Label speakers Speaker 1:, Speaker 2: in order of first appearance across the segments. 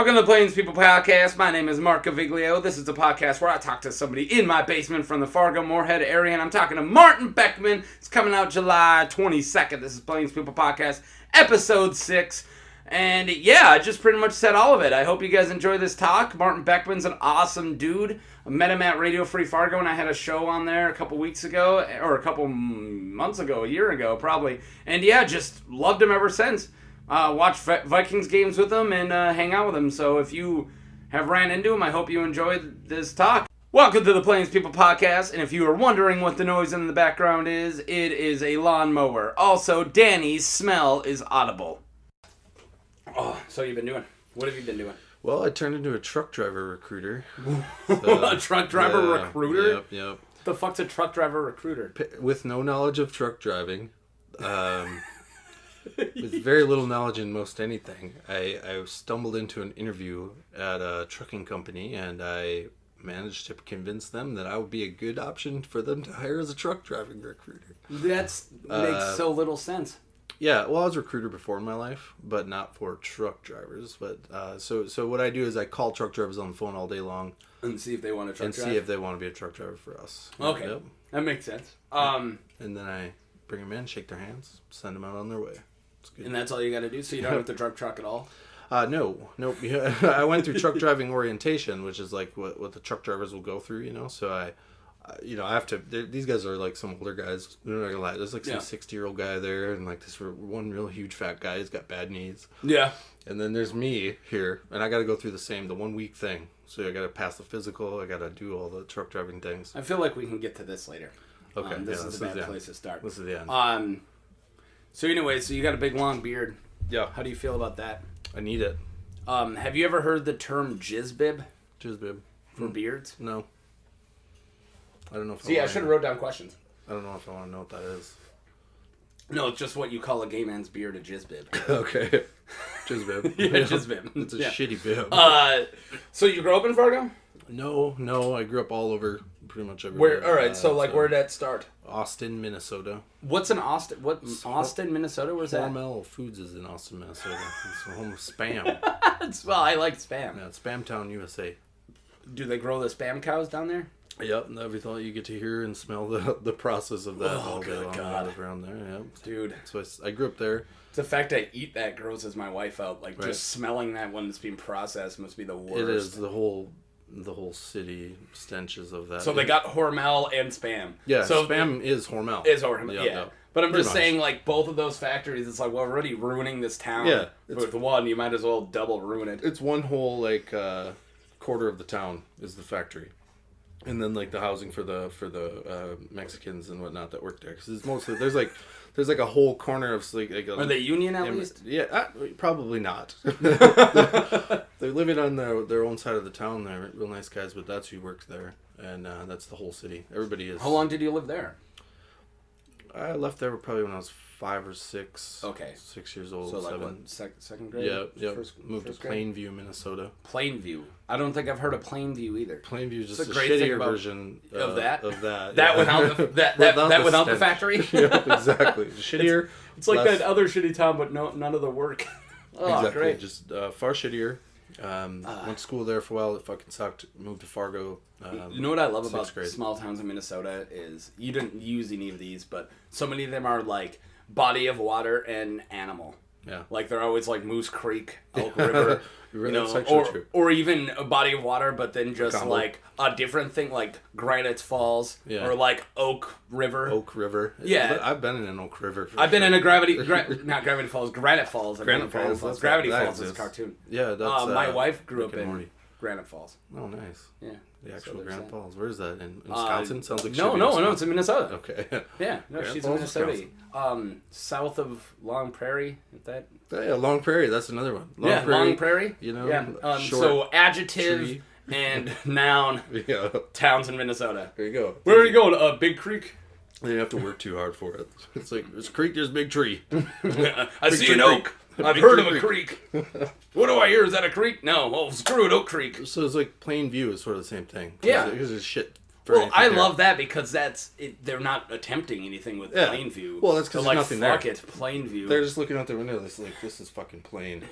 Speaker 1: Welcome to the Plains People Podcast. My name is Mark Gaviglio. This is the podcast where I talk to somebody in my basement from the Fargo, Moorhead area, and I'm talking to Matin Beckmann. It's coming out July 22nd. This is Plains People Podcast, episode 6. And yeah, I just pretty much said all of it. I hope you guys enjoy this talk. Matin Beckmann's an awesome dude. I met him at Radio Free Fargo, and I had a show on there a couple weeks ago, or a couple months ago, a year ago, probably. And yeah, just loved him ever since. Watch Vikings games with him and hang out with him. So if you have ran into him, I hope you enjoyed this talk. Welcome to the Plains People Podcast. And if you are wondering what the noise in the background is, it is a lawnmower. Also, Danny's smell is audible. Oh, so you've been doing? What have you been doing?
Speaker 2: Well, I turned into a truck driver recruiter.
Speaker 1: A truck driver recruiter?
Speaker 2: Yep.
Speaker 1: What the fuck's a truck driver recruiter?
Speaker 2: With no knowledge of truck driving. With very little knowledge in most anything, I stumbled into an interview at a trucking company, and I managed to convince them that I would be a good option for them to hire as a truck driving recruiter.
Speaker 1: That makes so little sense.
Speaker 2: Yeah, well, I was a recruiter before in my life, but not for truck drivers. But so what I do is I call truck drivers on the phone all day long
Speaker 1: and see if they want to
Speaker 2: and see if they want to be a truck driver for us.
Speaker 1: Okay,
Speaker 2: yep.
Speaker 1: That makes sense.
Speaker 2: And then I bring them in, shake their hands, send them out on their way.
Speaker 1: And that's all you got to do, so you don't have to drive truck at all?
Speaker 2: No. I went through truck driving orientation, which is like what the truck drivers will go through, So I have to. These guys are like some older guys. I'm not gonna lie. There's like some 60-year-old guy there, and like this one real huge fat guy. He's got bad knees.
Speaker 1: Yeah.
Speaker 2: And then there's me here, and I got to go through the 1 week thing. So I got to pass the physical. I got to do all the truck driving things.
Speaker 1: I feel like we can get to this later.
Speaker 2: Okay.
Speaker 1: This is a bad place to start.
Speaker 2: This is the end.
Speaker 1: So anyway, so you got a big long beard.
Speaker 2: Yeah.
Speaker 1: How do you feel about that?
Speaker 2: I need it.
Speaker 1: Have you ever heard the term jizzbib?
Speaker 2: Jizzbib.
Speaker 1: For beards?
Speaker 2: No. I don't know if
Speaker 1: I should have wrote down questions.
Speaker 2: I don't know if I want to know what that is.
Speaker 1: No, it's just what you call a gay man's beard, a jizzbib.
Speaker 2: Okay. Jizzbib.
Speaker 1: Yeah, jizzbib.
Speaker 2: It's a shitty bib.
Speaker 1: So you grew up in Fargo?
Speaker 2: No. I grew up all over, pretty much everywhere.
Speaker 1: Where? All right. Where'd that start?
Speaker 2: Austin, Minnesota.
Speaker 1: What's in Austin? Austin, Minnesota? Where's that?
Speaker 2: Hormel Foods is in Austin, Minnesota. It's the home of Spam.
Speaker 1: Well, I like Spam.
Speaker 2: Yeah, it's Spam Town, USA.
Speaker 1: Do they grow the Spam cows down there?
Speaker 2: Yep, and everything you get to hear and smell the process of that all day long.
Speaker 1: God.
Speaker 2: Around there. Yep.
Speaker 1: Dude.
Speaker 2: So I grew up there.
Speaker 1: The fact I eat that grosses my wife out. Like, just smelling that when it's being processed must be the worst.
Speaker 2: It is. The whole city stenches of that.
Speaker 1: So they got Hormel and Spam.
Speaker 2: Yeah,
Speaker 1: so
Speaker 2: Spam is Hormel.
Speaker 1: Is Hormel, yeah. But I'm just saying, like, both of those factories, it's like, well, we're already ruining this town.
Speaker 2: Yeah.
Speaker 1: With one, you might as well double ruin it.
Speaker 2: It's one whole, like, quarter of the town is the factory. And then, like, the housing for the Mexicans and whatnot that work there. Because it's mostly, there's like a whole corner of, like
Speaker 1: are they union at least?
Speaker 2: Yeah, probably not. They're living on their own side of the town. They're real nice guys, but that's who works there. And that's the whole city. Everybody is.
Speaker 1: How long did you live there?
Speaker 2: I left there probably when I was 5 or 6.
Speaker 1: Okay.
Speaker 2: 6 years old.
Speaker 1: So like
Speaker 2: 7.
Speaker 1: what, second grade?
Speaker 2: Yeah. Moved to Plainview, Minnesota.
Speaker 1: Plainview. I don't think I've heard of Plainview either.
Speaker 2: Plainview is just a shittier version
Speaker 1: of that.
Speaker 2: That
Speaker 1: without the factory.
Speaker 2: Yeah, exactly. Shittier.
Speaker 1: It's like that other shitty town, but none of the work.
Speaker 2: Exactly.
Speaker 1: Great.
Speaker 2: Just far shittier. Went to school there for a while. It fucking sucked. Moved to Fargo.
Speaker 1: You know what I love about small towns in Minnesota is you didn't use any of these, but so many of them are like body of water and animal.
Speaker 2: Yeah.
Speaker 1: Like they're always like Moose Creek, Elk River,
Speaker 2: true.
Speaker 1: Or even a body of water, but then just like a different thing, like Granite Falls, or like Oak River.
Speaker 2: Oak River.
Speaker 1: Yeah.
Speaker 2: I've been in an Oak River.
Speaker 1: I've been in a not Gravity Falls, Granite Falls.
Speaker 2: Granite Falls.
Speaker 1: Gravity Falls is a cartoon.
Speaker 2: Yeah, that's
Speaker 1: my wife grew up in Granite Falls.
Speaker 2: Oh, nice.
Speaker 1: Yeah.
Speaker 2: The actual Granite Falls. Where is that? In Wisconsin? Sounds like
Speaker 1: No, it's in Minnesota.
Speaker 2: Okay.
Speaker 1: Yeah, no, she's in Minnesota. South of Long Prairie.
Speaker 2: Yeah, Long Prairie. That's another one.
Speaker 1: Long Prairie.
Speaker 2: You know.
Speaker 1: Yeah. So adjective and noun.
Speaker 2: Yeah.
Speaker 1: Towns in Minnesota.
Speaker 2: There you go.
Speaker 1: Where are you going? Big Creek.
Speaker 2: You have to work too hard for it. It's like there's a creek, there's a big tree.
Speaker 1: I see an oak. I've heard of a creek. What do I hear? Is that a creek? No. Well, screw it, Oak Creek.
Speaker 2: So it's like Plainview is sort of the same thing.
Speaker 1: Yeah.
Speaker 2: Because there's shit
Speaker 1: Well, I love that because that's it. They're not attempting anything with Plainview.
Speaker 2: Well, that's because there's nothing there.
Speaker 1: Fuck it, Plainview.
Speaker 2: They're just looking out the window. It's like, this is fucking plain.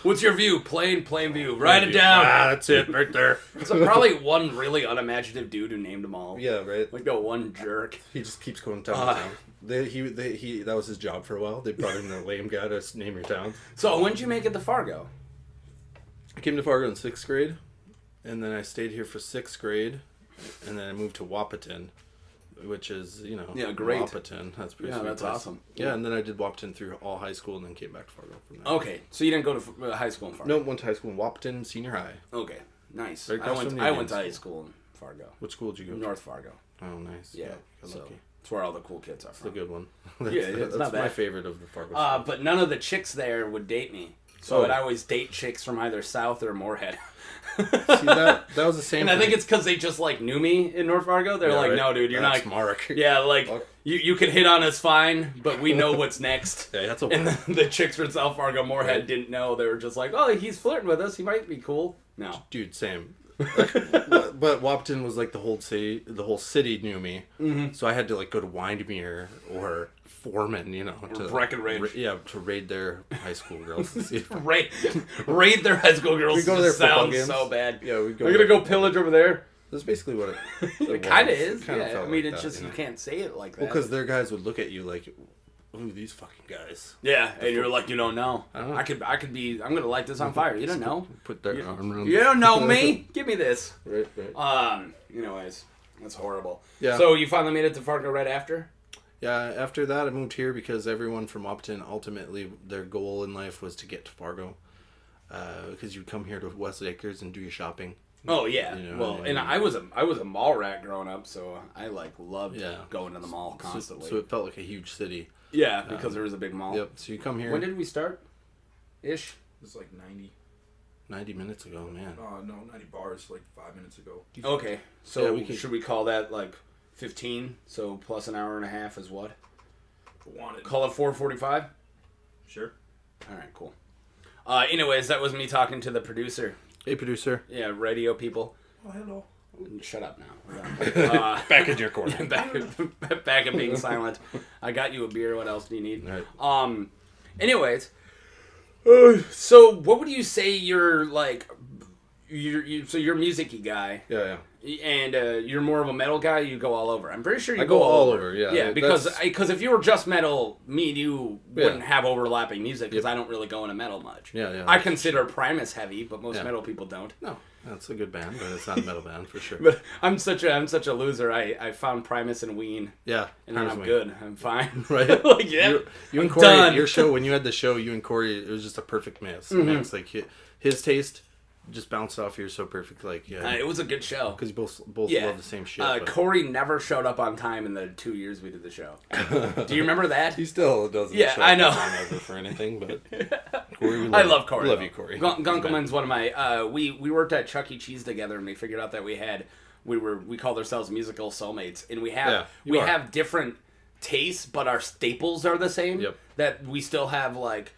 Speaker 1: What's your view? Plainview. Write it down.
Speaker 2: That's it, right there.
Speaker 1: So probably one really unimaginative dude who named them all.
Speaker 2: Yeah, right.
Speaker 1: Like the one jerk.
Speaker 2: He just keeps going town to town. That was his job for a while. They brought in the lame guy to name your town.
Speaker 1: So when did you make it to Fargo?
Speaker 2: I came to Fargo in 6th grade, and then I stayed here for 6th grade, and then I moved to Wahpeton, which is,
Speaker 1: great.
Speaker 2: Wahpeton. That's pretty sweet
Speaker 1: that's
Speaker 2: place.
Speaker 1: awesome.
Speaker 2: Yeah, and then I did Wahpeton through all high school, and then came back to Fargo from there.
Speaker 1: Okay, so you didn't go to high school in Fargo?
Speaker 2: No, went to high school in Wahpeton, senior high.
Speaker 1: Okay, nice.
Speaker 2: Very
Speaker 1: I went to high school in Fargo.
Speaker 2: What school did you go to?
Speaker 1: North Fargo.
Speaker 2: Oh, nice.
Speaker 1: Yeah,
Speaker 2: so
Speaker 1: it's where all the cool kids are
Speaker 2: It's
Speaker 1: from.
Speaker 2: a good one.
Speaker 1: It's not bad.
Speaker 2: My favorite of the Fargo schools.
Speaker 1: But none of the chicks there would date me. So I'd always date chicks from either South or Moorhead.
Speaker 2: See, that was the same
Speaker 1: And
Speaker 2: thing.
Speaker 1: I think it's because they just, knew me in North Fargo. They're like, no, dude, you're
Speaker 2: that's
Speaker 1: not...
Speaker 2: Mark.
Speaker 1: Yeah, you can hit on us fine, but we know what's next.
Speaker 2: Yeah, that's
Speaker 1: And the chicks from South Fargo Moorhead didn't know. They were just like, oh, he's flirting with us. He might be cool. No.
Speaker 2: Dude, same. But Wahpeton was like the whole city knew me. Mm-hmm. So I had to go to Windmere or Foreman, to
Speaker 1: Breckenridge.
Speaker 2: To raid their high school girls. To see if
Speaker 1: raid their high school girls.
Speaker 2: We go to their football
Speaker 1: sounds
Speaker 2: games.
Speaker 1: so bad.
Speaker 2: Yeah, we go.
Speaker 1: We're gonna go pillage over there.
Speaker 2: That's basically what
Speaker 1: it kind of is.
Speaker 2: Kinda
Speaker 1: Yeah, I mean, it's just you can't say it like that.
Speaker 2: Well, because their guys would look at you like, ooh, these fucking guys.
Speaker 1: Yeah, and you're like, you don't know. I could be. I'm gonna light this on fire. You don't know.
Speaker 2: Put their arm around.
Speaker 1: You don't know me. Give me this.
Speaker 2: Right.
Speaker 1: Anyways, that's horrible.
Speaker 2: Yeah.
Speaker 1: So you finally made it to Fargo right after?
Speaker 2: Yeah. After that, I moved here because everyone from Upton ultimately their goal in life was to get to Fargo, because you'd come here to West Acres and do your shopping.
Speaker 1: Oh yeah. And I was a mall rat growing up, so I loved going to the mall constantly.
Speaker 2: So it felt like a huge city.
Speaker 1: Yeah, because there was a big mall.
Speaker 2: Yep. So you come here.
Speaker 1: When did we start? Ish.
Speaker 3: It's like
Speaker 2: 90 minutes ago, man.
Speaker 3: No, 90 bars, 5 minutes ago.
Speaker 1: Okay. So
Speaker 2: yeah,
Speaker 1: should we call that 15? So plus an hour and a half is what?
Speaker 3: Wanted.
Speaker 1: Call it 4:45?
Speaker 3: Sure.
Speaker 1: All right, cool. Anyways, that was me talking to the producer.
Speaker 2: Hey, producer.
Speaker 1: Yeah, radio people.
Speaker 3: Oh, hello.
Speaker 1: Shut up now.
Speaker 2: Back in your corner.
Speaker 1: back and being silent. I got you a beer. What else do you need?
Speaker 2: Right.
Speaker 1: Anyways, so what would you say you're so you're a music-y guy.
Speaker 2: Yeah.
Speaker 1: And you're more of a metal guy. You go all over. I'm pretty sure you
Speaker 2: go all over. Yeah.
Speaker 1: Yeah, because if you were just metal, me and you wouldn't have overlapping music because I don't really go into metal much.
Speaker 2: Yeah.
Speaker 1: I consider Primus heavy, but most metal people don't.
Speaker 2: No, that's a good band, but it's not a metal band for sure.
Speaker 1: But I'm such a loser. I found Primus and Ween.
Speaker 2: Yeah,
Speaker 1: and then I'm good. I'm fine.
Speaker 2: Right? You and Corey,
Speaker 1: done.
Speaker 2: Your show when you had the show, you and Corey, it was just a perfect mix. Mm-hmm. His taste just bounced off yours so perfect.
Speaker 1: It was a good show
Speaker 2: because you both love the same shit.
Speaker 1: Corey never showed up on time in the 2 years we did the show. Do you remember that?
Speaker 2: He still doesn't.
Speaker 1: Yeah,
Speaker 2: show
Speaker 1: I know.
Speaker 2: Up on time ever for anything, but Corey,
Speaker 1: I love Corey.
Speaker 2: Love you, Corey.
Speaker 1: Gunkelman's one of my. We worked at Chuck E. Cheese together, and we figured out that we called ourselves musical soulmates, and we have different tastes, but our staples are the same.
Speaker 2: Yep.
Speaker 1: That we still have like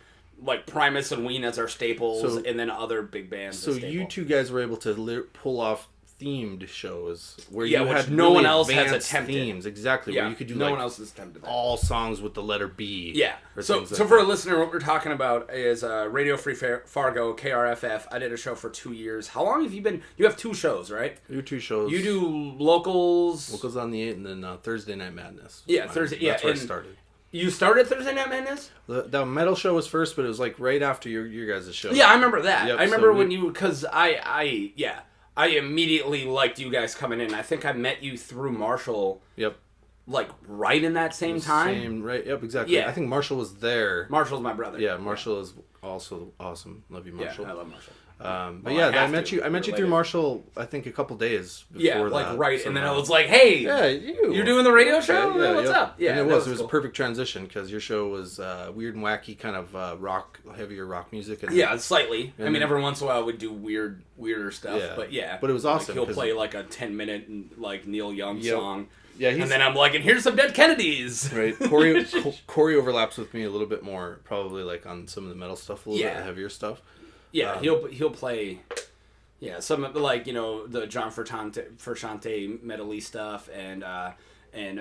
Speaker 1: Primus and Ween as our staples, and then other big bands.
Speaker 2: So you two guys were able to pull off themed shows where
Speaker 1: you
Speaker 2: had
Speaker 1: no
Speaker 2: really
Speaker 1: one else has
Speaker 2: advanced
Speaker 1: attempted.
Speaker 2: Themes, exactly.
Speaker 1: Yeah,
Speaker 2: where you could do
Speaker 1: no one else has attempted that.
Speaker 2: All songs with the letter B.
Speaker 1: Yeah. So for a listener, what we're talking about is Radio Free Fargo, KRFF. I did a show for 2 years. How long have you been? You have 2 shows, right?
Speaker 2: You do 2 shows.
Speaker 1: You do locals.
Speaker 2: Locals on the 8th, and then Thursday Night Madness.
Speaker 1: Yeah, Thursday. Yeah,
Speaker 2: that's where I started.
Speaker 1: You started Thursday Night Madness?
Speaker 2: The metal show was first, but it was right after your guys' show.
Speaker 1: Yeah, I remember that.
Speaker 2: Yep,
Speaker 1: I remember when you, because I immediately liked you guys coming in. I think I met you through Marshall.
Speaker 2: Yep.
Speaker 1: Right in that same time?
Speaker 2: Right, yep, exactly.
Speaker 1: Yeah.
Speaker 2: I think Marshall was there.
Speaker 1: Marshall's my brother.
Speaker 2: Yeah, Marshall is also awesome. Love you, Marshall.
Speaker 1: Yeah, I love Marshall.
Speaker 2: But I met you through Marshall, I think a couple days before that.
Speaker 1: Right, and then I was like, hey, you're doing the radio show?
Speaker 2: Yeah,
Speaker 1: what's up? Yeah,
Speaker 2: and it was cool. A perfect transition because your show was weird and wacky, kind of heavier rock music. And,
Speaker 1: slightly. I mean, every once in a while I would do weirder stuff, but
Speaker 2: it was awesome.
Speaker 1: He'll play a 10-minute Neil Young song.
Speaker 2: Yeah,
Speaker 1: and then I'm like, and here's some Dead Kennedys.
Speaker 2: Right, Corey overlaps with me a little bit more, probably on some of the metal stuff, a little bit heavier stuff.
Speaker 1: Yeah, he'll play. Yeah, some like the John Frusciante medley stuff and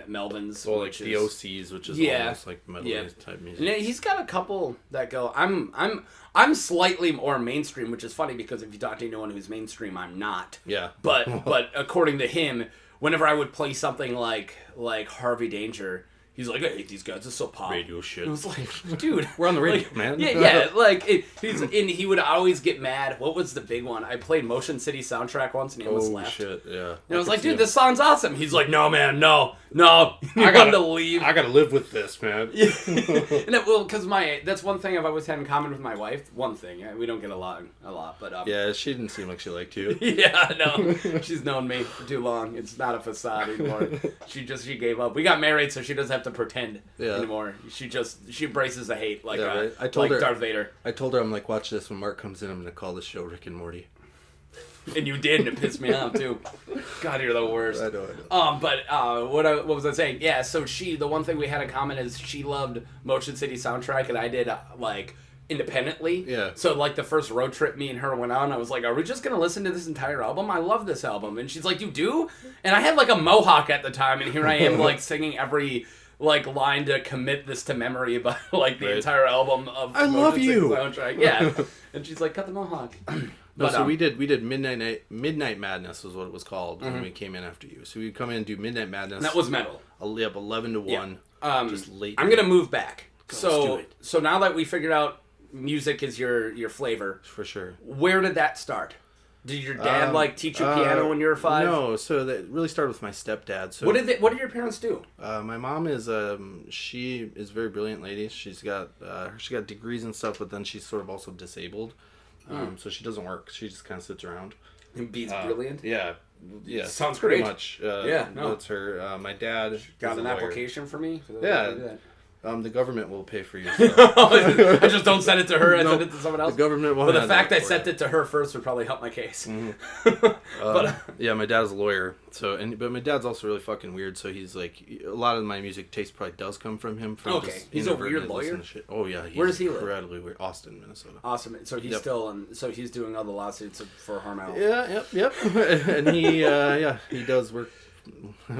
Speaker 1: Melvin's.
Speaker 2: Well, like the OCs, which is almost like medley type music.
Speaker 1: And he's got a couple that go. I'm slightly more mainstream, which is funny because if you talk to anyone who's mainstream, I'm not.
Speaker 2: Yeah.
Speaker 1: But according to him, whenever I would play something like Harvey Danger, he's like, I hate these guys. It's so pop.
Speaker 2: Radio shit.
Speaker 1: I was like, dude,
Speaker 2: we're on the radio,
Speaker 1: like,
Speaker 2: man.
Speaker 1: Yeah. Like and he would always get mad. What was the big one? I played Motion City Soundtrack once, and he almost left.
Speaker 2: Shit, yeah.
Speaker 1: And I was like, dude, this song's awesome. He's like, no, man, no. I gotta leave.
Speaker 2: I gotta live with this, man.
Speaker 1: Yeah. Because that's one thing I've always had in common with my wife. One thing, we don't get along a lot, but
Speaker 2: yeah, she didn't seem like she liked you.
Speaker 1: Yeah, no, she's known me for too long. It's not a facade anymore. She gave up. We got married, so she doesn't have to pretend anymore. She embraces the hate like
Speaker 2: right. I told her,
Speaker 1: Darth Vader.
Speaker 2: I told her, I'm like, watch this. When Mark comes in, I'm gonna call the show Rick and Morty.
Speaker 1: And you did, and it pissed me off too. God, you're the worst.
Speaker 2: I know.
Speaker 1: But what was I saying? Yeah, so the one thing we had in common is she loved Motion City Soundtrack, and I did independently.
Speaker 2: Yeah.
Speaker 1: So like the first road trip me and her went on, I was like, are we just gonna listen to this entire album? I love this album. And she's like, you do? And I had like a mohawk at the time, and here I am like singing every line to commit this to memory about like the entire album of
Speaker 2: I Love You
Speaker 1: soundtrack. Yeah. And she's like, cut the mohawk.
Speaker 2: But, so we did Midnight Madness was what it was called when we came in after you. So we'd come in and do Midnight Madness.
Speaker 1: And that was metal.
Speaker 2: 11 to 1.
Speaker 1: Just
Speaker 2: late.
Speaker 1: I'm gonna move back.
Speaker 2: Let's do it.
Speaker 1: So now that we figured out music is your flavor,
Speaker 2: for sure.
Speaker 1: Where did that start? Did your dad teach you piano when you were 5?
Speaker 2: No, so that really started with my stepdad. So
Speaker 1: what did your parents do?
Speaker 2: My mom is she is a very brilliant lady. She got degrees and stuff, but then she's sort of also disabled. So she doesn't work. She just kind of sits around.
Speaker 1: And Beats brilliant?
Speaker 2: Yeah.
Speaker 1: Sounds
Speaker 2: pretty
Speaker 1: great.
Speaker 2: much.
Speaker 1: No.
Speaker 2: That's her. My dad
Speaker 1: got an application for me?
Speaker 2: Yeah. The government will pay for you.
Speaker 1: I just don't send it to her. I send it to someone else.
Speaker 2: The government won't.
Speaker 1: But the fact I sent it to her first would probably help my case.
Speaker 2: But yeah, my dad's a lawyer. But my dad's also really fucking weird. So he's like, a lot of my music taste probably does come from him.
Speaker 1: He's a weird lawyer.
Speaker 2: Oh yeah.
Speaker 1: Where does he live?
Speaker 2: Incredibly weird. Austin, Minnesota.
Speaker 1: Awesome. So he's so he's doing all the lawsuits for Hormel.
Speaker 2: Yeah. Yep. And he does work.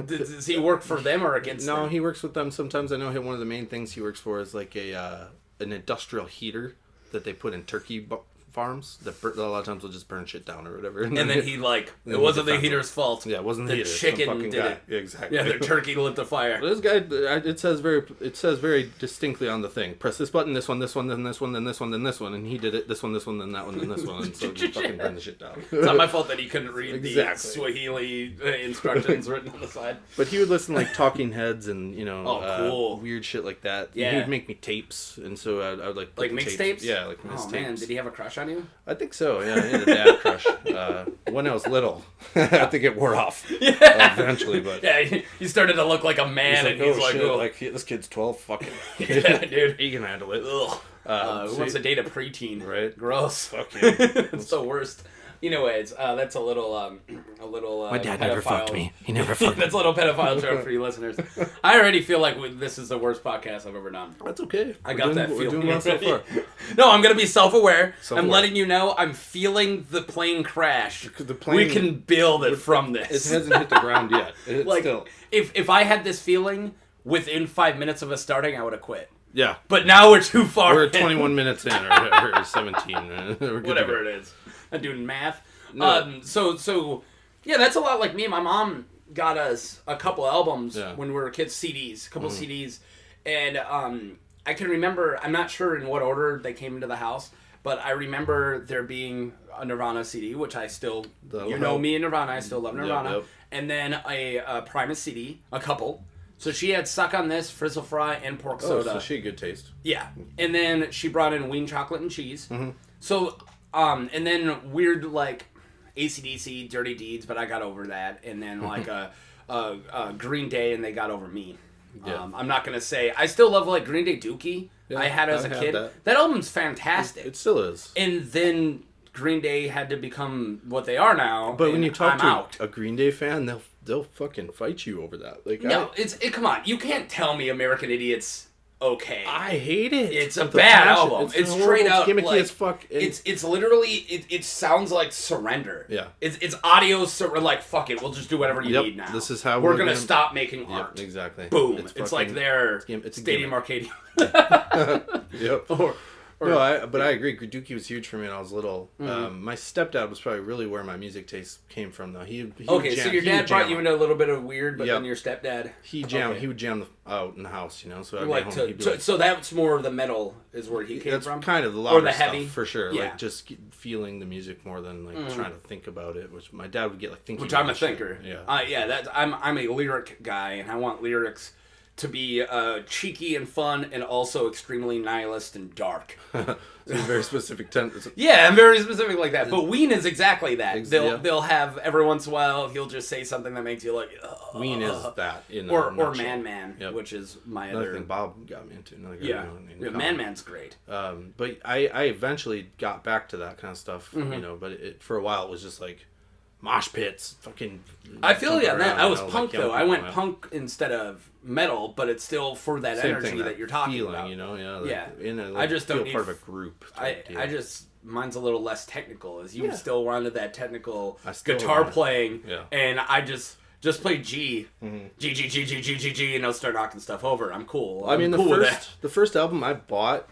Speaker 1: Does he work for them or against them?
Speaker 2: No, he works with them. Sometimes I know one of the main things he works for is like an industrial heater that they put in turkey farms that a lot of times will just burn shit down or whatever.
Speaker 1: And then he it wasn't the heater's fault.
Speaker 2: Yeah, it wasn't the heater.
Speaker 1: Chicken did it.
Speaker 2: Yeah, exactly.
Speaker 1: Yeah, the turkey lit the fire.
Speaker 2: This guy, it says very distinctly on the thing. Press this button, this one, then this one, then this one, then this one, and he did it. This one, then that one, then this one, and so he fucking burned the shit down.
Speaker 1: It's not my fault that he couldn't read the Swahili instructions written on the side.
Speaker 2: But he would listen to like Talking Heads and
Speaker 1: cool.
Speaker 2: weird shit like that.
Speaker 1: Yeah,
Speaker 2: he would make me tapes, and so I would like
Speaker 1: mixtapes.
Speaker 2: Yeah, like mixtapes.
Speaker 1: Oh man, did he have a crush on you?
Speaker 2: I think so. Yeah, I had a dad crush when I was little. I think it wore off eventually, but
Speaker 1: he started to look like a man, and he's like,
Speaker 2: oh, like this kid's 12. Fucking
Speaker 1: yeah, dude,
Speaker 2: he can handle it.
Speaker 1: Who wants to date a preteen?
Speaker 2: Right?
Speaker 1: Gross.
Speaker 2: Fuck yeah.
Speaker 1: It's the worst. Anyways, that's a little.
Speaker 2: My dad never fucked me. He never fucked me.
Speaker 1: That's a little pedophile joke for you listeners. I already feel like this is the worst podcast I've ever done.
Speaker 2: That's okay.
Speaker 1: I got that feeling.
Speaker 2: We're doing well so far.
Speaker 1: No, I'm gonna be self-aware. I'm letting you know I'm feeling the plane crash. We can build it from this.
Speaker 2: It hasn't hit the ground yet. Still.
Speaker 1: If I had this feeling within 5 minutes of us starting, I would have quit.
Speaker 2: Yeah.
Speaker 1: But now we're too far.
Speaker 2: We're 21 minutes in, or 17.
Speaker 1: Whatever it is. I'm doing math.
Speaker 2: No.
Speaker 1: So yeah, that's a lot like me. My mom got us a couple albums when we were kids, CDs, a couple CDs, and I can remember. I'm not sure in what order they came into the house, but I remember there being a Nirvana CD, which I still, me and Nirvana, I still love Nirvana, and then a Primus CD, a couple. So she had Suck on This, Frizzle Fry, and Pork Soda.
Speaker 2: So she had good taste.
Speaker 1: Yeah, and then she brought in Ween Chocolate and Cheese. So. And then weird like AC/DC, Dirty Deeds, but I got over that. And then like a Green Day, and they got over me.
Speaker 2: Yeah.
Speaker 1: I'm not gonna say I still love like Green Day Dookie.
Speaker 2: Yeah,
Speaker 1: I had as a kid. That album's fantastic.
Speaker 2: It still is.
Speaker 1: And then Green Day had to become what they are now.
Speaker 2: But when you talk to a Green Day fan, they'll fucking fight you over that. Like
Speaker 1: no, come on. You can't tell me American Idiots okay.
Speaker 2: I hate it.
Speaker 1: It's a
Speaker 2: With
Speaker 1: bad
Speaker 2: passion.
Speaker 1: album. It's
Speaker 2: horrible.
Speaker 1: straight up
Speaker 2: It's gimmicky
Speaker 1: like,
Speaker 2: as fuck.
Speaker 1: It's literally it sounds like surrender.
Speaker 2: Yeah.
Speaker 1: It's audio like fuck it, we'll just do whatever you need now.
Speaker 2: This is how
Speaker 1: we're gonna stop making art.
Speaker 2: Yep, exactly.
Speaker 1: Boom. It's like their
Speaker 2: it's a
Speaker 1: Stadium Arcade.
Speaker 2: Yep. No, I agree. Dookie was huge for me when I was little. My stepdad was probably really where my music taste came from, though. He
Speaker 1: okay, so your dad brought you into a little bit of weird, but then your stepdad...
Speaker 2: He would jam out in the house, you know? So
Speaker 1: so that's more of the metal is where he came from?
Speaker 2: That's kind of the louder
Speaker 1: or the heavy?
Speaker 2: stuff, for sure.
Speaker 1: Yeah.
Speaker 2: Like, just feeling the music more than, like, trying to think about it, which my dad would get, like, thinking
Speaker 1: Which I'm a
Speaker 2: about shit.
Speaker 1: thinker.
Speaker 2: Yeah.
Speaker 1: I'm a lyric guy, and I want lyrics to be cheeky and fun, and also extremely nihilist and dark.
Speaker 2: It's a very specific
Speaker 1: Yeah, I'm very specific like that. But Ween is exactly that. They'll have every once in a while he'll just say something that makes you like.
Speaker 2: Ween is that
Speaker 1: or Man, which is my
Speaker 2: another
Speaker 1: other
Speaker 2: thing Bob got me into.
Speaker 1: Man's great.
Speaker 2: But I eventually got back to that kind of stuff, you know. But for a while it was just like mosh pits, fucking.
Speaker 1: I feel that. I was punk
Speaker 2: like
Speaker 1: though. I went punk instead of metal, but it's still for that
Speaker 2: Same
Speaker 1: energy
Speaker 2: thing,
Speaker 1: that you're talking
Speaker 2: feeling,
Speaker 1: about.
Speaker 2: You know,
Speaker 1: I just don't need
Speaker 2: part of a group.
Speaker 1: Mine's a little less technical. As you still wanted that technical
Speaker 2: guitar
Speaker 1: playing,
Speaker 2: Yeah.
Speaker 1: and I just play G, G, and I'll start knocking stuff over. I'm cool.
Speaker 2: I mean,
Speaker 1: cool
Speaker 2: the first album I bought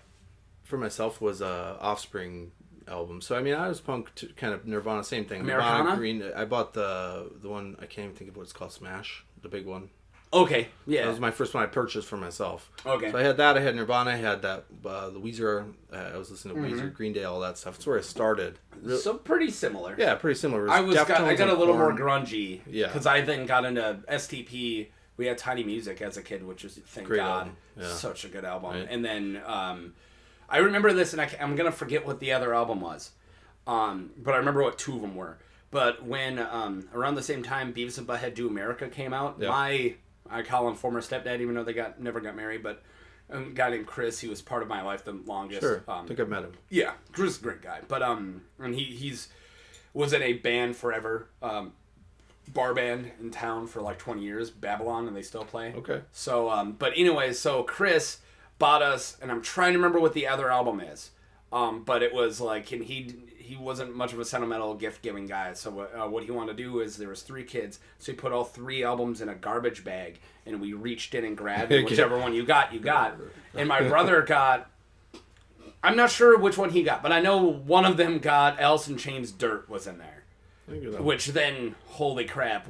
Speaker 2: for myself was a Offspring album. So I mean, I was punk to kind of Nirvana, same thing.
Speaker 1: Americana?
Speaker 2: Green. I bought the one I can't even think of what it's called. Smash, the big one.
Speaker 1: Okay, yeah.
Speaker 2: That was my first one I purchased for myself.
Speaker 1: Okay.
Speaker 2: So I had that. I had Nirvana. I had that. The Weezer. I was listening to Weezer, Green Day, all that stuff. That's where I started.
Speaker 1: So pretty similar.
Speaker 2: Yeah, pretty similar.
Speaker 1: I got a little more grungy.
Speaker 2: Yeah.
Speaker 1: Because I then got into STP. We had Tiny Music as a kid, which is thank
Speaker 2: Great
Speaker 1: God,
Speaker 2: album. Yeah.
Speaker 1: such a good album.
Speaker 2: Right.
Speaker 1: And then I remember this, and I'm gonna forget what the other album was, but I remember what two of them were. But when around the same time Beavis and Butthead Do America came out, I call him former stepdad, even though they never got married, but a guy named Chris, he was part of my life the longest.
Speaker 2: Sure, I think I've met him.
Speaker 1: Yeah, Chris is a great guy, but and he's was in a band forever, bar band in town for like 20 years, Babylon, and they still play.
Speaker 2: Okay.
Speaker 1: So, but anyway, so Chris bought us, and I'm trying to remember what the other album is, but it was like, and he wasn't much of a sentimental gift-giving guy, so what he wanted to do is, there was 3 kids, so he put all 3 albums in a garbage bag, and we reached in and grabbed whichever one you got. And my brother got, I'm not sure which one he got, but I know one of them got Alice in Chains' Dirt was in there, which then, holy crap,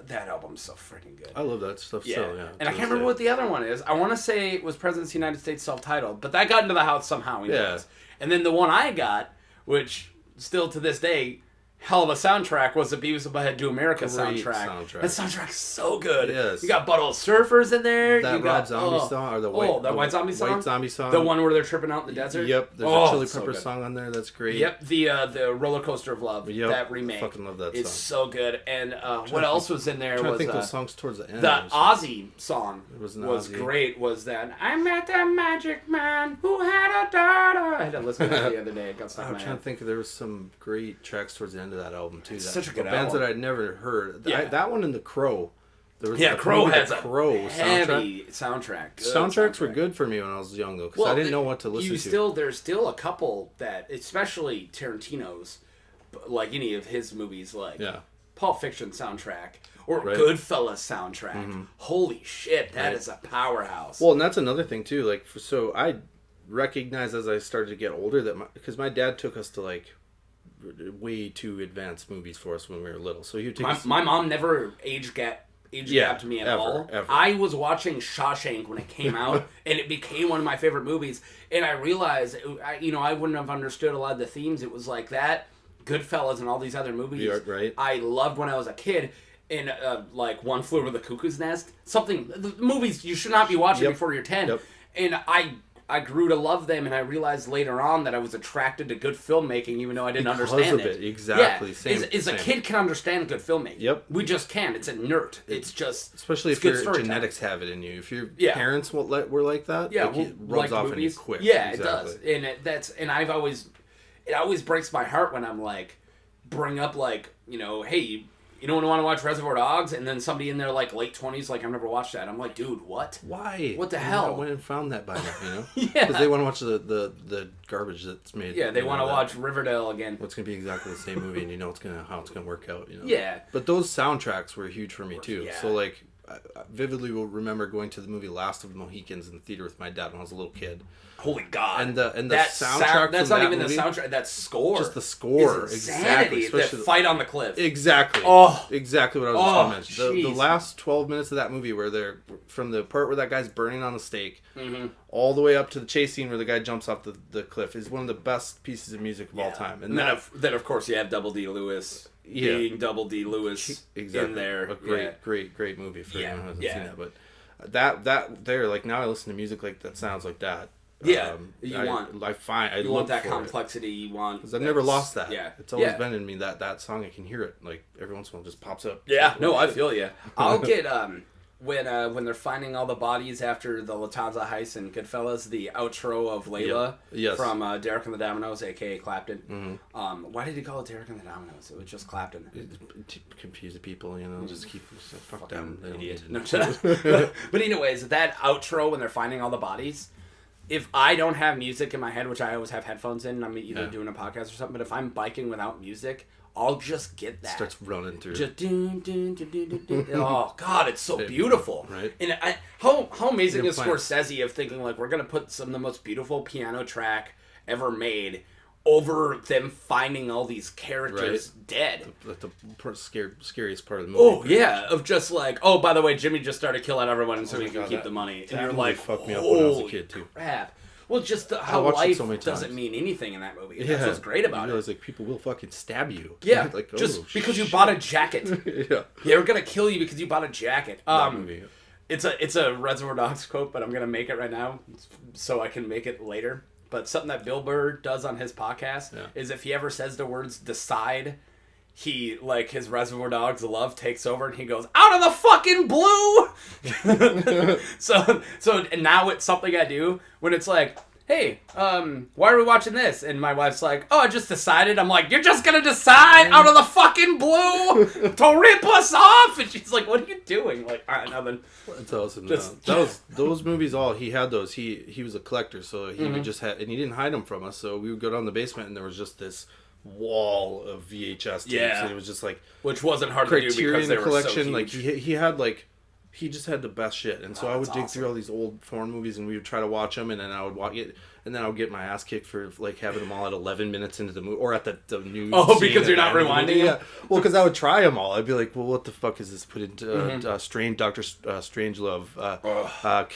Speaker 1: that album's so freaking good.
Speaker 2: I love that stuff.
Speaker 1: Yeah.
Speaker 2: So, yeah.
Speaker 1: And I can't remember what the other one is. I want to say it was Presidents of the United States self-titled, but that got into the house somehow. And then the one I got, which still to this day, hell of a soundtrack, was the Beavis and Butthead Do America soundtrack. That soundtrack's so good.
Speaker 2: Yes.
Speaker 1: You got Butthole Surfers in there.
Speaker 2: That Rob Zombie song, or the
Speaker 1: White Zombie song?
Speaker 2: White Zombie song.
Speaker 1: The one where they're tripping out in the desert?
Speaker 2: Yep, there's a Chili Peppers song on there that's great.
Speaker 1: Yep, the Roller Coaster of Love, that remake.
Speaker 2: I fucking love that song.
Speaker 1: It's so good. And what else was in there?
Speaker 2: I think those songs towards the end.
Speaker 1: The Ozzy song was great. Was that I met the magic man who had a daughter. I had to listen to that the other day. It got stuck in my head.
Speaker 2: I'm trying to think. There was some great tracks towards the end of that album too.
Speaker 1: Such a good
Speaker 2: bands
Speaker 1: album.
Speaker 2: that I'd never heard. That one and the Crow. There was
Speaker 1: Crow has
Speaker 2: a
Speaker 1: heavy soundtrack.
Speaker 2: Soundtracks were good for me when I was young though, because I didn't know what to listen to.
Speaker 1: There's still a couple that, especially Tarantino's, like any of his movies, like Pulp Fiction soundtrack or Goodfellas soundtrack. Holy shit, that is a powerhouse.
Speaker 2: Well, and that's another thing too. Like, so I recognized as I started to get older that because my dad took us to like way too advanced movies for us when we were little. So he would take
Speaker 1: my mom never age gapped me at all.
Speaker 2: Ever.
Speaker 1: I was watching Shawshank when it came out, and it became one of my favorite movies. And I realized, I wouldn't have understood a lot of the themes. It was like that, Goodfellas, and all these other movies.
Speaker 2: Yeah, right.
Speaker 1: I loved when I was a kid. And like One Flew Over the Cuckoo's Nest, the movies you should not be watching before you're 10.
Speaker 2: Yep.
Speaker 1: And I grew to love them, and I realized later on that I was attracted to good filmmaking, even though I didn't understand it.
Speaker 2: Exactly.
Speaker 1: Yeah.
Speaker 2: Same.
Speaker 1: A kid can understand good filmmaking.
Speaker 2: Yep.
Speaker 1: We just can. It's inert. It's just
Speaker 2: especially if your genetics have it in you. If your parents were like that, it rubs off in you quick.
Speaker 1: Yeah, exactly. It does. And it always breaks my heart when I'm like, bring up like, hey. you don't want to watch Reservoir Dogs, and then somebody in their like late 20s like, I've never watched that. I'm like, dude, what?
Speaker 2: Why?
Speaker 1: What the hell?
Speaker 2: I went and found that by now, you know?
Speaker 1: Yeah.
Speaker 2: Because they want to watch the garbage that's made.
Speaker 1: Yeah, they want to watch Riverdale again.
Speaker 2: It's gonna be exactly the same movie, and you know how it's gonna work out, you know?
Speaker 1: Yeah.
Speaker 2: But those soundtracks were huge for me too.
Speaker 1: Yeah.
Speaker 2: So like, I vividly will remember going to the movie Last of the Mohicans in the theater with my dad when I was a little kid.
Speaker 1: Holy God!
Speaker 2: And the soundtrack.
Speaker 1: That's
Speaker 2: from
Speaker 1: not
Speaker 2: that
Speaker 1: even
Speaker 2: movie,
Speaker 1: the soundtrack. That score.
Speaker 2: Just the score,
Speaker 1: is
Speaker 2: exactly.
Speaker 1: insanity. That fight on the cliff.
Speaker 2: Exactly.
Speaker 1: Oh,
Speaker 2: exactly what I was just going to mention. The
Speaker 1: jeez.
Speaker 2: last 12 minutes of that movie, where they're from the part where that guy's burning on the stake,
Speaker 1: mm-hmm.
Speaker 2: all the way up to the chase scene where the guy jumps off the cliff, is one of the best pieces of music of all time.
Speaker 1: And then of course you have Double D Lewis.
Speaker 2: Yeah.
Speaker 1: Being Double D Lewis
Speaker 2: exactly.
Speaker 1: in there.
Speaker 2: A great movie for anyone who hasn't
Speaker 1: Yeah.
Speaker 2: seen that. But that there, like, now I listen to music like that sounds like that.
Speaker 1: Yeah,
Speaker 2: you want
Speaker 1: that complexity. You want
Speaker 2: because I've never lost that.
Speaker 1: Yeah,
Speaker 2: it's always been in me that song. I can hear it like every once in a while, just pops up.
Speaker 1: Yeah,
Speaker 2: like,
Speaker 1: no, I feel you. I'll get when they're finding all the bodies after the Latanza heist in Goodfellas, the outro of Layla from Derek and the Dominoes, aka Clapton.
Speaker 2: Mm-hmm.
Speaker 1: Why did he call it Derek and the Dominoes? It was just Clapton.
Speaker 2: Confuse the people, you know. Just keep fuck them. They don't
Speaker 1: Idiot.
Speaker 2: need
Speaker 1: No,
Speaker 2: to
Speaker 1: shut up. But anyways, that outro when they're finding all the bodies. If I don't have music in my head, which I always have headphones in, and I'm either doing a podcast or something, but if I'm biking without music, I'll just get that.
Speaker 2: Starts running through.
Speaker 1: Just dun, dun, dun, dun, dun, dun. Oh God, it's so beautiful.
Speaker 2: Right.
Speaker 1: And how amazing is Scorsese of thinking like we're gonna put some of the most beautiful piano track ever made over them finding all these characters dead.
Speaker 2: The scariest part of the movie.
Speaker 1: Oh yeah, of just like, oh, by the way, Jimmy just started killing everyone, and so he can keep the money. And you're like,
Speaker 2: fucked me up when I was a kid too.
Speaker 1: Crap. Well, just how life doesn't mean anything in that movie. That's what's great about it.
Speaker 2: Like people will fucking stab you.
Speaker 1: Yeah,
Speaker 2: like,
Speaker 1: just because you bought a jacket.
Speaker 2: Yeah,
Speaker 1: they're gonna kill you because you bought a jacket.
Speaker 2: That movie.
Speaker 1: It's a Reservoir Dogs quote, but I'm gonna make it right now so I can make it later. But something that Bill Burr does on his podcast is if he ever says the words "decide," he, like, his Reservoir Dogs love takes over and he goes, "Out of the fucking blue!" so and now it's something I do when it's like, hey, why are we watching this? And my wife's like, oh, I just decided. I'm like, you're just gonna decide out of the fucking blue to rip us off? And she's like, what are you doing? Like, all right, nothing.
Speaker 2: That's awesome. That was those movies. He had those. He was a collector, so he would just have, and he didn't hide them from us. So we would go down the basement, and there was just this wall of VHS tapes, and it was just like,
Speaker 1: which wasn't hard to do because they were
Speaker 2: collection.
Speaker 1: So huge.
Speaker 2: Like he had like. He just had the best shit, and so I would dig through all these old foreign movies, and we would try to watch them, and then I would watch it, and then I would get my ass kicked for like having them all at 11 minutes into the movie, or at the new.
Speaker 1: Oh, because you're not rewinding.
Speaker 2: Yeah, well, because I would try them all. I'd be like, well, what the fuck is this put into Doctor Strangelove?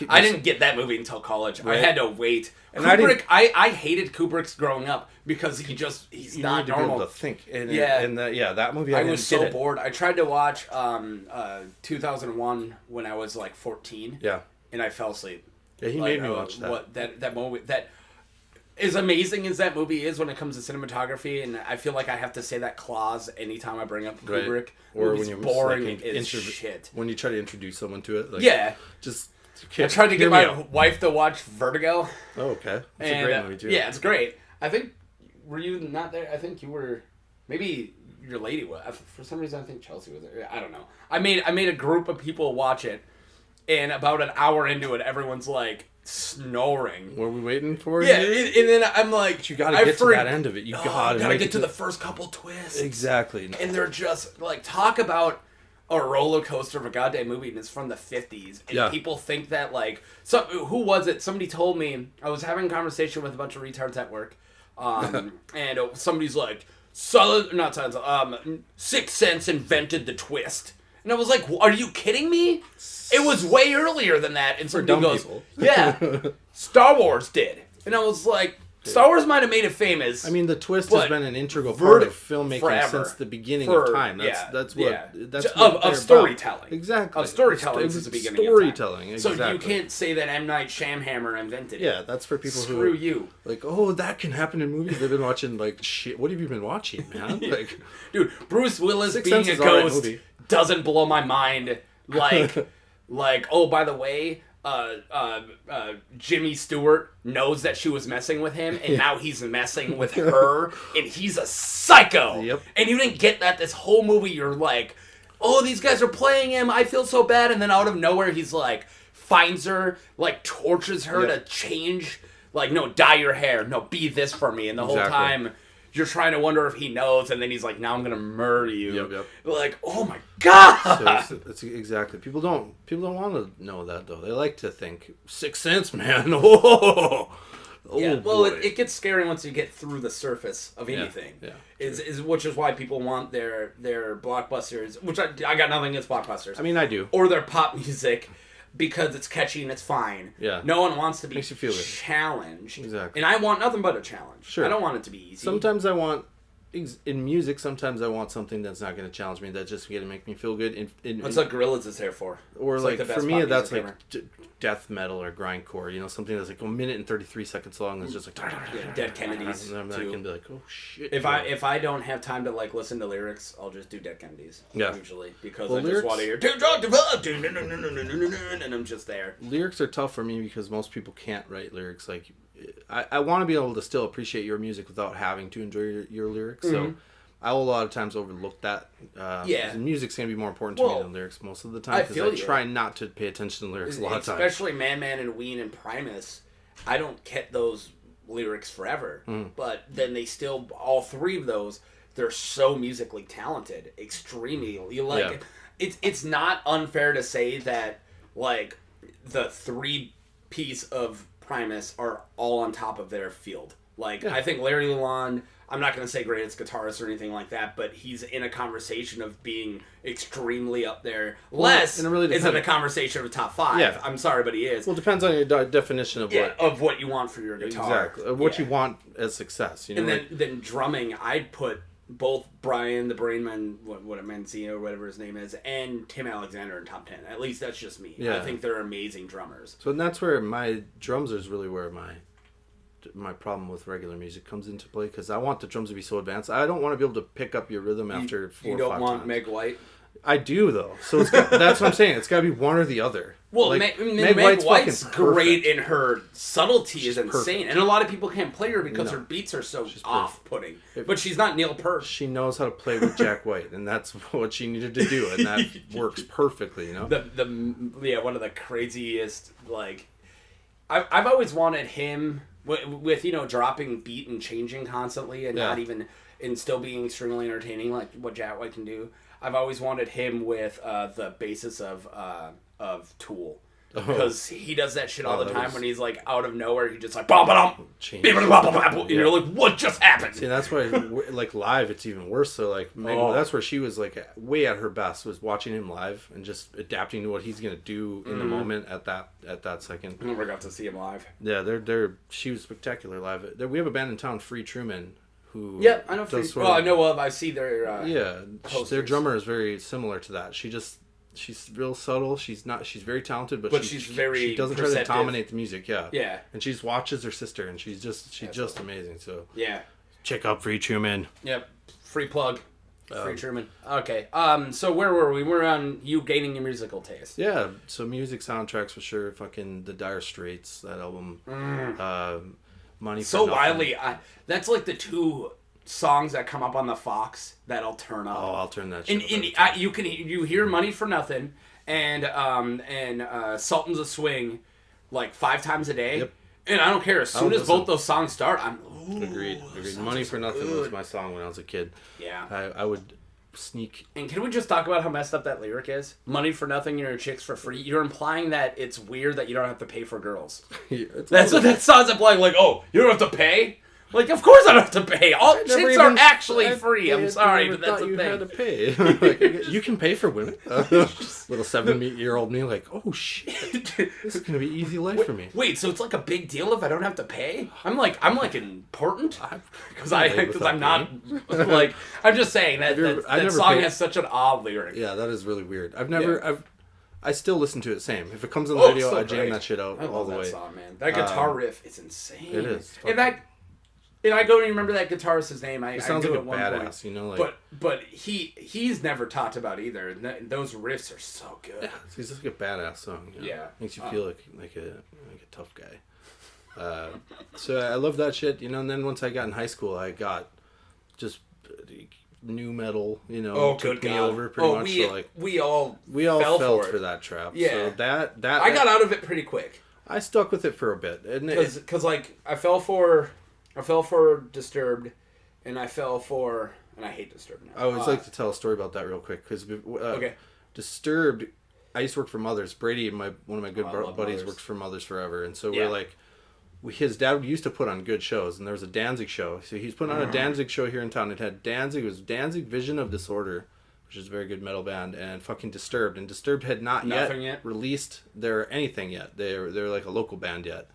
Speaker 1: I didn't get that movie until college. Right? I had to wait. And Kubrick, I hated Kubrick's growing up because he's not normal.
Speaker 2: Be able to think. And that movie
Speaker 1: I was so bored. I tried to watch 2001 when I was like 14.
Speaker 2: Yeah.
Speaker 1: And I fell asleep.
Speaker 2: Yeah, he made me watch that.
Speaker 1: That movie, that as amazing as that movie is when it comes to cinematography, and I feel like I have to say that clause anytime I bring up Kubrick.
Speaker 2: Right. Or when you're
Speaker 1: boring as shit.
Speaker 2: When you try to introduce someone to it. Like, just...
Speaker 1: I tried to get my wife to watch Vertigo.
Speaker 2: Oh, okay. It's a great movie, too.
Speaker 1: Yeah, it's great. I think, were you not there? I think you were, maybe your lady was. For some reason, I think Chelsea was there. I don't know. I made a group of people watch it, and about an hour into it, everyone's like snoring.
Speaker 2: Were we waiting for
Speaker 1: it? Yeah, and then I'm like...
Speaker 2: But you gotta get to that end of it. You gotta
Speaker 1: get to the first couple twists.
Speaker 2: Exactly.
Speaker 1: And they're just, like, talk about... a roller coaster of a goddamn movie, and it's from the 50s. And people think that, like... who was it? Somebody told me... I was having a conversation with a bunch of retards at work. And somebody's like... Sixth Sense invented the twist. And I was like, are you kidding me? It was way earlier than that. And somebody goes...
Speaker 2: people.
Speaker 1: Yeah. Star Wars did. And I was like... Star Wars might have made it famous.
Speaker 2: I mean, the twist has been an integral part of filmmaking since the beginning of time. That's
Speaker 1: of storytelling.
Speaker 2: Exactly.
Speaker 1: Of storytelling since the beginning
Speaker 2: storytelling,
Speaker 1: of time. So you can't say that M. Night Shyamalan invented it.
Speaker 2: Yeah, that's for people who...
Speaker 1: Screw you.
Speaker 2: Like, oh, that can happen in movies. They've been watching, like, shit. What have you been watching, man? Like,
Speaker 1: dude, Bruce Willis being a ghost doesn't blow my mind. Like, oh, by the way... Jimmy Stewart knows that she was messing with him, and now he's messing with her, and he's a psycho.
Speaker 2: Yep.
Speaker 1: And you didn't get that this whole movie. You're like,
Speaker 4: oh, these guys are playing him, I feel so bad, and then out of nowhere he's like, finds her, like tortures her to change, like, no, dye your hair, no, be this for me, and the whole time you're trying to wonder if he knows, and then he's like, now I'm gonna murder you.
Speaker 2: Yep.
Speaker 4: Like, oh my god.
Speaker 2: So it's exactly. People don't want to know that though. They like to think Sixth Sense, man. Oh,
Speaker 4: yeah. Well,
Speaker 2: boy.
Speaker 4: it gets scary once you get through the surface of anything.
Speaker 2: Yeah.
Speaker 4: Which is why people want their blockbusters. Which I got nothing against blockbusters.
Speaker 2: I mean, I do.
Speaker 4: Or their pop music. Because it's catchy and it's fine.
Speaker 2: Yeah.
Speaker 4: No one wants to be
Speaker 2: Makes you feel good.
Speaker 4: challenged.
Speaker 2: Exactly.
Speaker 4: And I want nothing but a challenge.
Speaker 2: Sure.
Speaker 4: I don't want it to be easy.
Speaker 2: Sometimes I want, in music, sometimes I want something that's not going to challenge me, that's just going to make me feel good.
Speaker 4: That's what Gorillaz is here for.
Speaker 2: Or
Speaker 4: it's
Speaker 2: like
Speaker 4: the best
Speaker 2: for me,
Speaker 4: pop
Speaker 2: that's
Speaker 4: music
Speaker 2: like
Speaker 4: ever.
Speaker 2: death metal or grindcore. You know, something that's like a minute and 33 seconds long. It's just like
Speaker 4: Dead Kennedys.
Speaker 2: And then I
Speaker 4: too.
Speaker 2: can be like, oh shit.
Speaker 4: If I don't have time to like listen to lyrics, I'll just do Dead Kennedys.
Speaker 2: Yeah.
Speaker 4: Usually because
Speaker 2: Well,
Speaker 4: I just want to hear and I'm just there.
Speaker 2: Lyrics are tough for me because most people can't write lyrics. Like, I want to be able to still appreciate your music without having to enjoy your lyrics. So I will a lot of times overlook that.
Speaker 4: Yeah.
Speaker 2: Music's going to be more important to me than lyrics most of the time because I try not to pay attention to lyrics a lot of times.
Speaker 4: Especially Man and Ween and Primus. I don't get those lyrics forever. But then they still, all three of those, they're so musically talented. Extremely. You like it's not unfair to say that like the three piece of Primus are all on top of their field. Like I think Larry Lalonde, I'm not going to say greatest guitarist or anything like that, but he's in a conversation of being extremely up there. Les is in a conversation of top 5.
Speaker 2: Yeah.
Speaker 4: I'm sorry, but he is.
Speaker 2: Well, it depends on your definition of
Speaker 4: what you want for your guitar.
Speaker 2: Exactly. Of what you want as success. You know,
Speaker 4: and then drumming, I'd put both Brian, the Brain Man, Manzino, or whatever his name is, and Tim Alexander in top 10. At least that's just me.
Speaker 2: Yeah.
Speaker 4: I think they're amazing drummers.
Speaker 2: So that's where my drums is really where my problem with regular music comes into play because I want the drums to be so advanced. I don't want to be able to pick up your rhythm after 4 or 5 times.
Speaker 4: You don't want Meg White?
Speaker 2: I do though. So that's what I'm saying. It's got to be one or the other.
Speaker 4: Well,
Speaker 2: like,
Speaker 4: Meg White's great, and her subtlety is insane. Perfect. And a lot of people can't play her because her beats are so off-putting. But she's not Neil Peart.
Speaker 2: She knows how to play with Jack White, and that's what she needed to do, and that works perfectly. You know,
Speaker 4: one of the craziest like. I've always wanted him with dropping beat and changing constantly, and not even and still being extremely entertaining like what Jack White can do. I've always wanted him with the basis of Tool. Because he does that shit all the time when he's like out of nowhere, he just like and you're like, what just happened?
Speaker 2: See, that's why like live it's even worse. So like that's where she was like way at her best, was watching him live and just adapting to what he's gonna do in the moment at that second.
Speaker 4: I never got to see him live.
Speaker 2: Yeah, she was spectacular live. We have a band in town, Free Truman, who
Speaker 4: I know. I know of. I see their posters.
Speaker 2: Their drummer is very similar to that. She's real subtle. She's very talented, but she doesn't try to dominate the music. Yeah. And she watches her sister, and she's just amazing. So check out Free Truman.
Speaker 4: Yep, free plug. Free Truman. Okay. So where were we? We're on you gaining your musical taste.
Speaker 2: Yeah. So music soundtracks for sure. Fucking the Dire Straits, that album. Money.
Speaker 4: So wildly. That's like the two songs that come up on the Fox that I'll turn up.
Speaker 2: Oh, I'll turn that shit
Speaker 4: up. You hear Money for Nothing and Sultans of Swing like 5 times a day. Yep. And I don't care. As soon as both those songs start, I'm
Speaker 2: Agreed. Money for Nothing was my song when I was a kid.
Speaker 4: Yeah.
Speaker 2: I would sneak.
Speaker 4: And can we just talk about how messed up that lyric is? Money for nothing, your chicks for free. You're implying that it's weird that you don't have to pay for girls. That's what that song's implying. Like, oh, you don't have to pay? Like, of course I don't have to pay. All chicks are actually free. I'm sorry, but that's the thing.
Speaker 2: You had to pay. Like, you can pay for women. Little 7-year-old me, like, oh shit, this is gonna be easy life for me.
Speaker 4: Wait, so it's like a big deal if I don't have to pay? I'm like important because I'm not like. I'm just saying that song has such an odd lyric.
Speaker 2: Yeah, that is really weird. I still listen to it same. If it comes on the radio, I jam that shit out all the way.
Speaker 4: Song, man. That guitar riff is insane.
Speaker 2: It is.
Speaker 4: And I don't even remember that guitarist's name.
Speaker 2: It sounds like a badass, you know.
Speaker 4: Like, but he's never talked about either. Those riffs are so good.
Speaker 2: Yeah, it's just like a badass song. You know? Yeah, makes you feel like a tough guy. So I love that shit, you know. And then once I got in high school, I got just new metal, you know,
Speaker 4: Oh,
Speaker 2: took
Speaker 4: good
Speaker 2: me
Speaker 4: God.
Speaker 2: over pretty much.
Speaker 4: We,
Speaker 2: So, like,
Speaker 4: we all
Speaker 2: fell
Speaker 4: for
Speaker 2: for
Speaker 4: it.
Speaker 2: that trap.
Speaker 4: Yeah.
Speaker 2: So that
Speaker 4: I got out of it pretty quick.
Speaker 2: I stuck with it for a bit. And
Speaker 4: Because like, I fell for Disturbed, and I fell for... And I hate Disturbed now.
Speaker 2: I always like to tell a story about that real quick. Because
Speaker 4: Okay.
Speaker 2: Disturbed... I used to work for Mothers. Brady, one of my good
Speaker 4: I love
Speaker 2: buddies,
Speaker 4: Mothers.
Speaker 2: works for Mothers Forever, and so
Speaker 4: Yeah.
Speaker 2: we're like, his dad used to put on good shows, and there was a Danzig show. So he's putting on a Danzig show here in town. It had Danzig. It was Danzig Vision of Disorder, which is a very good metal band, and fucking Disturbed. And Disturbed had not yet released their anything yet. They're like a local band yet.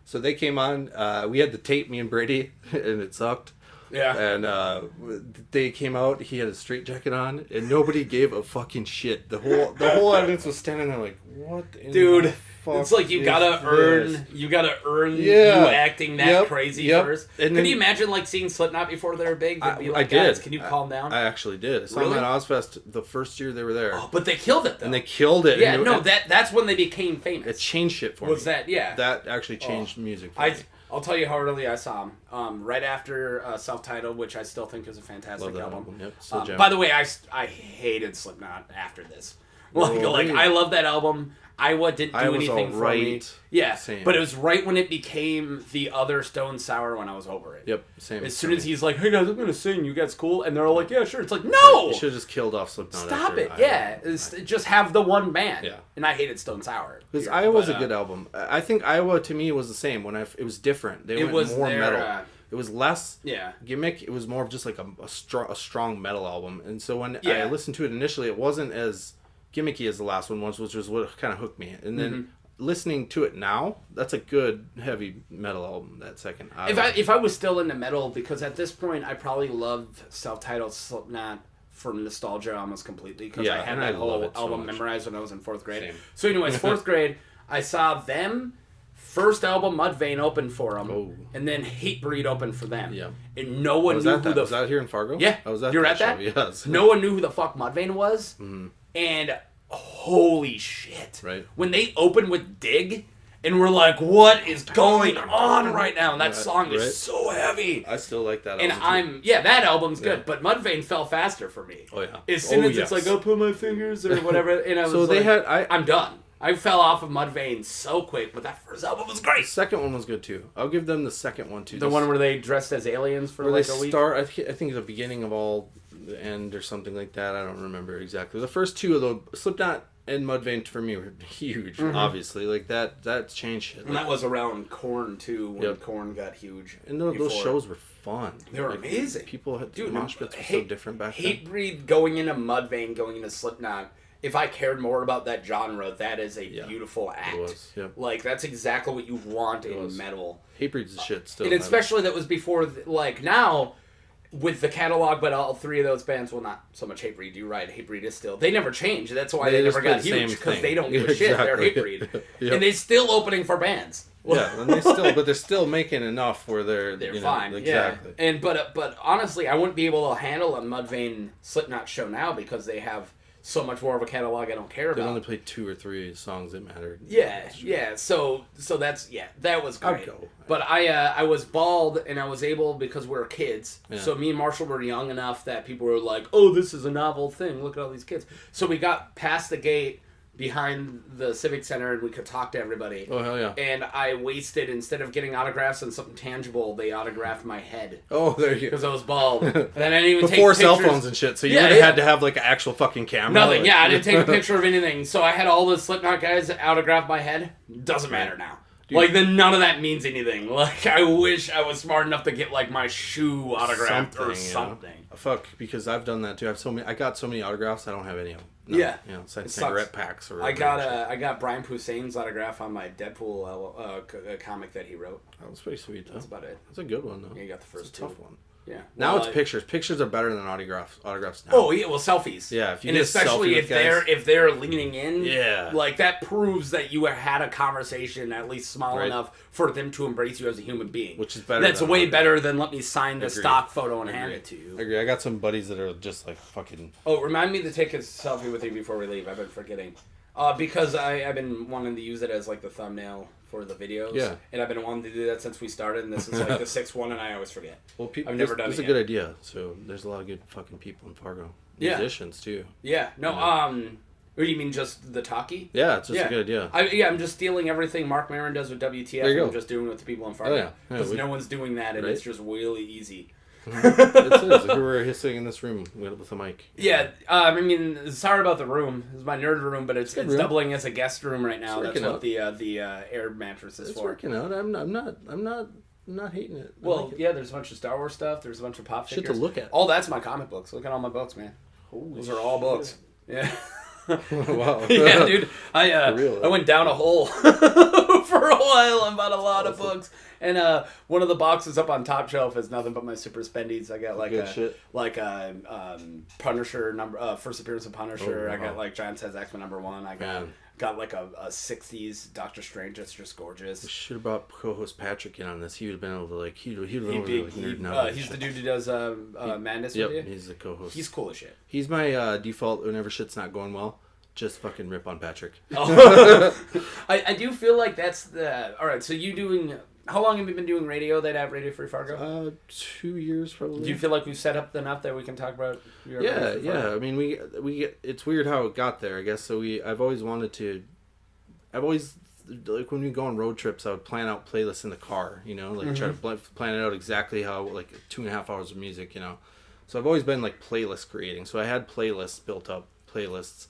Speaker 2: So they came on. We had the tape, me and Brady, and it sucked.
Speaker 4: Yeah.
Speaker 2: And they came out. He had a straitjacket on, and nobody gave a fucking shit. The whole audience was standing there like, "What, in
Speaker 4: Dude,
Speaker 2: the fuck
Speaker 4: it's like you
Speaker 2: is
Speaker 4: gotta
Speaker 2: this?"
Speaker 4: earn
Speaker 2: Yeah.
Speaker 4: you acting that crazy first.
Speaker 2: And
Speaker 4: Could
Speaker 2: then-
Speaker 4: you imagine like seeing Slipknot before they were big? They'd be like,
Speaker 2: I did.
Speaker 4: guys, can you calm down?
Speaker 2: I actually did. I saw
Speaker 4: Really?
Speaker 2: them at Ozfest the first year they were there,
Speaker 4: Oh, but they killed it though.
Speaker 2: and they killed it.
Speaker 4: yeah,
Speaker 2: and
Speaker 4: no, that's when they became famous.
Speaker 2: it changed shit for me.
Speaker 4: Was that yeah?
Speaker 2: That actually changed music for me.
Speaker 4: I'll tell you how early I saw them. Right after Self-Titled, which I still think is a fantastic
Speaker 2: Love that
Speaker 4: album.
Speaker 2: album. Yep. So jam.
Speaker 4: By the way, I hated Slipknot after this. Like
Speaker 2: Really?
Speaker 4: I love that album. Iowa didn't do
Speaker 2: Iowa's
Speaker 4: anything for me.
Speaker 2: alright.
Speaker 4: Yeah,
Speaker 2: Same.
Speaker 4: but it was right when it became the other Stone Sour when I was over it.
Speaker 2: Yep. Same.
Speaker 4: As soon as he's like, "Hey guys, I'm gonna sing. You guys cool?" and they're all like, "Yeah, sure." It's like, no,
Speaker 2: you should have just killed off Slipknot.
Speaker 4: stop
Speaker 2: after
Speaker 4: it.
Speaker 2: Iowa.
Speaker 4: Yeah, just have the one band.
Speaker 2: Yeah.
Speaker 4: And I hated Stone Sour.
Speaker 2: Because
Speaker 4: period.
Speaker 2: Iowa's
Speaker 4: But,
Speaker 2: a good album. I think Iowa to me was the same. It was different. They
Speaker 4: It
Speaker 2: went
Speaker 4: was
Speaker 2: more
Speaker 4: their,
Speaker 2: metal. It was less
Speaker 4: Yeah.
Speaker 2: gimmick. It was more of just like a strong metal album. And so when
Speaker 4: Yeah.
Speaker 2: I listened to it initially, it wasn't as gimmicky as the last one was, which was what kind of hooked me. And then
Speaker 4: Mm-hmm.
Speaker 2: listening to it now, that's a good heavy metal album. That second.
Speaker 4: If I was still into metal, because at this point I probably loved self-titled Slipknot for nostalgia almost completely, because I had
Speaker 2: and
Speaker 4: that
Speaker 2: I love
Speaker 4: whole
Speaker 2: it so
Speaker 4: album
Speaker 2: much.
Speaker 4: memorized when I was in 4th grade.
Speaker 2: Same.
Speaker 4: So anyways, 4th grade, I saw them. First album, Mudvayne opened for them,
Speaker 2: Oh.
Speaker 4: and then Hatebreed opened for them.
Speaker 2: Yeah.
Speaker 4: And no one
Speaker 2: was
Speaker 4: knew
Speaker 2: that
Speaker 4: who
Speaker 2: that?
Speaker 4: the
Speaker 2: Was that here in Fargo?
Speaker 4: yeah.
Speaker 2: I was at
Speaker 4: You were
Speaker 2: that
Speaker 4: at that?
Speaker 2: show, yes.
Speaker 4: No one knew who the fuck Mudvayne was, and holy shit!
Speaker 2: Right.
Speaker 4: When they opened with Dig, and we're like, "What is going on right now?" And that song is
Speaker 2: right.
Speaker 4: so heavy.
Speaker 2: I still like that
Speaker 4: And
Speaker 2: album.
Speaker 4: that album's good,
Speaker 2: Yeah.
Speaker 4: but Mudvayne fell faster for me.
Speaker 2: Oh, yeah.
Speaker 4: As soon
Speaker 2: Oh,
Speaker 4: as
Speaker 2: yes.
Speaker 4: it's like, I'll put my fingers or whatever, and I was
Speaker 2: So they
Speaker 4: like,
Speaker 2: had-
Speaker 4: I'm done. I fell off of Mudvayne so quick, but that first album was
Speaker 2: The
Speaker 4: great.
Speaker 2: second one was good too. I'll give them the second one too.
Speaker 4: The one where they dressed as aliens for
Speaker 2: where
Speaker 4: like
Speaker 2: they
Speaker 4: a week.
Speaker 2: start. I think the beginning of all the end or something like that. I don't remember exactly. The first two of the Slipknot and Mudvayne for me were huge. Obviously, like that changed shit.
Speaker 4: And that was around Korn too, when
Speaker 2: Yep.
Speaker 4: Korn got huge.
Speaker 2: And those
Speaker 4: before.
Speaker 2: shows were fun.
Speaker 4: They were
Speaker 2: Like,
Speaker 4: amazing.
Speaker 2: People had
Speaker 4: Dude,
Speaker 2: mosh pits were so different back then.
Speaker 4: Hatebreed going into Mudvayne, going into Slipknot. If I cared more about that genre, that is a beautiful act.
Speaker 2: It was, yep.
Speaker 4: Like, that's exactly what you want in
Speaker 2: was.
Speaker 4: metal.
Speaker 2: Hatebreed's the shit still.
Speaker 4: And especially that was before, like, now, with the catalog, but all three of those bands, well, not so much Hatebreed, you're right, Hatebreed is still, they never changed. That's why they
Speaker 2: just
Speaker 4: never
Speaker 2: play
Speaker 4: got
Speaker 2: the same
Speaker 4: huge, because
Speaker 2: thing.
Speaker 4: they don't give a shit. They're
Speaker 2: Exactly.
Speaker 4: Hatebreed.
Speaker 2: Yep.
Speaker 4: And they're still opening for bands.
Speaker 2: Yeah, and they're still making enough where they're
Speaker 4: Fine,
Speaker 2: exactly.
Speaker 4: yeah. And but honestly, I wouldn't be able to handle a Mudvayne Slipknot show now because they have so much more of a catalog I don't care
Speaker 2: They
Speaker 4: about.
Speaker 2: only played 2 or 3 songs that mattered.
Speaker 4: Yeah. So that's that was
Speaker 2: I'd
Speaker 4: great.
Speaker 2: go.
Speaker 4: But I was bald and I was able, because we were kids.
Speaker 2: Yeah.
Speaker 4: So me and Marshall were young enough that people were like, "Oh, this is a novel thing. Look at all these kids." So we got past the gate behind the Civic Center and we could talk to everybody.
Speaker 2: Oh hell yeah!
Speaker 4: And I wasted, instead of getting autographs on something tangible, they autographed my head
Speaker 2: Oh, there you go.
Speaker 4: because I was bald. And then I didn't even
Speaker 2: Before
Speaker 4: take
Speaker 2: cell
Speaker 4: pictures.
Speaker 2: phones and shit, so you
Speaker 4: Yeah,
Speaker 2: would have
Speaker 4: yeah.
Speaker 2: had to have like an actual fucking camera.
Speaker 4: Nothing.
Speaker 2: like-
Speaker 4: Yeah, I didn't take a picture of anything. So I had all the Slipknot guys autograph my head. Doesn't matter now.
Speaker 2: Dude.
Speaker 4: Like, then none of that means anything. Like, I wish I was smart enough to get, like, my shoe autographed or
Speaker 2: you know?
Speaker 4: something.
Speaker 2: Fuck, because I've done that too. I got so many autographs. I don't have any of them.
Speaker 4: Yeah.
Speaker 2: You know,
Speaker 4: It sucks.
Speaker 2: cigarette packs or.
Speaker 4: I
Speaker 2: whatever.
Speaker 4: got Brian Poussin's autograph on my Deadpool comic that he wrote.
Speaker 2: That was pretty sweet though.
Speaker 4: That's about it.
Speaker 2: That's a good one though.
Speaker 4: Yeah, you got the first
Speaker 2: It's a tough
Speaker 4: two.
Speaker 2: one.
Speaker 4: Yeah.
Speaker 2: Now
Speaker 4: Well,
Speaker 2: it's pictures. Pictures are better than autographs. Autographs now.
Speaker 4: Oh yeah, well, selfies.
Speaker 2: Yeah, if you
Speaker 4: and
Speaker 2: get a
Speaker 4: especially
Speaker 2: selfie
Speaker 4: if
Speaker 2: with guys-
Speaker 4: they're leaning in.
Speaker 2: Yeah.
Speaker 4: Like, that proves that you had a conversation at least small
Speaker 2: Right.
Speaker 4: enough for them to embrace you as a human being.
Speaker 2: Which is better
Speaker 4: That's
Speaker 2: than
Speaker 4: way
Speaker 2: autograph.
Speaker 4: better than let me sign the
Speaker 2: Agreed.
Speaker 4: stock photo and hand
Speaker 2: Agreed.
Speaker 4: it to you.
Speaker 2: I agree. I got some buddies that are just like fucking.
Speaker 4: Oh, remind me to take a selfie with you before we leave. I've been forgetting. Because I've been wanting to use it as like the thumbnail for the videos.
Speaker 2: Yeah.
Speaker 4: And I've been wanting to do that since we started, and this is like the sixth one, and I always forget.
Speaker 2: Well,
Speaker 4: I've never done it
Speaker 2: It's a
Speaker 4: yet.
Speaker 2: good idea. So there's a lot of good fucking people in Fargo.
Speaker 4: Yeah.
Speaker 2: Musicians too.
Speaker 4: Yeah. No. Or you mean just the talkie?
Speaker 2: Yeah, it's just a good idea.
Speaker 4: I'm just stealing everything Mark Maron does with WTF.
Speaker 2: There you
Speaker 4: and I'm
Speaker 2: go.
Speaker 4: just doing it with the people in Fargo.
Speaker 2: Yeah.
Speaker 4: Because no one's doing that, and
Speaker 2: Right?
Speaker 4: it's just really easy.
Speaker 2: It is. Who were sitting in this room with a mic?
Speaker 4: Yeah, I mean, sorry about the room. It's my nerd room, but it's
Speaker 2: room.
Speaker 4: doubling as a guest room right now.
Speaker 2: It's
Speaker 4: That's
Speaker 2: working
Speaker 4: what
Speaker 2: out.
Speaker 4: the air mattress is
Speaker 2: It's
Speaker 4: for.
Speaker 2: working out. I'm not hating it. I
Speaker 4: Well,
Speaker 2: like it.
Speaker 4: yeah, there's a bunch of Star Wars stuff. There's a bunch of pop
Speaker 2: Shit
Speaker 4: figures.
Speaker 2: to look at.
Speaker 4: Oh, that's my comic books. Look at all my books, man. Those are all books. Yeah.
Speaker 2: Wow.
Speaker 4: Yeah, dude. I
Speaker 2: real,
Speaker 4: I went down a hole for a while. I bought a lot of books, and one of the boxes up on top shelf is nothing but my super spendies. I got like
Speaker 2: Good shit.
Speaker 4: Punisher number first appearance of Punisher.
Speaker 2: Oh,
Speaker 4: I got
Speaker 2: wow.
Speaker 4: like Giant Says X-Men #1. I got like a 60s Doctor Strange. It's just gorgeous.
Speaker 2: Should have brought co-host Patrick in on this. He would have been able to like he'd been able
Speaker 4: He'd
Speaker 2: to
Speaker 4: be,
Speaker 2: like, nerd out.
Speaker 4: he's the dude who does Madness
Speaker 2: Yep,
Speaker 4: with you.
Speaker 2: he's the co-host.
Speaker 4: He's cool as shit.
Speaker 2: He's my default whenever shit's not going well. Just fucking rip on Patrick.
Speaker 4: I do feel like that's the... Alright, so you doing... How long have you been doing radio? That at Radio Free Fargo?
Speaker 2: 2 years probably.
Speaker 4: Do you feel like we've set up enough that we can talk about your Radio Free
Speaker 2: Yeah.
Speaker 4: Fargo?
Speaker 2: I mean, we get, it's weird how it got there, I guess. So I've always like when we go on road trips, I would plan out playlists in the car. You know, like try to plan it out exactly how like 2.5 hours of music. You know, so I've always been like playlist creating. So I had playlists built up, playlists.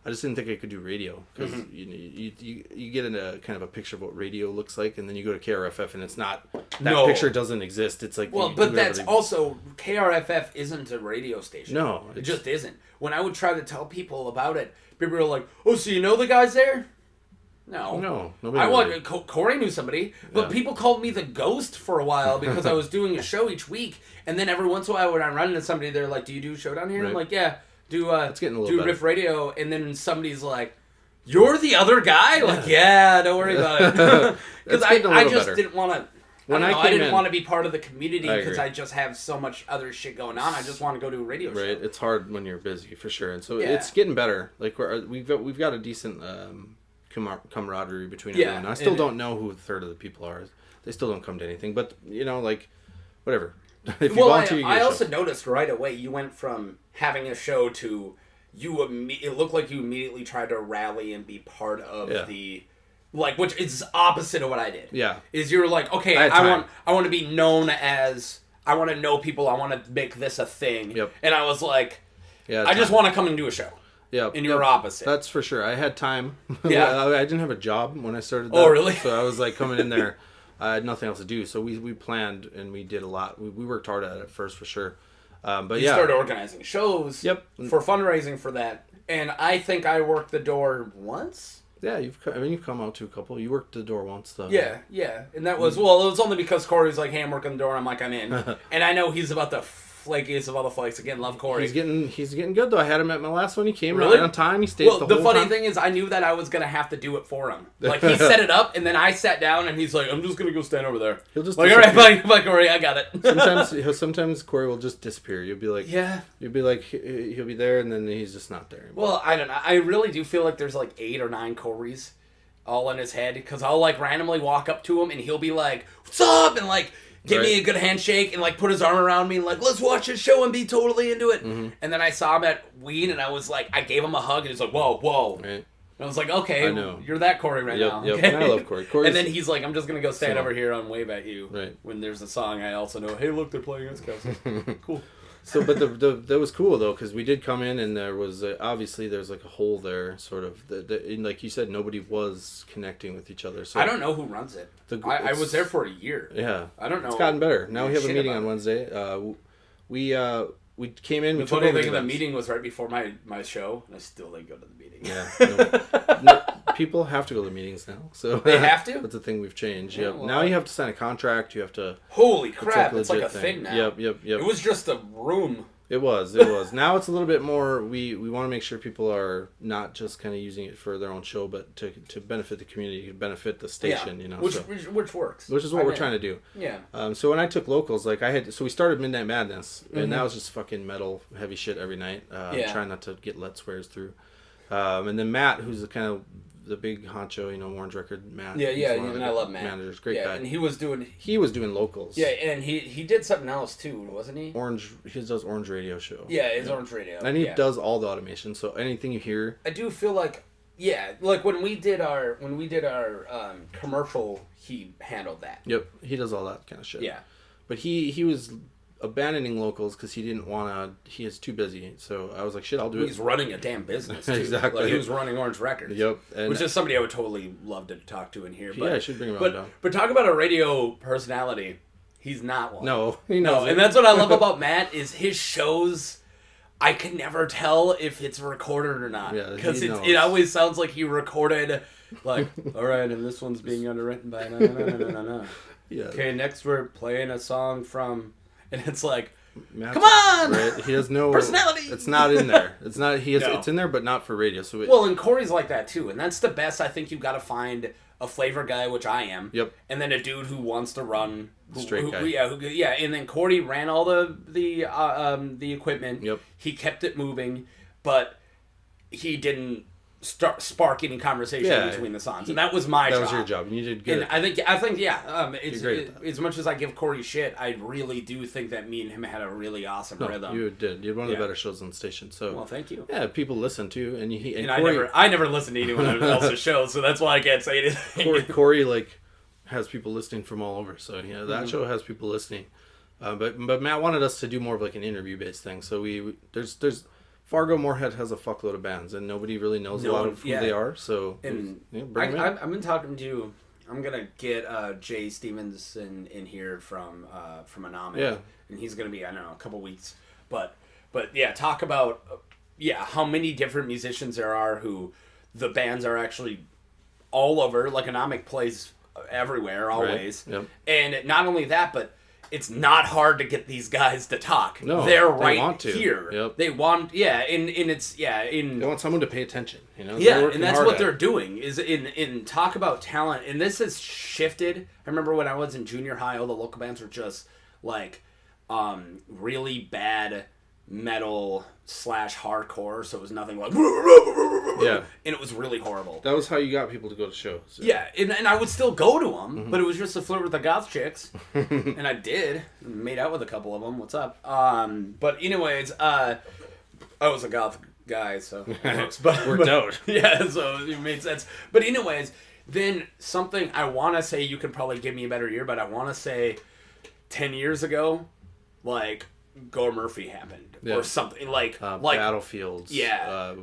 Speaker 2: I just didn't think I could do radio because you get into kind of a picture of what radio looks like, and then you go to KRFF and it's not that picture doesn't exist. It's like
Speaker 4: Well,
Speaker 2: you
Speaker 4: but
Speaker 2: do
Speaker 4: that's
Speaker 2: everything.
Speaker 4: also... KRFF isn't a radio station.
Speaker 2: No,
Speaker 4: It
Speaker 2: it's-
Speaker 4: just isn't. When I would try to tell people about it, people were like, oh, so you know the guys there? No.
Speaker 2: Nobody
Speaker 4: I
Speaker 2: really-
Speaker 4: Corey knew somebody, but
Speaker 2: Yeah.
Speaker 4: people called me the ghost for a while because I was doing a show each week, and then every once in a while when I run into somebody, they're like, "Do you do a show down here?" I'm
Speaker 2: Right.
Speaker 4: like, "Yeah, do
Speaker 2: It's getting a little better.
Speaker 4: Riff Radio," and then somebody's like, "You're the other guy?" Like, yeah, don't worry about it, because
Speaker 2: It's getting a
Speaker 4: I
Speaker 2: little
Speaker 4: just
Speaker 2: better.
Speaker 4: didn't want to.
Speaker 2: When I
Speaker 4: I
Speaker 2: came
Speaker 4: didn't
Speaker 2: in-
Speaker 4: want to be part of the community
Speaker 2: I
Speaker 4: because
Speaker 2: agree.
Speaker 4: I just have so much other shit going on. I just want to go to a radio show.
Speaker 2: Right, it's hard when you're busy for sure, and so
Speaker 4: Yeah.
Speaker 2: it's getting better. Like we've got a decent camaraderie between
Speaker 4: Yeah,
Speaker 2: everyone. I still
Speaker 4: and-
Speaker 2: don't know who a third of the people are. They still don't come to anything, but you know, like whatever. If you
Speaker 4: Well,
Speaker 2: volunteer, you
Speaker 4: I
Speaker 2: get a
Speaker 4: also
Speaker 2: show.
Speaker 4: noticed right away you went from having a show to it looked like you immediately tried to rally and be part of
Speaker 2: Yeah.
Speaker 4: the like, which is opposite of what I did.
Speaker 2: Yeah.
Speaker 4: Is you're like, okay,
Speaker 2: I had
Speaker 4: I
Speaker 2: time.
Speaker 4: want to be known as, I want to know people, I want to make this a thing.
Speaker 2: Yep.
Speaker 4: And I was like,
Speaker 2: Yeah,
Speaker 4: I just want to come and do a show.
Speaker 2: Yeah,
Speaker 4: and you're opposite.
Speaker 2: That's for sure. I had time.
Speaker 4: Yeah.
Speaker 2: I didn't have a job when I started.
Speaker 4: Oh,
Speaker 2: that,
Speaker 4: really?
Speaker 2: So I was like coming in there. I had nothing else to do, so we planned and we did a lot. We worked hard at it first for sure. But
Speaker 4: You
Speaker 2: yeah,
Speaker 4: started organizing shows.
Speaker 2: Yep.
Speaker 4: For fundraising for that, and I think I worked the door once.
Speaker 2: yeah. You've come out to a couple. You worked the door once though.
Speaker 4: Yeah, and that was, well, it was only because Corey was like, hey, I'm working the door, and I'm like, I'm in. And I know he's about the flakiest of all the flakes. Again, love Corey.
Speaker 2: He's getting good though. I had him at my last one. He came
Speaker 4: Really?
Speaker 2: right on time. He stayed
Speaker 4: Well,
Speaker 2: the
Speaker 4: the
Speaker 2: whole
Speaker 4: funny
Speaker 2: time.
Speaker 4: thing is, I knew that I was going to have to do it for him. Like, he set it up, and then I sat down, and he's like, I'm just going to go stand over there.
Speaker 2: He'll just
Speaker 4: like, all right,
Speaker 2: disappear.
Speaker 4: bye, Corey, I got it.
Speaker 2: Sometimes Corey will just disappear. You'll be like,
Speaker 4: Yeah.
Speaker 2: You'll be like, he'll be there, and then he's just not there anymore.
Speaker 4: Well, I don't know. I really do feel like there's like 8 or 9 Corys all in his head, because I'll like randomly walk up to him, and he'll be like, what's up? And like, give me a good handshake and like put his arm around me and like, let's watch this show and be totally into it.
Speaker 2: Mm-hmm.
Speaker 4: And then I saw him at Ween, and I was like, I gave him a hug, and he's like, whoa.
Speaker 2: Right.
Speaker 4: And I was like, okay,
Speaker 2: I know.
Speaker 4: you're that Corey right
Speaker 2: Yep,
Speaker 4: now.
Speaker 2: yep.
Speaker 4: Okay?
Speaker 2: And I love Corey. Corey's-
Speaker 4: And then he's like, I'm just going to go stand
Speaker 2: So-
Speaker 4: over here and wave at you.
Speaker 2: Right.
Speaker 4: When there's a song I also know, hey, look, they're playing Ice Castle. Cool.
Speaker 2: So, but that was cool though, because we did come in and there was obviously there's like a hole there, sort of. And like you said, nobody was connecting with each other. So
Speaker 4: I don't know who runs it. I was there for a year.
Speaker 2: Yeah,
Speaker 4: I don't know.
Speaker 2: It's gotten better. Now we have a
Speaker 4: shit
Speaker 2: meeting
Speaker 4: about
Speaker 2: on
Speaker 4: it.
Speaker 2: Wednesday. We came in. We
Speaker 4: The
Speaker 2: took
Speaker 4: funny
Speaker 2: over
Speaker 4: thing,
Speaker 2: the
Speaker 4: the
Speaker 2: events.
Speaker 4: meeting was right before my show, and I still didn't go to the meeting.
Speaker 2: Yeah. No, people have to go to meetings now. So
Speaker 4: They have to?
Speaker 2: That's the thing we've changed.
Speaker 4: Yeah,
Speaker 2: Yep.
Speaker 4: well,
Speaker 2: now you have to sign a contract. You have to.
Speaker 4: Holy crap! It's like a
Speaker 2: legit
Speaker 4: thing now.
Speaker 2: Yep.
Speaker 4: It was just a room.
Speaker 2: It was. Now it's a little bit more. We want to make sure people are not just kind of using it for their own show, but to benefit the community, to benefit the station. You know,
Speaker 4: which
Speaker 2: so-
Speaker 4: works.
Speaker 2: which is what we're trying to do.
Speaker 4: Yeah.
Speaker 2: So when I took locals, like we started Midnight Madness,
Speaker 4: Mm-hmm.
Speaker 2: and that was just fucking metal, heavy shit every night.
Speaker 4: Yeah.
Speaker 2: Trying not to get let swears through. And then Matt, who's the kind of the big honcho, Orange Record Matt.
Speaker 4: Yeah,
Speaker 2: he's one of
Speaker 4: and
Speaker 2: the
Speaker 4: I love Matt.
Speaker 2: Managers, great guy.
Speaker 4: And he was doing
Speaker 2: locals.
Speaker 4: Yeah, and he did something else too, wasn't he?
Speaker 2: He does Orange Radio Show.
Speaker 4: Yeah, his Orange Radio.
Speaker 2: And he does all the automation, so anything you hear.
Speaker 4: I do feel like like when we did our commercial, he handled that.
Speaker 2: Yep, he does all that kind of shit.
Speaker 4: Yeah.
Speaker 2: But he was abandoning locals because he didn't want to. He is too busy. So I was like, shit, I'll do it.
Speaker 4: He's running a damn business. Too.
Speaker 2: Exactly.
Speaker 4: Like, he was running Orange Records.
Speaker 2: Yep. And
Speaker 4: which is somebody I would totally love to talk to in here. But,
Speaker 2: I should bring him on down.
Speaker 4: But talk about a radio personality. He's not one.
Speaker 2: No, he knows.
Speaker 4: And that's what I love about Matt is his shows. I can never tell if it's recorded or not.
Speaker 2: Yeah,
Speaker 4: because it always sounds like he recorded. Like, all right, and this one's being underwritten by no.
Speaker 2: Yeah.
Speaker 4: Okay, next we're playing a song from, and it's like,
Speaker 2: Matt's,
Speaker 4: come on!
Speaker 2: Right? He has no
Speaker 4: personality.
Speaker 2: It's not in there. It's not.
Speaker 4: No.
Speaker 2: It's in there, but not for radio. So
Speaker 4: well, and Corey's like that too, and that's the best. I think you've got to find a flavor guy, which I am.
Speaker 2: Yep.
Speaker 4: And then a dude who wants to run.
Speaker 2: Straight guy.
Speaker 4: Yeah. And then Corey ran all the equipment.
Speaker 2: Yep.
Speaker 4: He kept it moving, but he didn't spark any conversation between the songs, and that was my job.
Speaker 2: That was your job, and you did good.
Speaker 4: And I think it's
Speaker 2: great at that.
Speaker 4: as much as I give Corey shit, I really do think that me and him had a really awesome rhythm.
Speaker 2: You did. You had one of the better shows on the station. So
Speaker 4: well, thank you.
Speaker 2: Yeah, people listen too, and
Speaker 4: Corey, I never listened to anyone else's show, so that's why I can't say anything.
Speaker 2: Corey like has people listening from all over, so that show has people listening. But Matt wanted us to do more of like an interview based thing. So there's Fargo Moorhead has a fuckload of bands, and nobody really knows a lot of who they are. So bring them in.
Speaker 4: I've been talking to. I'm gonna get Jay Stevenson in here from Anonymous.
Speaker 2: Yeah.
Speaker 4: And he's gonna be I don't know a couple weeks, but yeah, talk about how many different musicians there are who the bands are actually all over. Like Anomic plays everywhere always,
Speaker 2: right. Yep.
Speaker 4: And not only that, but it's not hard to get these guys to talk.
Speaker 2: No,
Speaker 4: they're
Speaker 2: they
Speaker 4: right
Speaker 2: want to.
Speaker 4: here.
Speaker 2: Yep.
Speaker 4: They want,
Speaker 2: they want someone to pay attention.
Speaker 4: Yeah, and that's what they're doing is in talk about talent. And this has shifted. I remember when I was in junior high, all the local bands were just like really bad metal / hardcore. So it was nothing like and it was really horrible.
Speaker 2: That was how you got people to go to shows. So.
Speaker 4: Yeah, and I would still go to them, but it was just to flirt with the goth chicks, and I did made out with a couple of them. What's up? But anyways, I was a goth guy, so
Speaker 2: worked out.
Speaker 4: Yeah, so it made sense. But anyways, then something I want to say, you could probably give me a better year, but I want to say 10 years ago, like Gore Murphy happened or something like
Speaker 2: Battlefields.
Speaker 4: Yeah,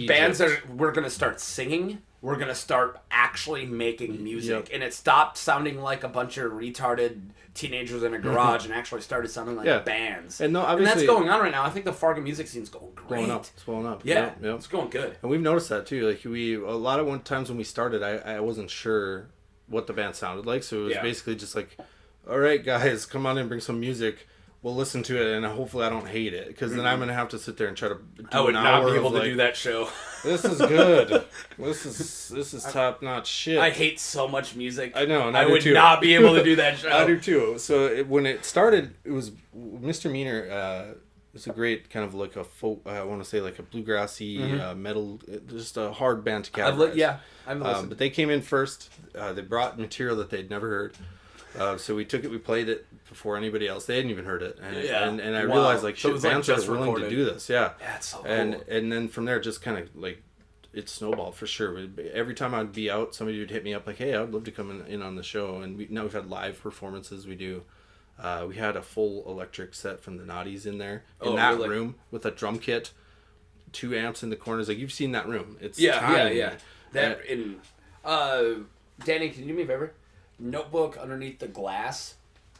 Speaker 4: bands we're gonna start singing. We're gonna start actually making music, and it stopped sounding like a bunch of retarded teenagers in a garage, and actually started sounding like bands.
Speaker 2: And
Speaker 4: that's going on right now. I think the Fargo music scene's going great.
Speaker 2: It's blowing up.
Speaker 4: Yeah,
Speaker 2: yep.
Speaker 4: It's going good.
Speaker 2: And we've noticed that too. Like a lot of times when we started, I wasn't sure what the band sounded like, so it was basically just like, all right, guys, come on in, bring some music. We'll listen to it, and hopefully I don't hate it, because then I'm going to have to sit there and try to do
Speaker 4: I would not be able to do that show.
Speaker 2: This is good. This is top-notch shit.
Speaker 4: I hate so much music.
Speaker 2: I know, and
Speaker 4: I would not be able to do that show.
Speaker 2: I do too. So when it started, it was Mr. Meaner. It's a great kind of like a folk, I want to say like a bluegrassy metal, just a hard band to categorize.
Speaker 4: I've listened.
Speaker 2: But they came in first. They brought material that they'd never heard. So we took it, we played it before anybody else. They hadn't even heard it, and I realized like shit, bands are willing to do this. Yeah,
Speaker 4: it's so cool.
Speaker 2: And then from there, just kind of like it snowballed for sure. Every time I'd be out, somebody would hit me up like, "Hey, I'd love to come in on the show." And now we've had live performances. We do. We had a full electric set from the Naughties in there in that room with a drum kit, 2 amps in the corners. Like you've seen that room. It's tiny.
Speaker 4: That Danny, can you do me a favor? Notebook underneath the glass.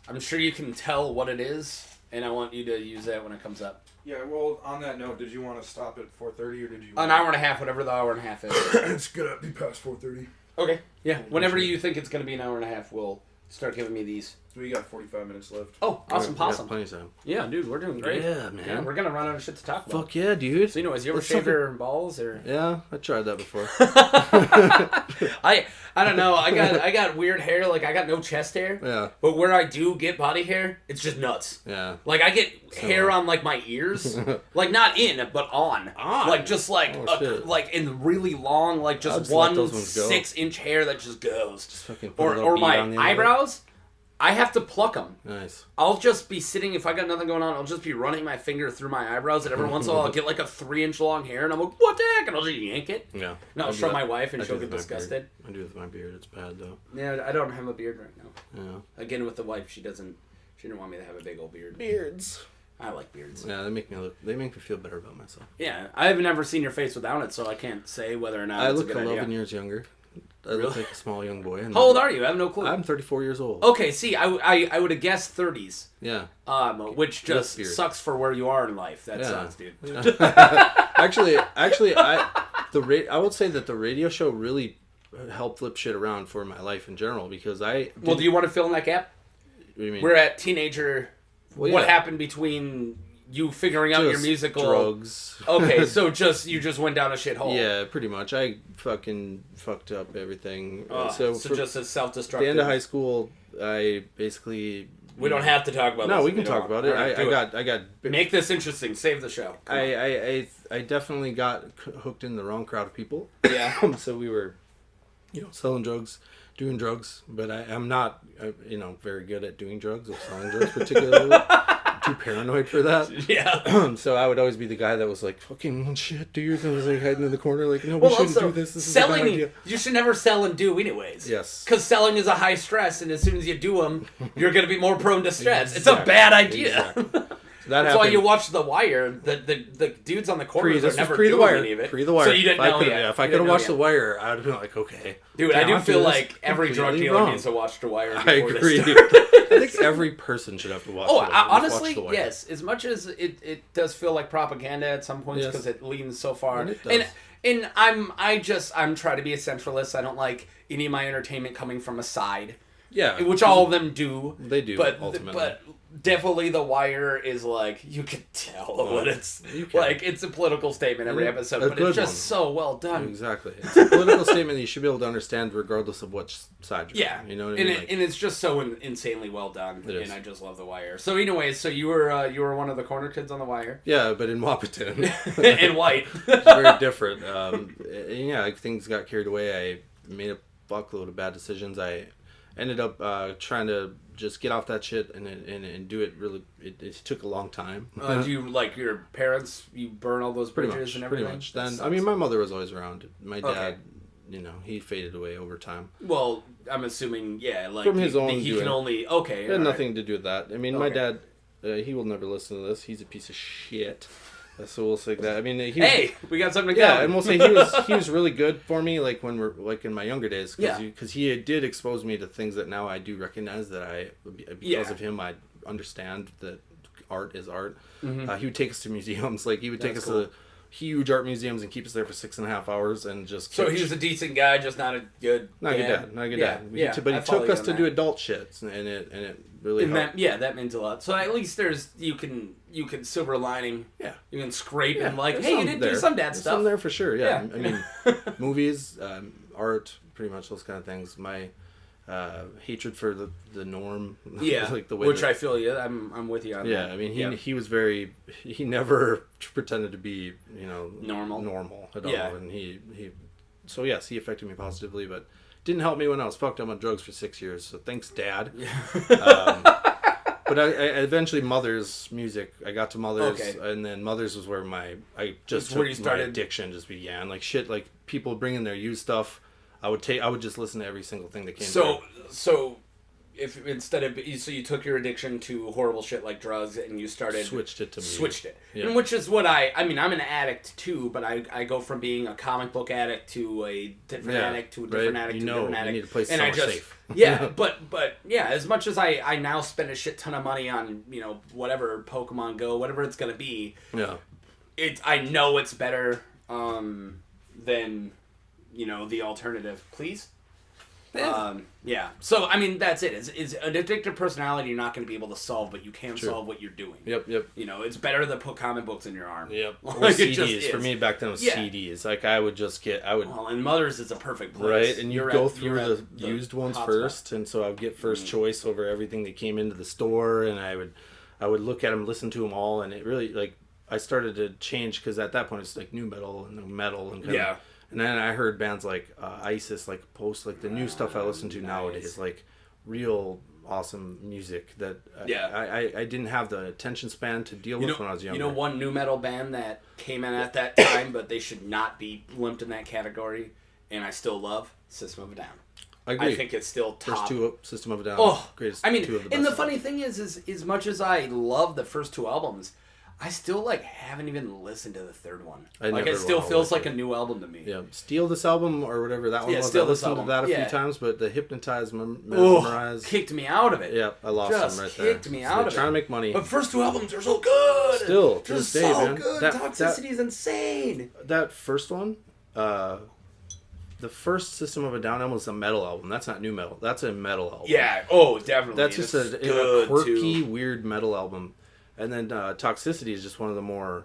Speaker 4: I'm sure you can tell what it is, and I want you to use that when it comes up.
Speaker 3: Yeah, well, on that note, did you want to stop at 4:30 or did you?
Speaker 4: An hour and a half, whatever the hour and a half is.
Speaker 3: It's gonna be past 4:30.
Speaker 4: Okay. Yeah. Whenever you think it's gonna be an hour and a half, we'll start giving me these.
Speaker 3: We got 45 minutes left.
Speaker 4: Oh, awesome
Speaker 2: We got
Speaker 4: possum.
Speaker 2: plenty of time.
Speaker 4: Yeah, dude, we're doing great.
Speaker 2: Yeah, man.
Speaker 4: Yeah, we're gonna run out of shit to talk about.
Speaker 2: Fuck yeah, dude.
Speaker 4: So, anyways, you ever
Speaker 2: That's
Speaker 4: shave
Speaker 2: something-
Speaker 4: your balls or?
Speaker 2: Yeah, I tried that before.
Speaker 4: I don't know. I got weird hair. Like I got no chest hair.
Speaker 2: Yeah,
Speaker 4: But where I do get body hair, it's just nuts.
Speaker 2: yeah.
Speaker 4: Like I get hair on like my ears, like not in but on, like just like
Speaker 2: shit.
Speaker 4: like in really long, like
Speaker 2: I'll
Speaker 4: just
Speaker 2: just let
Speaker 4: one
Speaker 2: those ones go.
Speaker 4: 6-inch hair that just goes.
Speaker 2: Just fucking put a little
Speaker 4: Or
Speaker 2: bead
Speaker 4: my
Speaker 2: on the end of it.
Speaker 4: eyebrows, I have to pluck them.
Speaker 2: Nice.
Speaker 4: I'll just be sitting, if I got nothing going on, I'll just be running my finger through my eyebrows, and every once in a while I'll get like a 3-inch long hair, and I'm like, what the heck? And I'll just yank it.
Speaker 2: Yeah.
Speaker 4: And I'll
Speaker 2: I do
Speaker 4: show
Speaker 2: that-
Speaker 4: my wife, and
Speaker 2: I do
Speaker 4: she'll
Speaker 2: with
Speaker 4: get
Speaker 2: my
Speaker 4: disgusted.
Speaker 2: beard. I do with my beard. It's bad though.
Speaker 4: Yeah, I don't have a beard right now.
Speaker 2: Yeah.
Speaker 4: Again, with the wife, she didn't want me to have a big old beard.
Speaker 2: Beards.
Speaker 4: I like beards.
Speaker 2: Yeah, they make me feel better about myself.
Speaker 4: Yeah, I have never seen your face without it, so I can't say whether or not
Speaker 2: I
Speaker 4: it's
Speaker 2: look
Speaker 4: a good
Speaker 2: 11
Speaker 4: idea.
Speaker 2: years younger. I
Speaker 4: Really?
Speaker 2: look like a small young boy. And
Speaker 4: How old are you? I have no clue.
Speaker 2: I'm 34 years old.
Speaker 4: Okay, see, I would have guessed 30s,
Speaker 2: Yeah.
Speaker 4: which just
Speaker 2: beard.
Speaker 4: sucks for where you are in life. That
Speaker 2: Yeah.
Speaker 4: sucks, dude.
Speaker 2: actually, I would say that the radio show really helped flip shit around for my life in general because
Speaker 4: Well, do you want to fill in that gap?
Speaker 2: What do you mean?
Speaker 4: We're at teenager.
Speaker 2: Well,
Speaker 4: What
Speaker 2: yeah.
Speaker 4: happened between you figuring out your
Speaker 2: Just
Speaker 4: musical
Speaker 2: drugs.
Speaker 4: Okay, so you just went down a shithole.
Speaker 2: Yeah, pretty much. I fucking fucked up everything.
Speaker 4: So
Speaker 2: for
Speaker 4: just as
Speaker 2: the
Speaker 4: self-destructive.
Speaker 2: end of high school, I basically.
Speaker 4: We don't have to talk about this.
Speaker 2: No, we
Speaker 4: if
Speaker 2: can
Speaker 4: you
Speaker 2: talk
Speaker 4: don't.
Speaker 2: about it.
Speaker 4: All right, do
Speaker 2: I got.
Speaker 4: Make this interesting. Save the show. Come on.
Speaker 2: I definitely got hooked in the wrong crowd of people.
Speaker 4: Yeah.
Speaker 2: So we were, selling drugs, doing drugs, but I'm not, very good at doing drugs or selling drugs particularly. I'm too paranoid for that.
Speaker 4: Yeah.
Speaker 2: So I would always be the guy that was like, fucking shit, dude. I was like hiding in the corner like, no, we shouldn't do this. This is a bad
Speaker 4: selling,
Speaker 2: idea.
Speaker 4: you should never sell and do anyways.
Speaker 2: Yes.
Speaker 4: Because selling is a high stress, and as soon as you do them, you're going to be more prone to stress. It's a
Speaker 2: Exactly.
Speaker 4: bad idea.
Speaker 2: Exactly. So that
Speaker 4: That's why
Speaker 2: happened.
Speaker 4: you watch The Wire. The dudes on the corners
Speaker 2: This
Speaker 4: are
Speaker 2: was
Speaker 4: never
Speaker 2: pre the
Speaker 4: doing
Speaker 2: wire.
Speaker 4: any of it.
Speaker 2: Pre the wire.
Speaker 4: So you didn't know yet.
Speaker 2: Yeah, if I
Speaker 4: You
Speaker 2: could have
Speaker 4: didn't know
Speaker 2: watched
Speaker 4: yet.
Speaker 2: the wire, I would have been like, okay.
Speaker 4: Dude, I do
Speaker 2: Can't
Speaker 4: feel
Speaker 2: this.
Speaker 4: like every drug
Speaker 2: Completely
Speaker 4: dealer
Speaker 2: wrong.
Speaker 4: needs to watch The Wire
Speaker 2: I
Speaker 4: before
Speaker 2: agree.
Speaker 4: they start.
Speaker 2: I think every person should have to watch.
Speaker 4: Oh,
Speaker 2: The Wire. Just
Speaker 4: honestly,
Speaker 2: watch The Wire.
Speaker 4: yes. As much as it does feel like propaganda at some points
Speaker 2: Yes.
Speaker 4: because it leans so far,
Speaker 2: And it does.
Speaker 4: and I'm trying to be a centralist. I don't like any of my entertainment coming from a side,
Speaker 2: Yeah,
Speaker 4: which all of them do.
Speaker 2: They do,
Speaker 4: but
Speaker 2: ultimately.
Speaker 4: but definitely The Wire is like you can tell what it's
Speaker 2: you can.
Speaker 4: like. It's a political statement every
Speaker 2: And
Speaker 4: episode,
Speaker 2: a
Speaker 4: but
Speaker 2: good
Speaker 4: it's just
Speaker 2: one.
Speaker 4: so well done.
Speaker 2: Exactly. It's a political statement that you should be able to understand regardless of which side you're
Speaker 4: Yeah,
Speaker 2: on. You know what I
Speaker 4: and
Speaker 2: mean?
Speaker 4: and it's just so insanely well done,
Speaker 2: It is.
Speaker 4: and I just love The Wire. So, anyways, so you were one of the corner kids on The Wire,
Speaker 2: yeah, but in Wapaton.
Speaker 4: in white.
Speaker 2: It's very different. Things got carried away. I made a buckload of bad decisions. I ended up trying to just get off that shit and do it really. It took a long time.
Speaker 4: Do you like your parents? You burn all those
Speaker 2: pretty
Speaker 4: bridges
Speaker 2: much.
Speaker 4: and
Speaker 2: Pretty
Speaker 4: everything.
Speaker 2: much.
Speaker 4: That
Speaker 2: Then
Speaker 4: sucks.
Speaker 2: I mean, my mother was always around. My
Speaker 4: Okay.
Speaker 2: dad, he faded away over time.
Speaker 4: Well, I'm assuming, yeah, like
Speaker 2: From his own
Speaker 4: he can
Speaker 2: doing.
Speaker 4: only okay.
Speaker 2: It had
Speaker 4: all right.
Speaker 2: nothing to do with that. I mean, my
Speaker 4: Okay.
Speaker 2: dad, he will never listen to this. He's a piece of shit. So we'll say that. I mean, he was,
Speaker 4: Hey, we got something to
Speaker 2: yeah,
Speaker 4: cover.
Speaker 2: and we'll say he was really good for me, like when we're like in my younger days, because he did expose me to things that now I do recognize that because of him I understand that art is art.
Speaker 4: Mm-hmm.
Speaker 2: He would take us to museums, like he would take
Speaker 4: That's
Speaker 2: us to huge art museums and keep us there for 6.5 hours and just.
Speaker 4: So he was a decent guy, just not a good
Speaker 2: not a good
Speaker 4: dad.
Speaker 2: dad, not a good
Speaker 4: Yeah,
Speaker 2: dad.
Speaker 4: yeah,
Speaker 2: But
Speaker 4: I
Speaker 2: he
Speaker 4: follow
Speaker 2: took
Speaker 4: you
Speaker 2: us
Speaker 4: on
Speaker 2: to
Speaker 4: that.
Speaker 2: do adult shit, and it really
Speaker 4: And
Speaker 2: helped.
Speaker 4: that means a lot. So at least you can silver lining.
Speaker 2: Yeah.
Speaker 4: You can scrape
Speaker 2: Yeah,
Speaker 4: and like,
Speaker 2: there's
Speaker 4: hey, you
Speaker 2: some
Speaker 4: did
Speaker 2: there.
Speaker 4: do some dad
Speaker 2: There's
Speaker 4: stuff.
Speaker 2: some there for sure. Yeah,
Speaker 4: Yeah.
Speaker 2: I mean, movies, art, pretty much those kind of things. My hatred for the norm,
Speaker 4: Yeah,
Speaker 2: like the way
Speaker 4: which
Speaker 2: that,
Speaker 4: I feel you. I'm with you on that.
Speaker 2: yeah. I mean, he was he never pretended to be normal at all,
Speaker 4: Yeah.
Speaker 2: and he so yes, he affected me positively, but didn't help me when I was fucked up on drugs for 6 years. So thanks, Dad. But I eventually Mother's music. I got to Mother's,
Speaker 4: Okay.
Speaker 2: and then Mother's was where my
Speaker 4: where you started-
Speaker 2: my addiction just began. Like shit, like people bringing their used stuff. I would just listen to every single thing that came.
Speaker 4: So if instead of you took your addiction to horrible shit like drugs and you started
Speaker 2: switched it to music.
Speaker 4: switched it,
Speaker 2: Yeah.
Speaker 4: and which is what I mean I'm an addict too, but I go from being a comic book addict to a different
Speaker 2: Yeah,
Speaker 4: addict to a different
Speaker 2: right?
Speaker 4: addict
Speaker 2: You
Speaker 4: to a
Speaker 2: know,
Speaker 4: different
Speaker 2: you
Speaker 4: addict,
Speaker 2: need to play
Speaker 4: and I
Speaker 2: somewhere
Speaker 4: just
Speaker 2: safe.
Speaker 4: yeah, but yeah, as much as I now spend a shit ton of money on whatever Pokemon Go, whatever it's gonna be,
Speaker 2: Yeah.
Speaker 4: I know it's better than the alternative. Please. Yeah. So, I mean, that's it. It's an addictive personality you're not going to be able to solve, but you can solve what you're doing.
Speaker 2: Yep.
Speaker 4: You know, it's better to put comic books in your arm.
Speaker 2: Yep.
Speaker 4: Like,
Speaker 2: Or
Speaker 4: it just
Speaker 2: CDs.
Speaker 4: is.
Speaker 2: For me, back then it was CDs. Like, I would.
Speaker 4: Well, and Mother's is a perfect place.
Speaker 2: Right, and you go through the used ones first,
Speaker 4: spot.
Speaker 2: and so I would get first choice over everything that came into the store, and I would look at them, listen to them all, and it really, like, I started to change, because at that point it's like new metal and metal and kind of, and then I heard bands like ISIS, like post, like the new stuff I listen to nowadays, like real awesome music that I didn't have the attention span to deal with when I was younger.
Speaker 4: You know one new metal band that came in at that time, but they should not be lumped in that category, and I still love? System of a Down.
Speaker 2: I agree.
Speaker 4: I think it's still top.
Speaker 2: First two System of a Down.
Speaker 4: Oh,
Speaker 2: greatest.
Speaker 4: I mean,
Speaker 2: two of the best
Speaker 4: and the
Speaker 2: songs.
Speaker 4: funny thing is as much as I love the first two albums, I still like haven't even listened to the third one. It still feels like a new album to me.
Speaker 2: Yeah, Steal This Album or whatever that one was.
Speaker 4: Steal
Speaker 2: I
Speaker 4: This
Speaker 2: listened to
Speaker 4: Album.
Speaker 2: that a few times, but the Hypnotize, Memorize,
Speaker 4: kicked me out of it.
Speaker 2: Yeah, I lost them right there.
Speaker 4: Kicked me out of it.
Speaker 2: Trying to make money.
Speaker 4: But first two albums are so good.
Speaker 2: Still, to
Speaker 4: they're
Speaker 2: this day,
Speaker 4: so
Speaker 2: man.
Speaker 4: good.
Speaker 2: That-
Speaker 4: Toxicity is insane.
Speaker 2: That first one, the first System of a Down album was a metal album. That's not new metal. That's a metal album.
Speaker 4: Yeah. Oh, definitely.
Speaker 2: That's just a
Speaker 4: good
Speaker 2: quirky,
Speaker 4: too.
Speaker 2: weird metal album. And then Toxicity is just one of the more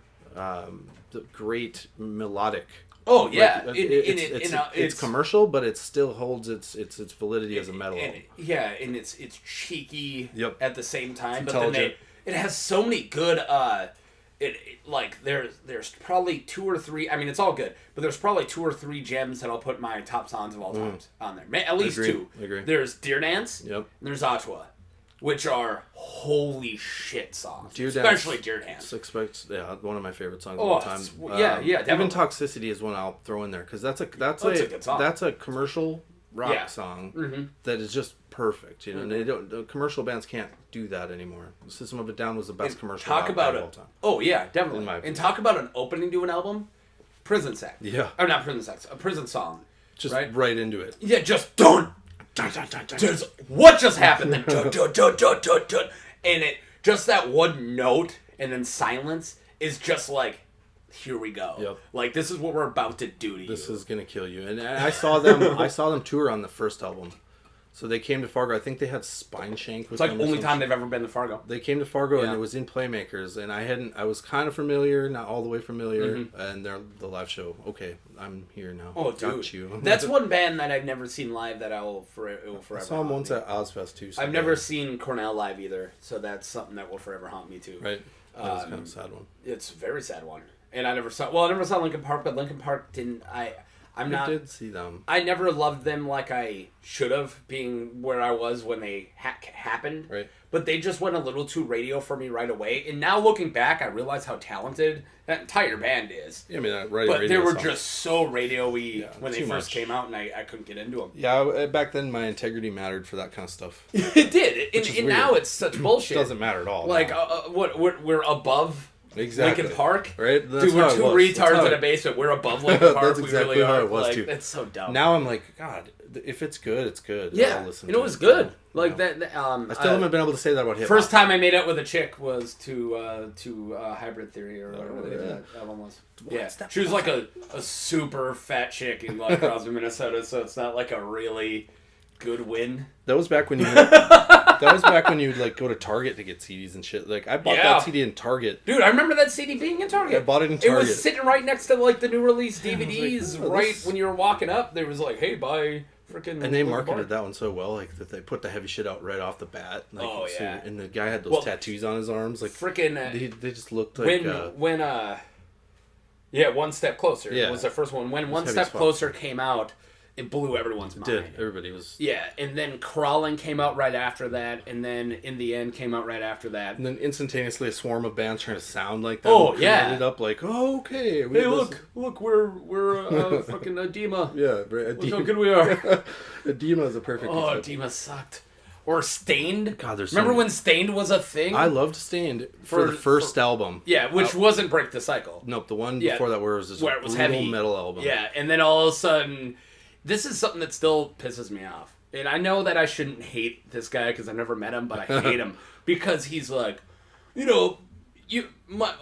Speaker 2: great melodic.
Speaker 4: Oh yeah,
Speaker 2: Like,
Speaker 4: it's
Speaker 2: it's commercial, but it still holds its validity as a metal album.
Speaker 4: Yeah, and it's cheeky
Speaker 2: Yep.
Speaker 4: at the same time.
Speaker 2: It's
Speaker 4: But then
Speaker 2: intelligent.
Speaker 4: it has so many good. Like there's probably two or three. I mean, it's all good, but there's probably two or three gems that I'll put my top songs of all times on there. At least
Speaker 2: Agree.
Speaker 4: two.
Speaker 2: Agree.
Speaker 4: There's Deer Dance.
Speaker 2: Yep.
Speaker 4: And there's Ottawa, which are holy shit songs.
Speaker 2: Deer Dance,
Speaker 4: Especially Deer Dance.
Speaker 2: One of my favorite songs
Speaker 4: Oh,
Speaker 2: of all time.
Speaker 4: yeah, definitely.
Speaker 2: Even Toxicity is one I'll throw in there because that's a
Speaker 4: good song.
Speaker 2: That's a commercial rock
Speaker 4: Yeah.
Speaker 2: song that is just perfect. You know, and the commercial bands can't do that anymore. System of a Down was the best commercial
Speaker 4: Talk
Speaker 2: rock
Speaker 4: about
Speaker 2: band
Speaker 4: it.
Speaker 2: of all time.
Speaker 4: Oh yeah, definitely.
Speaker 2: In my
Speaker 4: And
Speaker 2: opinion.
Speaker 4: talk about an opening to an album. Prison Sex.
Speaker 2: Yeah.
Speaker 4: Or not Prison Sex. A prison song.
Speaker 2: Just
Speaker 4: right?
Speaker 2: right into it.
Speaker 4: Yeah, just dun. Just, what just happened? Then dun, dun, dun, dun, dun, dun. And it just that one note and then silence is just like, here we go.
Speaker 2: Yep.
Speaker 4: Like this is what we're about to do to you.
Speaker 2: This is gonna kill you. And I saw them tour on the first album. So they came to Fargo. I think they had Spine Shank with
Speaker 4: It's like
Speaker 2: them or
Speaker 4: only
Speaker 2: some
Speaker 4: time
Speaker 2: shit.
Speaker 4: they've ever been to Fargo.
Speaker 2: They came to Fargo and
Speaker 4: Yeah.
Speaker 2: it was in Playmakers, and I was kind of familiar, not all the way familiar, and the live show. Okay, I'm here now.
Speaker 4: Oh, dude.
Speaker 2: Got you.
Speaker 4: That's one band that I've never seen live that it will forever
Speaker 2: I saw them
Speaker 4: haunt
Speaker 2: once
Speaker 4: me.
Speaker 2: at Ozfest too. So
Speaker 4: I've never seen Cornell live either, so that's something that will forever haunt me too.
Speaker 2: Right. That was kind of a sad one.
Speaker 4: It's a very sad one. And I never saw Linkin Park, but Linkin Park didn't. I
Speaker 2: did see them.
Speaker 4: I never loved them like I should have, being where I was when they happened.
Speaker 2: Right.
Speaker 4: But they just went a little too radio for me right away. And now looking back, I realize how talented that entire band is.
Speaker 2: Yeah, I mean,
Speaker 4: But they were just so radio-y when they
Speaker 2: too
Speaker 4: first
Speaker 2: much.
Speaker 4: came out, and I couldn't get into them.
Speaker 2: Yeah, back then my integrity mattered for that kind of stuff.
Speaker 4: It did.
Speaker 2: Which is
Speaker 4: And
Speaker 2: weird.
Speaker 4: now it's such bullshit.
Speaker 2: It doesn't matter at all.
Speaker 4: Like,
Speaker 2: now.
Speaker 4: we're above
Speaker 2: Exactly.
Speaker 4: Linkin Park.
Speaker 2: Right? That's
Speaker 4: Dude, we're
Speaker 2: how it
Speaker 4: two
Speaker 2: was. That's
Speaker 4: retards
Speaker 2: how
Speaker 4: in a
Speaker 2: it-
Speaker 4: basement. We're above Linkin Park.
Speaker 2: That's
Speaker 4: We
Speaker 2: exactly
Speaker 4: really
Speaker 2: how
Speaker 4: are.
Speaker 2: it was,
Speaker 4: like,
Speaker 2: too.
Speaker 4: That's so dumb.
Speaker 2: Now I'm like, God, if it's good, it's good.
Speaker 4: Yeah,
Speaker 2: I'll listen
Speaker 4: you know,
Speaker 2: to
Speaker 4: it was
Speaker 2: it.
Speaker 4: good. Like
Speaker 2: Yeah.
Speaker 4: that.
Speaker 2: I still haven't been able to say that about hip hop.
Speaker 4: First time I made out with a chick was to Hybrid Theory or whatever the name of that album was. Yeah, she was like a super fat chick in like Crosby, Minnesota. So it's not like a really good win.
Speaker 2: That was back when you. That was back when you'd like go to Target to get CDs and shit. Like I bought
Speaker 4: Yeah.
Speaker 2: that CD in Target.
Speaker 4: Dude, I remember that CD being in Target.
Speaker 2: I bought it in
Speaker 4: It
Speaker 2: Target.
Speaker 4: was sitting right next to like the new release DVDs.
Speaker 2: oh,
Speaker 4: right
Speaker 2: this-
Speaker 4: when you were walking up, there was like, "Hey, buy freaking."
Speaker 2: And they marketed that one so well, like that they put the heavy shit out right off the bat. Like,
Speaker 4: Oh,
Speaker 2: so-
Speaker 4: yeah.
Speaker 2: and the guy had those
Speaker 4: Well,
Speaker 2: tattoos on his arms, like
Speaker 4: Freaking.
Speaker 2: they just looked like.
Speaker 4: One Step Closer
Speaker 2: Yeah.
Speaker 4: was the first one. When One
Speaker 2: heavy
Speaker 4: Step
Speaker 2: as fuck.
Speaker 4: Closer came out, it blew everyone's mind.
Speaker 2: did everybody was.
Speaker 4: Yeah, and then Crawling came out right after that, and then In the End came out right after that.
Speaker 2: And then instantaneously a swarm of bands trying to sound like that.
Speaker 4: Oh, yeah.
Speaker 2: Ended up like, oh, okay.
Speaker 4: Hey, look, we're fucking Edema.
Speaker 2: Yeah,
Speaker 4: Look how good we are.
Speaker 2: Edema is a perfect.
Speaker 4: Oh,
Speaker 2: example.
Speaker 4: Edema sucked. Or Stained.
Speaker 2: God, there's so
Speaker 4: Remember
Speaker 2: many.
Speaker 4: when Stained was a thing?
Speaker 2: I loved Stained for the first album.
Speaker 4: Yeah, which wasn't Break the Cycle.
Speaker 2: Nope, the one
Speaker 4: Yeah,
Speaker 2: before that where it was just
Speaker 4: where
Speaker 2: a
Speaker 4: it was
Speaker 2: brutal
Speaker 4: heavy
Speaker 2: metal album.
Speaker 4: Yeah, and then all of a sudden, this is something that still pisses me off. And I know that I shouldn't hate this guy because I never met him, but I hate him because he's like, you know,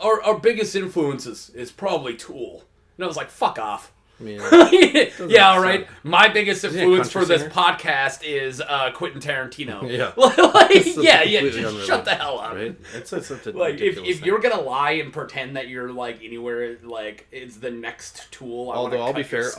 Speaker 4: our biggest influence is probably Tool. And I was like, fuck off.
Speaker 2: I mean,
Speaker 4: yeah, all right. My biggest
Speaker 2: Isn't he a
Speaker 4: influence for
Speaker 2: country
Speaker 4: this
Speaker 2: singer?
Speaker 4: podcast is Quentin Tarantino.
Speaker 2: Yeah.
Speaker 4: Just
Speaker 2: unrelated,
Speaker 4: shut the hell up.
Speaker 2: right? It's such a
Speaker 4: Like
Speaker 2: ridiculous
Speaker 4: if
Speaker 2: thing.
Speaker 4: you're gonna lie and pretend that you're like anywhere like it's the next tool.
Speaker 2: Although I'll be fair,
Speaker 4: off.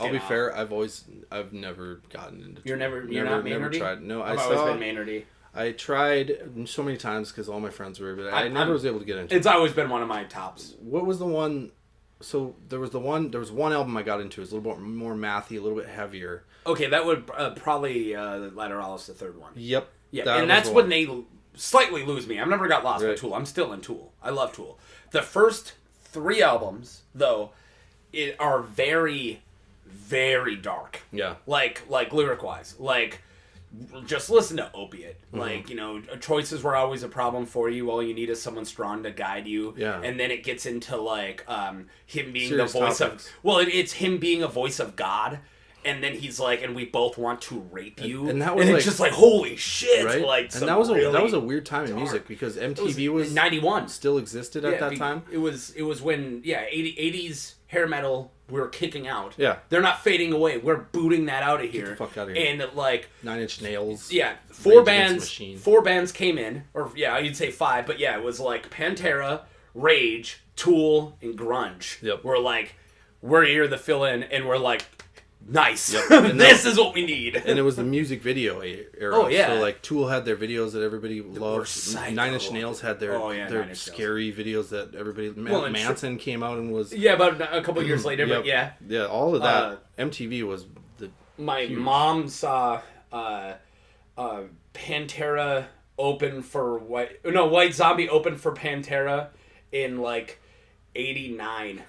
Speaker 2: I've never gotten into.
Speaker 4: You're
Speaker 2: tool.
Speaker 4: you're not
Speaker 2: never
Speaker 4: Maynardy?
Speaker 2: tried. No,
Speaker 4: I've always been Maynardy.
Speaker 2: I tried so many times because all my friends were, but I never was able to get into.
Speaker 4: It's always been one of my tops.
Speaker 2: What was the one? So there was one album I got into. It was a little bit more mathy, a little bit heavier.
Speaker 4: Okay, that would probably Lateralis, the third one.
Speaker 2: Yep.
Speaker 4: Yeah,
Speaker 2: that
Speaker 4: and
Speaker 2: was
Speaker 4: that's
Speaker 2: the
Speaker 4: when
Speaker 2: one.
Speaker 4: they slightly lose me. I've never got lost
Speaker 2: Right.
Speaker 4: with Tool. I'm still in Tool. I love Tool. The first 3 albums, though, are very, very dark.
Speaker 2: Yeah.
Speaker 4: Like lyric-wise. Like, just listen to Opiate. Like, you know, choices were always a problem for you. All you need is someone strong to guide you.
Speaker 2: Yeah.
Speaker 4: And then it gets into, like, him being
Speaker 2: Serious
Speaker 4: the voice
Speaker 2: topics.
Speaker 4: of... Well, it's him being a voice of God. And then he's like, and we both want to rape you.
Speaker 2: And that was
Speaker 4: it's
Speaker 2: like-
Speaker 4: just like, holy shit.
Speaker 2: Right.
Speaker 4: Like,
Speaker 2: And that was
Speaker 4: really
Speaker 2: a weird time in music
Speaker 4: dark-
Speaker 2: because
Speaker 4: it
Speaker 2: MTV was
Speaker 4: 91.
Speaker 2: still existed at that time.
Speaker 4: It was when 80s hair metal we were kicking out.
Speaker 2: Yeah.
Speaker 4: They're not fading away. We're booting that out of here.
Speaker 2: the fuck outta here.
Speaker 4: And like
Speaker 2: 9 Inch Nails.
Speaker 4: yeah,
Speaker 2: Rage Against the Machine.
Speaker 4: 4 bands came in, or yeah, you'd say 5, but yeah, it was like Pantera, Rage, Tool, and Grunge.
Speaker 2: Yep.
Speaker 4: We're like, we're here to fill in, and we're like, nice.
Speaker 2: Yep. And
Speaker 4: This is what we need.
Speaker 2: And it was the music video era.
Speaker 4: Oh, yeah.
Speaker 2: So like Tool had their videos that everybody loved.
Speaker 4: psycho.
Speaker 2: 9 Inch Nails had their
Speaker 4: Oh, yeah, Nine
Speaker 2: their
Speaker 4: Inch Nails.
Speaker 2: scary videos that everybody.
Speaker 4: Well, and
Speaker 2: Manson came out and was.
Speaker 4: Yeah, about a couple years later, but yeah.
Speaker 2: Yeah, all of that. MTV was the.
Speaker 4: My
Speaker 2: Huge.
Speaker 4: mom saw Pantera open for White Zombie open for Pantera in like 89.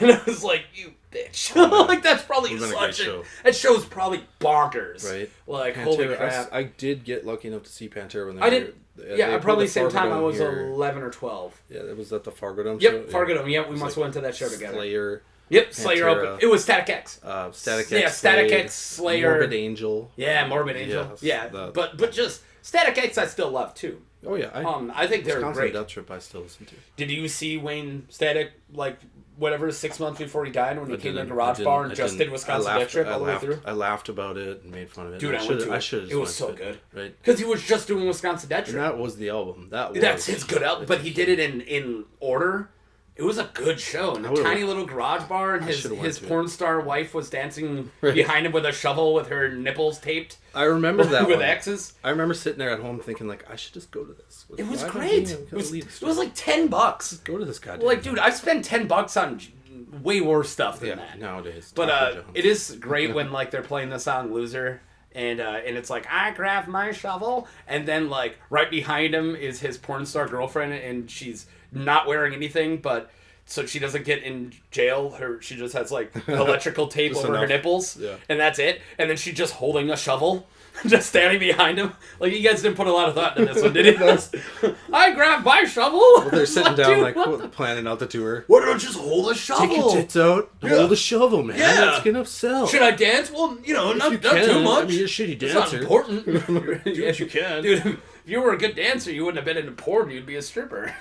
Speaker 4: And I was like, you bitch. Like that's probably
Speaker 2: Would've been a great
Speaker 4: such
Speaker 2: show.
Speaker 4: that show's probably bonkers.
Speaker 2: Right.
Speaker 4: Like
Speaker 2: Pantera,
Speaker 4: holy crap.
Speaker 2: I did get lucky enough to see Pantera when they
Speaker 4: I did.
Speaker 2: were-
Speaker 4: Yeah,
Speaker 2: they
Speaker 4: probably
Speaker 2: played
Speaker 4: same
Speaker 2: the
Speaker 4: time I
Speaker 2: Fargo
Speaker 4: was
Speaker 2: Dome here.
Speaker 4: 11 or 12.
Speaker 2: Yeah, it was at the Fargo Dome show.
Speaker 4: Yep, Fargo Dome. Yep, we
Speaker 2: It was
Speaker 4: must have went to that show together.
Speaker 2: Slayer,
Speaker 4: Yep, Slayer
Speaker 2: Pantera.
Speaker 4: open. It was Static X.
Speaker 2: Static X.
Speaker 4: Yeah, Static
Speaker 2: Slade,
Speaker 4: X, Slayer.
Speaker 2: Morbid Angel.
Speaker 4: Yeah, Morbid Angel.
Speaker 2: Yes,
Speaker 4: yeah,
Speaker 2: that-
Speaker 4: but just Static X I still love too.
Speaker 2: Oh yeah,
Speaker 4: I think they're
Speaker 2: Wisconsin
Speaker 4: great.
Speaker 2: Death Trip I still listen to.
Speaker 4: Did you see Wayne Static like whatever 6 months before he died when he came to the
Speaker 2: didn't-
Speaker 4: Garage
Speaker 2: I
Speaker 4: Bar
Speaker 2: didn't-
Speaker 4: and
Speaker 2: I
Speaker 4: just
Speaker 2: didn't-
Speaker 4: did Wisconsin
Speaker 2: I laughed-
Speaker 4: Death Trip
Speaker 2: I
Speaker 4: all the way
Speaker 2: laughed-
Speaker 4: through?
Speaker 2: I laughed about it and made fun of it.
Speaker 4: Dude, I went to it.
Speaker 2: should.
Speaker 4: It was so good.
Speaker 2: Right.
Speaker 4: Because he was just doing Wisconsin Death
Speaker 2: And
Speaker 4: Trip.
Speaker 2: that was the album.
Speaker 4: That's his good album, but he did it in order. It was a good show. In the
Speaker 2: would've-
Speaker 4: tiny little garage bar, and his
Speaker 2: should've went to it.
Speaker 4: porn star wife was dancing
Speaker 2: Right.
Speaker 4: behind him with a shovel with her nipples taped
Speaker 2: I remember that
Speaker 4: with
Speaker 2: one.
Speaker 4: X's.
Speaker 2: I remember sitting there at home thinking like I should just go to this.
Speaker 4: It was
Speaker 2: Why am I
Speaker 4: great.
Speaker 2: being-
Speaker 4: It was like $10.
Speaker 2: go to this goddamn.
Speaker 4: Like, dude, I've spent $10 on way worse stuff than
Speaker 2: yeah,
Speaker 4: that.
Speaker 2: nowadays.
Speaker 4: But
Speaker 2: Taco John's.
Speaker 4: it is great when like they're playing the song "Loser" and it's like I grabbed my shovel, and then like right behind him is his porn star girlfriend, and she's not wearing anything, but so she doesn't get in jail. She just has like electrical tape
Speaker 2: Just
Speaker 4: over her
Speaker 2: enough.
Speaker 4: nipples,
Speaker 2: Yeah.
Speaker 4: and that's it. And then she's just holding a shovel. Just standing behind him. Like, you guys didn't put a lot of thought into this one, did you? I grabbed my shovel.
Speaker 2: Well, they're sitting down
Speaker 4: Dude,
Speaker 2: like
Speaker 4: what the-
Speaker 2: planning out the tour.
Speaker 4: Why don't I just hold a shovel?
Speaker 2: Take your tits out.
Speaker 4: Yeah.
Speaker 2: Hold a shovel, man.
Speaker 4: Yeah.
Speaker 2: It's gonna sell.
Speaker 4: Should I dance? Well, you know, not
Speaker 2: you
Speaker 4: too
Speaker 2: can.
Speaker 4: much.
Speaker 2: I mean, you're a shitty
Speaker 4: It's not
Speaker 2: dancer.
Speaker 4: important.
Speaker 2: Do what you can.
Speaker 4: Dude, if you were a good dancer, you wouldn't have been into porn. You'd be a stripper.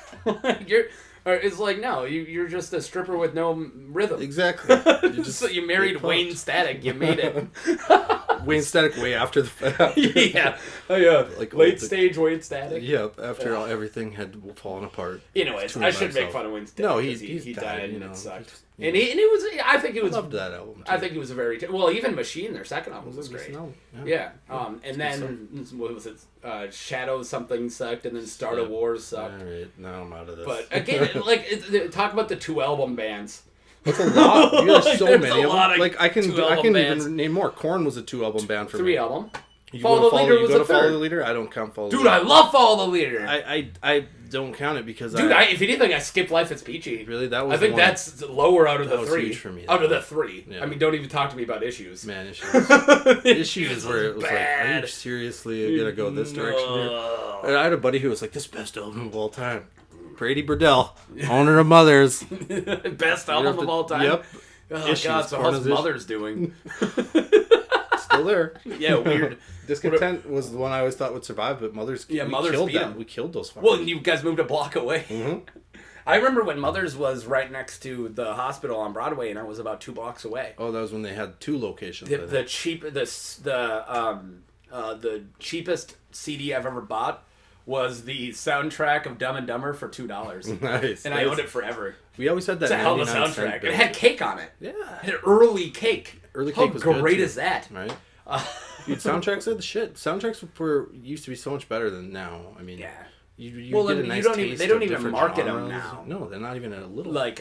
Speaker 4: It's like, no, you're just a stripper with no rhythm.
Speaker 2: Exactly. You just
Speaker 4: So you married
Speaker 2: get
Speaker 4: Wayne
Speaker 2: fucked.
Speaker 4: Static. You made it.
Speaker 2: Wayne Static way after the fact.
Speaker 4: Yeah. Oh, yeah.
Speaker 2: Like
Speaker 4: Late
Speaker 2: old-
Speaker 4: stage Wayne Static.
Speaker 2: Yep. After everything had fallen apart.
Speaker 4: Anyways,
Speaker 2: Touring
Speaker 4: I
Speaker 2: by
Speaker 4: should make
Speaker 2: himself.
Speaker 4: fun of Wayne Static.
Speaker 2: No,
Speaker 4: 'cause
Speaker 2: he's
Speaker 4: he
Speaker 2: died,
Speaker 4: died
Speaker 2: you
Speaker 4: and
Speaker 2: know,
Speaker 4: it sucked.
Speaker 2: just,
Speaker 4: And it was. I think it
Speaker 2: I
Speaker 4: was.
Speaker 2: loved that album. Too.
Speaker 4: I think it was a very well. Even Machine, their second album was great.
Speaker 2: No,
Speaker 4: Yeah. And then what was it? Shadow something sucked, and then Start of Wars sucked.
Speaker 2: All right, now I'm out of this.
Speaker 4: But again, like talk about the 2 album bands.
Speaker 2: That's a lot. You got
Speaker 4: Like,
Speaker 2: so
Speaker 4: there's
Speaker 2: many
Speaker 4: a
Speaker 2: of
Speaker 4: lot
Speaker 2: them.
Speaker 4: of
Speaker 2: Like I can
Speaker 4: 2 album
Speaker 2: even
Speaker 4: bands.
Speaker 2: name more. Korn was a 2 album band for
Speaker 4: 3
Speaker 2: me.
Speaker 4: album.
Speaker 2: You
Speaker 4: Follow
Speaker 2: go to
Speaker 4: the Leader
Speaker 2: you
Speaker 4: was
Speaker 2: go
Speaker 4: a
Speaker 2: to Follow
Speaker 4: third.
Speaker 2: the Leader? I don't count Follow the
Speaker 4: Dude,
Speaker 2: Leader.
Speaker 4: I love Follow the Leader.
Speaker 2: I don't count it because
Speaker 4: Dude, if anything, I skip Life It's Peachy.
Speaker 2: really that was
Speaker 4: I think
Speaker 2: the one.
Speaker 4: that's lower out of
Speaker 2: That
Speaker 4: the
Speaker 2: was
Speaker 4: 3.
Speaker 2: huge for me,
Speaker 4: Out
Speaker 2: that
Speaker 4: of the
Speaker 2: one.
Speaker 4: 3.
Speaker 2: Yeah.
Speaker 4: I mean, don't even talk to me about Issues.
Speaker 2: Man, issues. Issues where it was like, are
Speaker 4: bad.
Speaker 2: you seriously gonna go this direction here?
Speaker 4: No.
Speaker 2: And I had a buddy who was like, this is the best album of all time. Brady Burdell, owner of Mothers.
Speaker 4: Best album of all time.
Speaker 2: Yep.
Speaker 4: Oh,
Speaker 2: Issues,
Speaker 4: God, so
Speaker 2: Korn
Speaker 4: how's
Speaker 2: is
Speaker 4: Mother's doing?
Speaker 2: Still there.
Speaker 4: Yeah, weird.
Speaker 2: Discontent was the one I always thought would survive, but Mothers.
Speaker 4: Yeah,
Speaker 2: we
Speaker 4: Mothers
Speaker 2: killed
Speaker 4: beat
Speaker 2: them.
Speaker 4: them.
Speaker 2: We killed those fuckers.
Speaker 4: Well, and you guys moved a block away.
Speaker 2: Mhm.
Speaker 4: I remember when Mother's was right next to the hospital on Broadway, and I was about 2 blocks away.
Speaker 2: Oh, that was when they had 2 locations.
Speaker 4: The cheapest CD I've ever bought was the soundtrack of Dumb and Dumber for $2.
Speaker 2: Nice.
Speaker 4: And I owned it forever.
Speaker 2: We always had that.
Speaker 4: It's a hell of a
Speaker 2: 99 cent
Speaker 4: soundtrack.
Speaker 2: bill.
Speaker 4: It had cake on it.
Speaker 2: Yeah.
Speaker 4: It had early cake.
Speaker 2: Early
Speaker 4: How
Speaker 2: cake was good,
Speaker 4: great
Speaker 2: too.
Speaker 4: is that?
Speaker 2: Right. Dude, soundtracks are the shit. Soundtracks used to be so much better than now. I mean,
Speaker 4: Yeah.
Speaker 2: You
Speaker 4: Well,
Speaker 2: get a
Speaker 4: and
Speaker 2: nice
Speaker 4: you don't even,
Speaker 2: taste
Speaker 4: they don't
Speaker 2: of
Speaker 4: even
Speaker 2: different
Speaker 4: market them
Speaker 2: genres.
Speaker 4: now.
Speaker 2: No, they're not even a little.
Speaker 4: Like,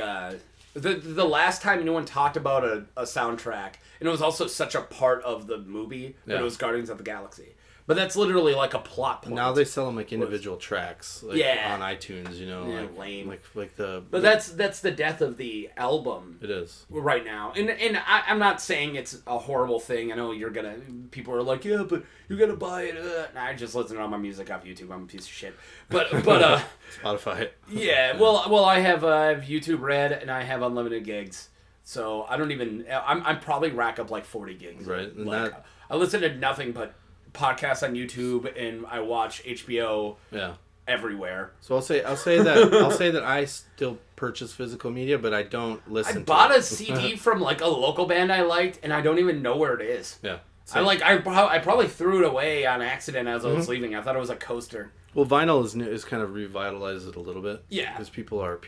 Speaker 4: the last time anyone talked about a soundtrack, and it was also such a part of the movie, that
Speaker 2: Yeah.
Speaker 4: it was Guardians of the Galaxy. But that's literally like a plot point.
Speaker 2: Now they sell them like individual tracks, like
Speaker 4: Yeah.
Speaker 2: on iTunes. You know,
Speaker 4: Yeah,
Speaker 2: like
Speaker 4: lame.
Speaker 2: like the.
Speaker 4: But that's the death of the album.
Speaker 2: It is.
Speaker 4: Right now, and I'm not saying it's a horrible thing. I know people are like, yeah, but you gotta buy it. Nah, I just listen to all my music off YouTube. I'm a piece of shit. But
Speaker 2: Spotify.
Speaker 4: yeah, well, I have YouTube Red and I have unlimited gigs, so I don't even. I'm probably rack up like 40 gigs.
Speaker 2: Right, and
Speaker 4: like, I listen to nothing but podcasts on YouTube, and I watch HBO.
Speaker 2: Yeah.
Speaker 4: Everywhere.
Speaker 2: So I'll say that I still purchase physical media, but I don't listen.
Speaker 4: I bought
Speaker 2: to
Speaker 4: a CD from like a local band I liked, and I don't even know where it is.
Speaker 2: Yeah.
Speaker 4: I probably threw it away on accident as I
Speaker 2: Mm-hmm.
Speaker 4: was leaving. I thought it was a coaster.
Speaker 2: Well, vinyl is kind of revitalized it a little bit.
Speaker 4: Yeah.
Speaker 2: Because people are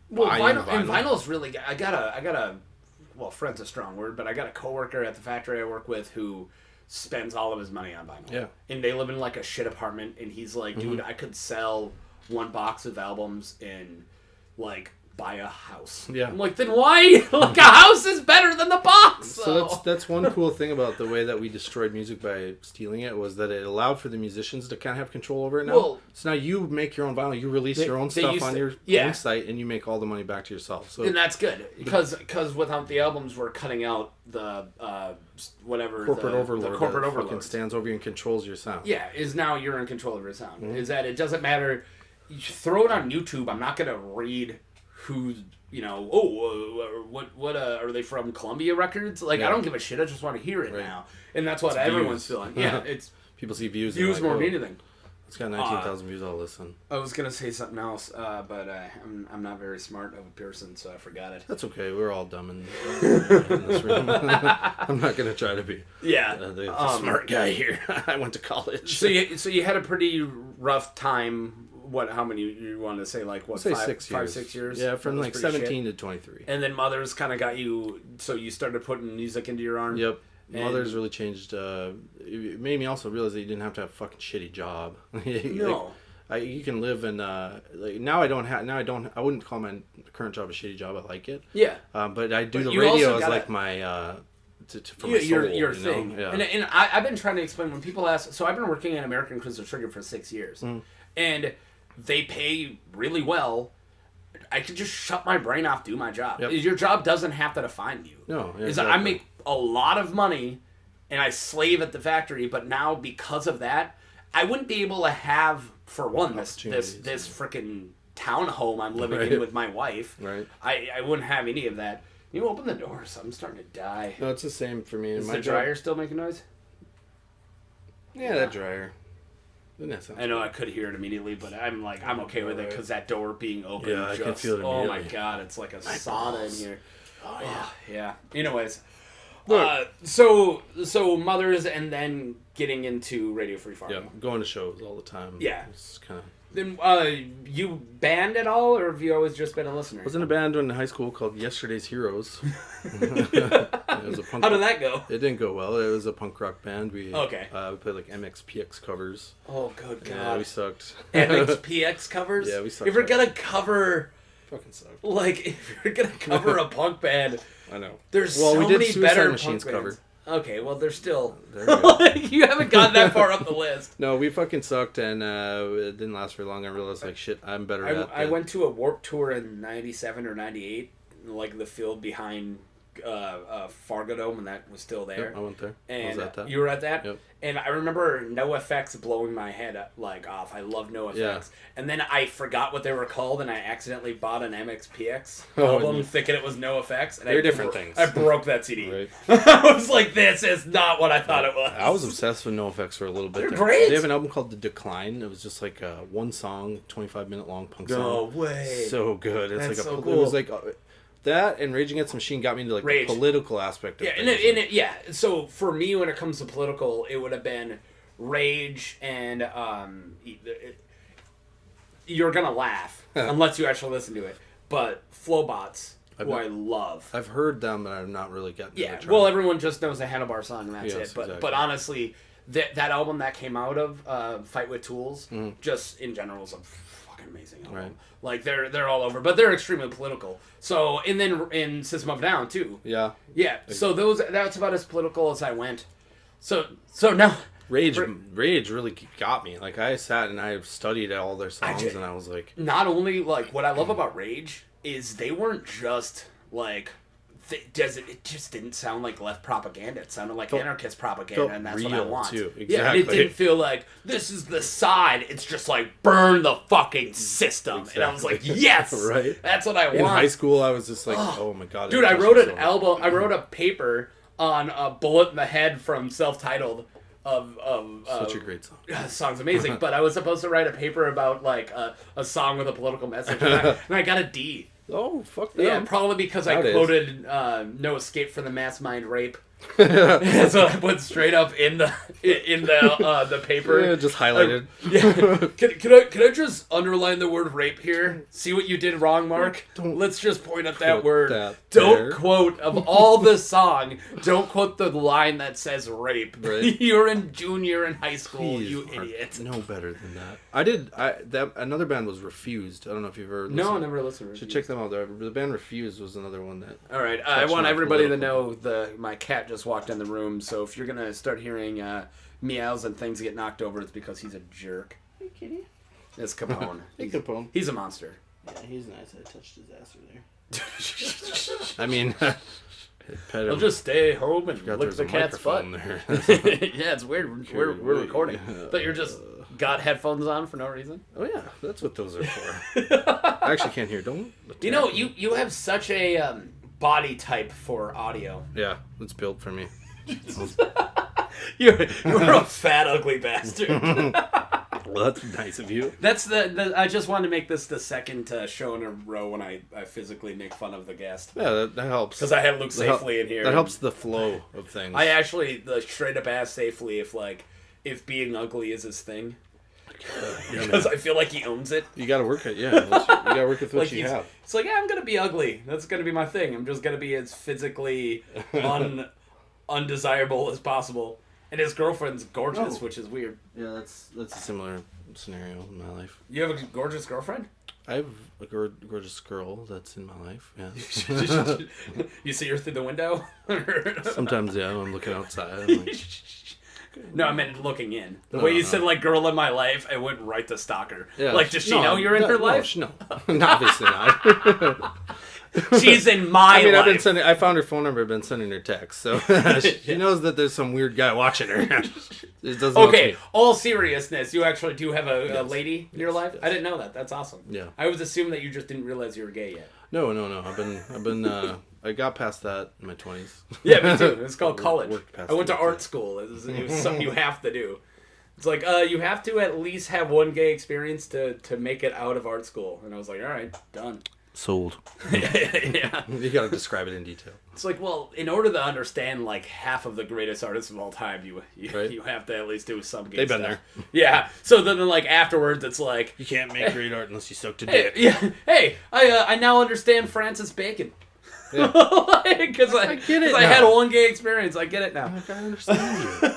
Speaker 4: Well,
Speaker 2: buying
Speaker 4: vinyl is really. I got a. Well, friend's a strong word, but I got a coworker at the factory I work with who spends all of his money on vinyl.
Speaker 2: Yeah.
Speaker 4: And they live in like a shit apartment, and he's like, dude, I could sell 1 box of albums and like buy a house.
Speaker 2: Yeah.
Speaker 4: I'm like, then why? Like a house is better than the box.
Speaker 2: So that's one cool thing about the way that we destroyed music by stealing it was that it allowed for the musicians to kind of have control over it now.
Speaker 4: Well,
Speaker 2: so now you make your own vinyl, you release your own stuff
Speaker 4: used
Speaker 2: on
Speaker 4: to-
Speaker 2: your
Speaker 4: yeah.
Speaker 2: own site, and you make all the money back to yourself. So
Speaker 4: And that's good because without the albums, we're cutting out the whatever
Speaker 2: corporate overlord,
Speaker 4: the corporate
Speaker 2: that fucking
Speaker 4: overlord
Speaker 2: stands over you and controls your sound.
Speaker 4: Yeah, is now you're in control of your sound. Is that it doesn't matter. You throw it on YouTube. I'm not gonna read who's what are they from Columbia Records? Like I don't give a shit. I just want to hear it now, and that's what everyone's feeling. Yeah, it's
Speaker 2: People see views.
Speaker 4: views
Speaker 2: like,
Speaker 4: more
Speaker 2: oh,
Speaker 4: than anything.
Speaker 2: It's got 19,000 views. I'll listen.
Speaker 4: I was gonna say something else, but I'm not very smart of a person, so I forgot it.
Speaker 2: That's okay. We're all dumb in this room. I'm not gonna try to be
Speaker 4: Yeah,
Speaker 2: the smart guy here. I went to college.
Speaker 4: So you had a pretty rough time. How many you wanted to say? Like what?
Speaker 2: Say
Speaker 4: 6
Speaker 2: years.
Speaker 4: 6 years.
Speaker 2: Yeah, from
Speaker 4: That
Speaker 2: like
Speaker 4: was pretty
Speaker 2: 17
Speaker 4: shit.
Speaker 2: to 23.
Speaker 4: And then Mother's kind of got you. So you started putting music into your arm.
Speaker 2: Yep.
Speaker 4: And-
Speaker 2: Mother's really changed. It made me also realize that you didn't have to have a fucking shitty job.
Speaker 4: No.
Speaker 2: You can live in like now. I wouldn't call my current job a shitty job. I like it.
Speaker 4: Yeah.
Speaker 2: But I do
Speaker 4: But
Speaker 2: the
Speaker 4: you
Speaker 2: radio
Speaker 4: also
Speaker 2: as
Speaker 4: gotta-
Speaker 2: like my for my soul,
Speaker 4: your
Speaker 2: you know?
Speaker 4: thing.
Speaker 2: Yeah.
Speaker 4: And I've been trying to explain when people ask. So I've been working at American Crystal Trigger for 6 years, and they pay really well. I could just shut my brain off, do my job.
Speaker 2: Yep.
Speaker 4: Your job doesn't have to define you.
Speaker 2: No, yeah,
Speaker 4: Is I
Speaker 2: exactly.
Speaker 4: make a lot of money, and I slave at the factory. But now because of that, I wouldn't be able to have, for one, this freaking townhome I'm living in with my wife.
Speaker 2: Right.
Speaker 4: I wouldn't have any of that. You open the door, something's starting to die.
Speaker 2: No, it's the same for me.
Speaker 4: Is
Speaker 2: My
Speaker 4: the dryer still making noise?
Speaker 2: Yeah, that dryer.
Speaker 4: I know I could hear it immediately, but I'm okay with it because that door being open.
Speaker 2: Yeah, I can feel it
Speaker 4: Oh my
Speaker 2: immediately.
Speaker 4: god, it's like a sauna in here.
Speaker 2: Oh
Speaker 4: Yeah. Anyways,
Speaker 2: Look.
Speaker 4: so Mothers and then getting into Radio Free Fargo.
Speaker 2: Yeah, going to shows all the time.
Speaker 4: Yeah.
Speaker 2: It's kind of.
Speaker 4: Then you band at all, or have you always just been a listener?
Speaker 2: I was in a band in high school called Yesterday's Heroes. It was a punk
Speaker 4: How did that go?
Speaker 2: It didn't go well. It was a punk rock band. We
Speaker 4: Okay.
Speaker 2: We played like MXPX covers.
Speaker 4: Oh, good God.
Speaker 2: Yeah, we sucked.
Speaker 4: MXPX covers?
Speaker 2: Yeah, we sucked.
Speaker 4: If you're gonna cover,
Speaker 2: Fucking sucked.
Speaker 4: like, if you're gonna cover a punk band,
Speaker 2: I know.
Speaker 4: there's
Speaker 2: Well,
Speaker 4: so
Speaker 2: we did
Speaker 4: many
Speaker 2: Suicide
Speaker 4: better
Speaker 2: Machines
Speaker 4: punk bands.
Speaker 2: cover.
Speaker 4: Okay, well, they're still...
Speaker 2: There we go.
Speaker 4: You haven't gotten that far up the list.
Speaker 2: No, we fucking sucked, and it didn't last very long. I realized, like, shit, I'm better at
Speaker 4: I
Speaker 2: that.
Speaker 4: went to a Warped Tour in 97 or 98, like the field behind Fargo Dome when that was still there.
Speaker 2: Yep, I went there.
Speaker 4: And
Speaker 2: I was at that.
Speaker 4: you were at that?
Speaker 2: Yep.
Speaker 4: And I remember NoFX blowing my head like off. I love NoFX.
Speaker 2: Yeah.
Speaker 4: And then I forgot what they were called, and I accidentally bought an MXPX
Speaker 2: Oh,
Speaker 4: album
Speaker 2: yeah.
Speaker 4: thinking it was NoFX. And
Speaker 2: They're different things.
Speaker 4: I broke that CD.
Speaker 2: Right.
Speaker 4: I was like, this is not what I thought it was.
Speaker 2: I was obsessed with NoFX for a little bit.
Speaker 4: They're
Speaker 2: there.
Speaker 4: great.
Speaker 2: They have an album called The Decline. It was just like one song, 25-minute long punk song.
Speaker 4: No way.
Speaker 2: So good. It's
Speaker 4: That's
Speaker 2: like
Speaker 4: so
Speaker 2: It
Speaker 4: cool.
Speaker 2: was like that and Rage Against the Machine got me into like
Speaker 4: Rage.
Speaker 2: the political aspect of
Speaker 4: Yeah,
Speaker 2: things.
Speaker 4: yeah. So for me, when it comes to political, it would have been Rage and you're gonna laugh unless you actually listen to it. But Flowbots, who I love.
Speaker 2: I've heard them, but I've not really gotten to
Speaker 4: Yeah,
Speaker 2: the
Speaker 4: well, everyone just knows the Handlebar song, and that's
Speaker 2: Yes,
Speaker 4: it. But
Speaker 2: exactly.
Speaker 4: honestly, that album that came out of Fight with Tools, just in general, is a fucking amazing album.
Speaker 2: Right.
Speaker 4: Like they're all over, but they're extremely political. So and then in System of a Down too.
Speaker 2: Yeah.
Speaker 4: Yeah. So that's about as political as I went. So now.
Speaker 2: Rage really got me. Like I sat and I studied all their songs, and I was like,
Speaker 4: Not only like what I love about Rage is they weren't just like it just didn't sound like left propaganda. It sounded like anarchist propaganda, and that's what I
Speaker 2: real,
Speaker 4: want.
Speaker 2: too.
Speaker 4: Yeah, and it
Speaker 2: Exactly.
Speaker 4: didn't feel like this is the side. It's just like burn the fucking system, and I was like, yes,
Speaker 2: Right.
Speaker 4: that's what I want.
Speaker 2: in high school, I was just like, oh my god,
Speaker 4: Dude,
Speaker 2: it
Speaker 4: I
Speaker 2: touched
Speaker 4: wrote
Speaker 2: me
Speaker 4: an
Speaker 2: so much.
Speaker 4: album. I wrote a paper on a Bullet in the Head from Self-Titled of
Speaker 2: Such a great song.
Speaker 4: song's amazing, but I was supposed to write a paper about like a song with a political message, and I got a D.
Speaker 2: Oh, fuck them.
Speaker 4: Yeah, probably because I
Speaker 2: Nowadays.
Speaker 4: quoted "No Escape from the Mass Mind Rape." So I put straight up in the paper.
Speaker 2: Yeah, just highlighted.
Speaker 4: Can I just underline the word rape here? See what you did wrong, Mark? Let's just point at that
Speaker 2: quote
Speaker 4: word.
Speaker 2: that
Speaker 4: Don't
Speaker 2: there.
Speaker 4: quote of all the song. Don't quote the line that says rape.
Speaker 2: Right.
Speaker 4: You're in junior in high school,
Speaker 2: Please,
Speaker 4: you
Speaker 2: Mark,
Speaker 4: idiot.
Speaker 2: No better than that. Another band was Refused. I don't know if you've ever listened.
Speaker 4: No, I never listened to
Speaker 2: Should
Speaker 4: it.
Speaker 2: check them out. The band Refused was another one that.
Speaker 4: All right, I
Speaker 2: Touch
Speaker 4: want
Speaker 2: my
Speaker 4: everybody to
Speaker 2: political.
Speaker 4: know my cat just walked in the room. So if you're gonna start hearing meows and things get knocked over, it's because he's a jerk.
Speaker 2: Hey, kitty.
Speaker 4: It's Capone.
Speaker 2: Hey, Capone.
Speaker 4: He's a monster.
Speaker 2: Yeah, he's nice. I touched his ass earlier. I mean, pet
Speaker 4: I'll
Speaker 2: him.
Speaker 4: just stay home and
Speaker 2: Forgot
Speaker 4: lick
Speaker 2: there's
Speaker 4: the
Speaker 2: a
Speaker 4: cat's butt.
Speaker 2: microphone there.
Speaker 4: Yeah, it's weird. We're recording, but you're just got headphones on for no reason.
Speaker 2: Oh yeah, that's what those are for. I actually can't hear. Don't.
Speaker 4: You know, you have such a body type for audio.
Speaker 2: Yeah, it's built for me.
Speaker 4: You're a fat, ugly bastard.
Speaker 2: Well, that's nice of you.
Speaker 4: That's the. I just wanted to make this the second show in a row when I physically make fun of the guest.
Speaker 2: Yeah, that helps.
Speaker 4: Because I had Luke
Speaker 2: That hel-
Speaker 4: Safely in here.
Speaker 2: That helps the flow of things.
Speaker 4: I actually straight up asked Safely if being ugly is his thing.
Speaker 2: Yeah,
Speaker 4: Because
Speaker 2: man.
Speaker 4: I feel like he owns it.
Speaker 2: You gotta work it. Yeah, you gotta work with what
Speaker 4: Like
Speaker 2: you have.
Speaker 4: it's like, yeah, I'm gonna be ugly. That's gonna be my thing. I'm just gonna be as physically undesirable as possible. And his girlfriend's gorgeous,
Speaker 2: Oh.
Speaker 4: which is weird.
Speaker 2: Yeah, that's a similar scenario in my life.
Speaker 4: You have a gorgeous girlfriend?
Speaker 2: I have a gorgeous girl that's in my life. Yeah.
Speaker 4: You see her through the window?
Speaker 2: Sometimes, yeah, I'm looking outside. I'm like,
Speaker 4: No, I meant looking in. The
Speaker 2: No,
Speaker 4: way you
Speaker 2: no.
Speaker 4: said, like, girl in my life, I went right to stalker.
Speaker 2: yeah,
Speaker 4: Like, does she know you're in her life?
Speaker 2: No, obviously not.
Speaker 4: She's in my
Speaker 2: I mean,
Speaker 4: life.
Speaker 2: I found her phone number. I've been sending her texts, so she knows that there's some weird guy watching her. It doesn't. know it's
Speaker 4: Okay,
Speaker 2: me.
Speaker 4: all seriousness, you actually do have a lady in your life?
Speaker 2: yes.
Speaker 4: I didn't know that. That's awesome.
Speaker 2: Yeah.
Speaker 4: I was assuming that you just didn't realize you were gay yet.
Speaker 2: No. I've been. I got past that in my 20s.
Speaker 4: Yeah, me too. It's called college.
Speaker 2: Worked past
Speaker 4: I went to
Speaker 2: it.
Speaker 4: art school. It was something you have to do. It's like, you have to at least have one gay experience to make it out of art school. And I was like, all right, done.
Speaker 2: Sold.
Speaker 4: Yeah.
Speaker 2: You gotta describe it in detail.
Speaker 4: It's like, well, in order to understand like half of the greatest artists of all time, you
Speaker 2: Right.
Speaker 4: you have to at least do some gay
Speaker 2: They've been
Speaker 4: stuff.
Speaker 2: there.
Speaker 4: Yeah. So then like afterwards, it's like,
Speaker 2: You can't make great art unless you soak a
Speaker 4: hey,
Speaker 2: dick.
Speaker 4: yeah, hey, I now understand Francis Bacon.
Speaker 2: Yeah.
Speaker 4: Because I
Speaker 2: get it
Speaker 4: I
Speaker 2: now.
Speaker 4: had one gay experience. I get it now.
Speaker 2: Like, I understand you.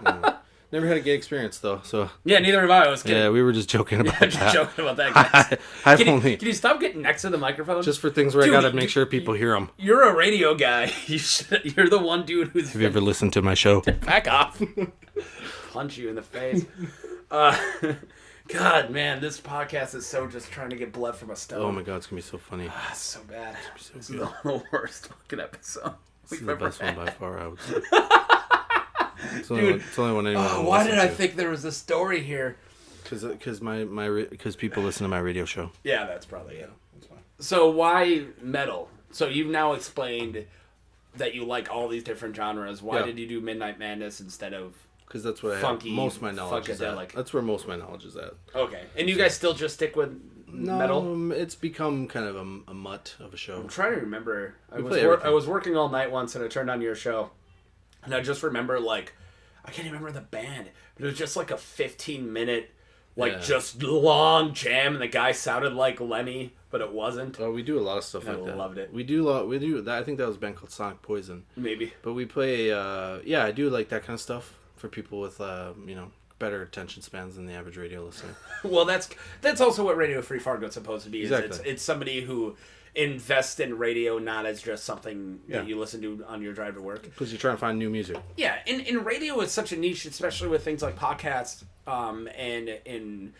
Speaker 2: No. Never had a gay experience though, so
Speaker 4: Yeah, neither have I. I was kidding.
Speaker 2: yeah, we were just joking about
Speaker 4: I'm just
Speaker 2: that.
Speaker 4: joking about that, guys.
Speaker 2: I've
Speaker 4: Can
Speaker 2: only
Speaker 4: you stop getting next to the microphone?
Speaker 2: just for things where
Speaker 4: Dude,
Speaker 2: I gotta make sure people hear them.
Speaker 4: You're a radio guy. You're the one dude who's
Speaker 2: Have you ever listened to my show?
Speaker 4: back off. Punch you in the face. God, man, this podcast is so just trying to get blood from a stone.
Speaker 2: Oh my god, it's gonna be so funny.
Speaker 4: It's so bad.
Speaker 2: So
Speaker 4: It's
Speaker 2: good.
Speaker 4: the worst fucking episode
Speaker 2: This is
Speaker 4: we've
Speaker 2: the
Speaker 4: ever
Speaker 2: best
Speaker 4: had.
Speaker 2: one by far, I would say.
Speaker 4: Dude,
Speaker 2: It's the only one anyone will
Speaker 4: why
Speaker 2: listen
Speaker 4: did I
Speaker 2: to.
Speaker 4: think there was a story here?
Speaker 2: Because people listen to my radio show.
Speaker 4: Yeah, that's probably it.
Speaker 3: That's fine.
Speaker 4: So why metal? So you've now explained that you like all these different genres. Why
Speaker 2: Yeah.
Speaker 4: did you do Midnight Madness instead of...
Speaker 2: Because that's what
Speaker 4: Funky,
Speaker 2: I have. Most of my knowledge is
Speaker 4: funkadelic.
Speaker 2: at. That's where most of my knowledge is at.
Speaker 4: Okay. And you guys still just stick with metal?
Speaker 2: No, it's become kind of a mutt of a show.
Speaker 4: I'm trying to remember.
Speaker 2: We play everything.
Speaker 4: I was working all night once and I turned on your show. And I just remember, like, I can't even remember the band. But it was just like a 15-minute, like,
Speaker 2: Yeah.
Speaker 4: just long jam. And the guy sounded like Lemmy, but it wasn't.
Speaker 2: Oh, we do a lot of stuff
Speaker 4: I
Speaker 2: like that.
Speaker 4: loved it.
Speaker 2: We do that. I think that was a band called Sonic Poison.
Speaker 4: Maybe.
Speaker 2: But we play, I do like that kind of stuff for people with, better attention spans than the average radio listener.
Speaker 4: Well, that's also what Radio Free Fargo is supposed to be. Is
Speaker 2: Exactly.
Speaker 4: it's somebody who invests in radio not as just something
Speaker 2: Yeah.
Speaker 4: that you listen to on your drive to work.
Speaker 2: Because you're trying to find new music.
Speaker 4: Yeah, and radio is such a niche, especially with things like podcasts and in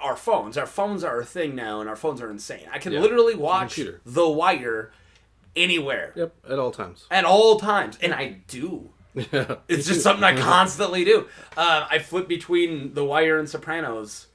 Speaker 4: our phones. Our phones are a thing now, and our phones are insane. I can
Speaker 2: Yeah.
Speaker 4: literally
Speaker 2: It's a
Speaker 4: watch
Speaker 2: computer.
Speaker 4: The Wire anywhere
Speaker 2: Yep, at all times.
Speaker 4: at all times, and I do.
Speaker 2: Yeah.
Speaker 4: It's just something I constantly do. I flip between The Wire and Sopranos,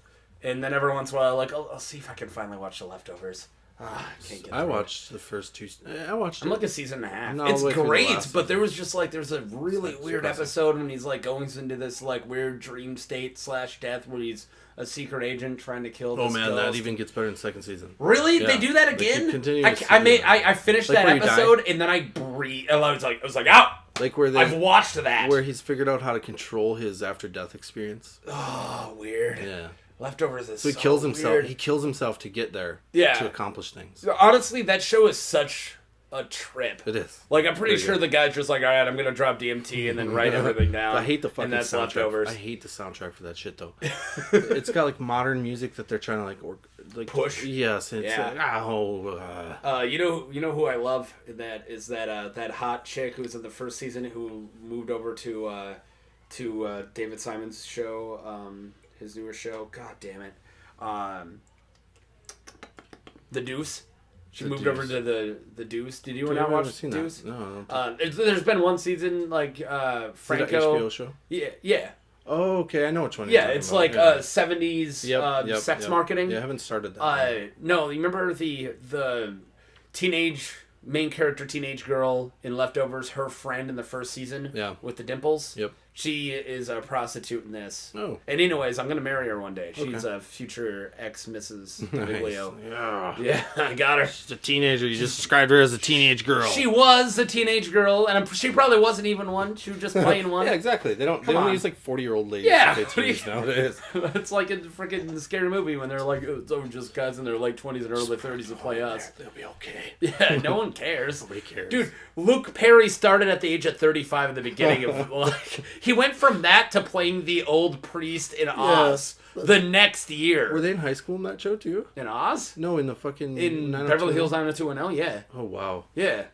Speaker 4: and then every once in a while, like, I'll see if I can finally watch The Leftovers. I can't get
Speaker 2: I
Speaker 4: through it.
Speaker 2: watched the first two. I watched
Speaker 4: I'm
Speaker 2: it.
Speaker 4: like a season and a half.
Speaker 2: No,
Speaker 4: It's
Speaker 2: wait for the
Speaker 4: great,
Speaker 2: last
Speaker 4: but there
Speaker 2: season.
Speaker 4: was just like there's a really
Speaker 2: It's
Speaker 4: weird
Speaker 2: depressing.
Speaker 4: episode when he's like going into this like weird dream state / death where he's a secret agent trying to kill.
Speaker 2: Oh
Speaker 4: this
Speaker 2: man, that
Speaker 4: ghost.
Speaker 2: even gets better in the second season.
Speaker 4: Really?
Speaker 2: Yeah.
Speaker 4: They do that
Speaker 2: They keep
Speaker 4: again?
Speaker 2: continuously
Speaker 4: I
Speaker 2: doing that.
Speaker 4: I finished
Speaker 2: Like
Speaker 4: that
Speaker 2: where you die?
Speaker 4: episode and then I breathe. I was like, out.
Speaker 2: Like where
Speaker 4: I've watched that.
Speaker 2: where he's figured out how to control his after death experience.
Speaker 4: Oh, weird.
Speaker 2: Yeah.
Speaker 4: Leftovers is
Speaker 2: So he kills himself.
Speaker 4: weird.
Speaker 2: He kills himself to get there.
Speaker 4: Yeah.
Speaker 2: To accomplish things.
Speaker 4: Honestly, that show is such a trip.
Speaker 2: It is.
Speaker 4: Like, I'm pretty
Speaker 2: Very
Speaker 4: sure
Speaker 2: good.
Speaker 4: the guy's just like, all right, I'm going to drop DMT and then write everything down.
Speaker 2: I hate the fucking
Speaker 4: And that's
Speaker 2: soundtrack.
Speaker 4: Leftovers.
Speaker 2: I hate the soundtrack for that shit though. It's got like modern music that they're trying to like
Speaker 4: Push?
Speaker 2: Yes. It's
Speaker 4: Yeah. You know who I love in that is that hot chick who was in the first season who moved over to David Simon's show, his newer show. God damn it, The Deuce. She
Speaker 2: The
Speaker 4: moved
Speaker 2: Deuce.
Speaker 4: over to the Deuce. Did you
Speaker 2: I've
Speaker 4: not
Speaker 2: never
Speaker 4: watch
Speaker 2: seen
Speaker 4: Deuce?
Speaker 2: that. No. I don't think-
Speaker 4: There's been one season like
Speaker 2: Is it an
Speaker 4: Franco.
Speaker 2: HBO show?
Speaker 4: Yeah.
Speaker 2: Oh, okay. I know which one.
Speaker 4: Yeah,
Speaker 2: you're
Speaker 4: it's
Speaker 2: talking
Speaker 4: like
Speaker 2: about.
Speaker 4: 70s
Speaker 2: Yep,
Speaker 4: sex
Speaker 2: yep.
Speaker 4: marketing.
Speaker 2: Yeah, I haven't started that.
Speaker 4: No, you remember the main character teenage girl in Leftovers, her friend in the first season?
Speaker 2: Yeah.
Speaker 4: With the dimples?
Speaker 2: Yep.
Speaker 4: She is a prostitute in this.
Speaker 2: Oh.
Speaker 4: And anyways, I'm going to marry her one day. She's
Speaker 2: Okay.
Speaker 4: a future ex-Mrs.
Speaker 2: Nice.
Speaker 4: Biglio.
Speaker 2: Yeah.
Speaker 4: Yeah, I got her.
Speaker 2: She's a teenager. You just described her as a teenage girl.
Speaker 4: She was a teenage girl, and she probably wasn't even one. She was just playing one.
Speaker 2: Yeah, exactly. They don't
Speaker 4: on.
Speaker 2: use like 40-year-old ladies
Speaker 4: Yeah,
Speaker 2: to
Speaker 4: what do
Speaker 2: play
Speaker 4: you-
Speaker 2: teens nowadays.
Speaker 4: It's like a freaking scary movie when they're like, it's just guys in their late 20s and early 30s to play us.
Speaker 2: They'll be okay.
Speaker 4: Yeah, no one cares.
Speaker 2: Nobody cares.
Speaker 4: Dude, Luke Perry started at the age of 35 in the beginning of like he went from that to playing the old priest in Oz the next year.
Speaker 2: Were they in high school in that show too?
Speaker 4: In Oz?
Speaker 2: No, in the fucking
Speaker 4: In
Speaker 2: 90210?
Speaker 4: Beverly Hills 90210, yeah.
Speaker 2: Oh wow.
Speaker 4: Yeah.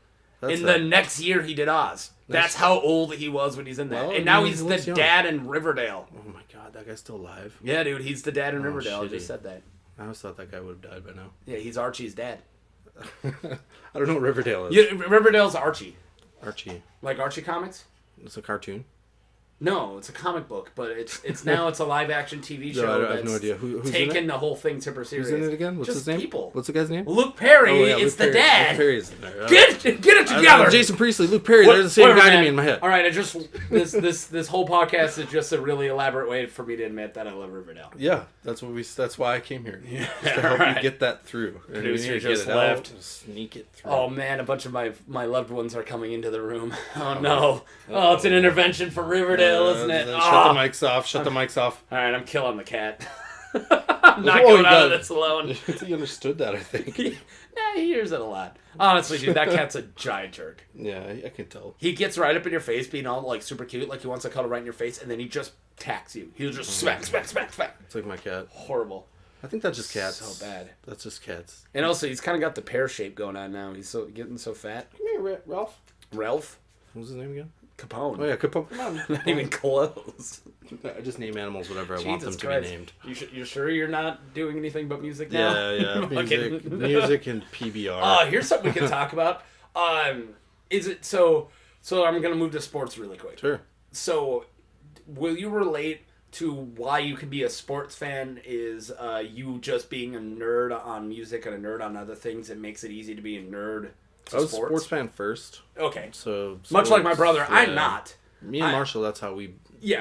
Speaker 2: That's
Speaker 4: in
Speaker 2: a-
Speaker 4: the next year he did Oz. That's how old he was when he's in that.
Speaker 2: Well,
Speaker 4: and now
Speaker 2: he
Speaker 4: he's the
Speaker 2: looks young.
Speaker 4: dad in Riverdale.
Speaker 2: Oh my god, that guy's still alive.
Speaker 4: Yeah, dude, he's the dad in
Speaker 2: Oh,
Speaker 4: Riverdale. I
Speaker 2: shitty.
Speaker 4: just said that.
Speaker 2: I always thought that guy would have died by now.
Speaker 4: Yeah, he's Archie's dad.
Speaker 2: I don't know what Riverdale is.
Speaker 4: Yeah, Riverdale's Archie.
Speaker 2: Archie.
Speaker 4: Like Archie comics?
Speaker 2: It's a cartoon.
Speaker 4: No, it's a comic book, but it's now it's a live action TV show.
Speaker 2: No, I have no
Speaker 4: that's
Speaker 2: idea. Who's in
Speaker 4: taken
Speaker 2: it?
Speaker 4: the whole thing super serious.
Speaker 2: Who's in it again? What's
Speaker 4: Just
Speaker 2: his name?
Speaker 4: people.
Speaker 2: What's the guy's name?
Speaker 4: Luke Perry
Speaker 2: Oh, yeah,
Speaker 4: is
Speaker 2: Luke
Speaker 4: the
Speaker 2: Perry.
Speaker 4: dad.
Speaker 2: Luke Perry's in there.
Speaker 4: Get it
Speaker 2: I-
Speaker 4: together.
Speaker 2: Jason Priestley, Luke Perry.
Speaker 4: What-
Speaker 2: They're the same
Speaker 4: whatever,
Speaker 2: guy to
Speaker 4: man.
Speaker 2: me in my head.
Speaker 4: All right, I just this whole podcast is just a really elaborate way for me to admit that I love Riverdale.
Speaker 2: Yeah, that's why I came here.
Speaker 4: Yeah,
Speaker 2: Just to help
Speaker 4: right.
Speaker 2: you get that through. And
Speaker 4: Producer
Speaker 2: you need to get
Speaker 4: just
Speaker 2: it out,
Speaker 4: left.
Speaker 2: and sneak it through.
Speaker 4: Oh man, a bunch of my loved ones are coming into the room. Oh no. Oh, it's an intervention for Riverdale, isn't it?
Speaker 2: Shut
Speaker 4: Oh.
Speaker 2: the mics off. Shut the mics off.
Speaker 4: All right, I'm killing the cat. I'm not
Speaker 2: Oh,
Speaker 4: going
Speaker 2: you
Speaker 4: out of
Speaker 2: got-
Speaker 4: this alone.
Speaker 2: He understood that, I think.
Speaker 4: Nah, he hears it a lot. Honestly, dude, that cat's a giant jerk.
Speaker 2: Yeah, I can tell.
Speaker 4: He gets right up in your face, being all like super cute, like he wants to cuddle right in your face, and then he just tacks you. He'll just smack.
Speaker 2: It's like my cat.
Speaker 4: Horrible.
Speaker 2: I think that's just cats.
Speaker 4: So bad.
Speaker 2: That's just cats.
Speaker 4: And also, he's kind of got the pear shape going on now. He's getting so fat.
Speaker 2: Come here, Ralph.
Speaker 4: Ralph
Speaker 2: What was his name again?
Speaker 4: Capone.
Speaker 2: Oh yeah, Capone. Come on.
Speaker 4: Not even close.
Speaker 2: I just name animals whatever I want them
Speaker 4: Jesus
Speaker 2: to
Speaker 4: Christ.
Speaker 2: be named.
Speaker 4: You sure you're not doing anything but music now?
Speaker 2: Yeah. music and PBR.
Speaker 4: Here's something we can talk about. Is it so? So I'm gonna move to sports really quick.
Speaker 2: Sure.
Speaker 4: So, will you relate to why you can be a sports fan? Is you just being a nerd on music and a nerd on other things? It makes it easy to be a nerd.
Speaker 2: I was a sports fan first.
Speaker 4: Okay.
Speaker 2: So
Speaker 4: much like my brother,
Speaker 2: yeah.
Speaker 4: I'm not.
Speaker 2: Me and Marshall, that's how we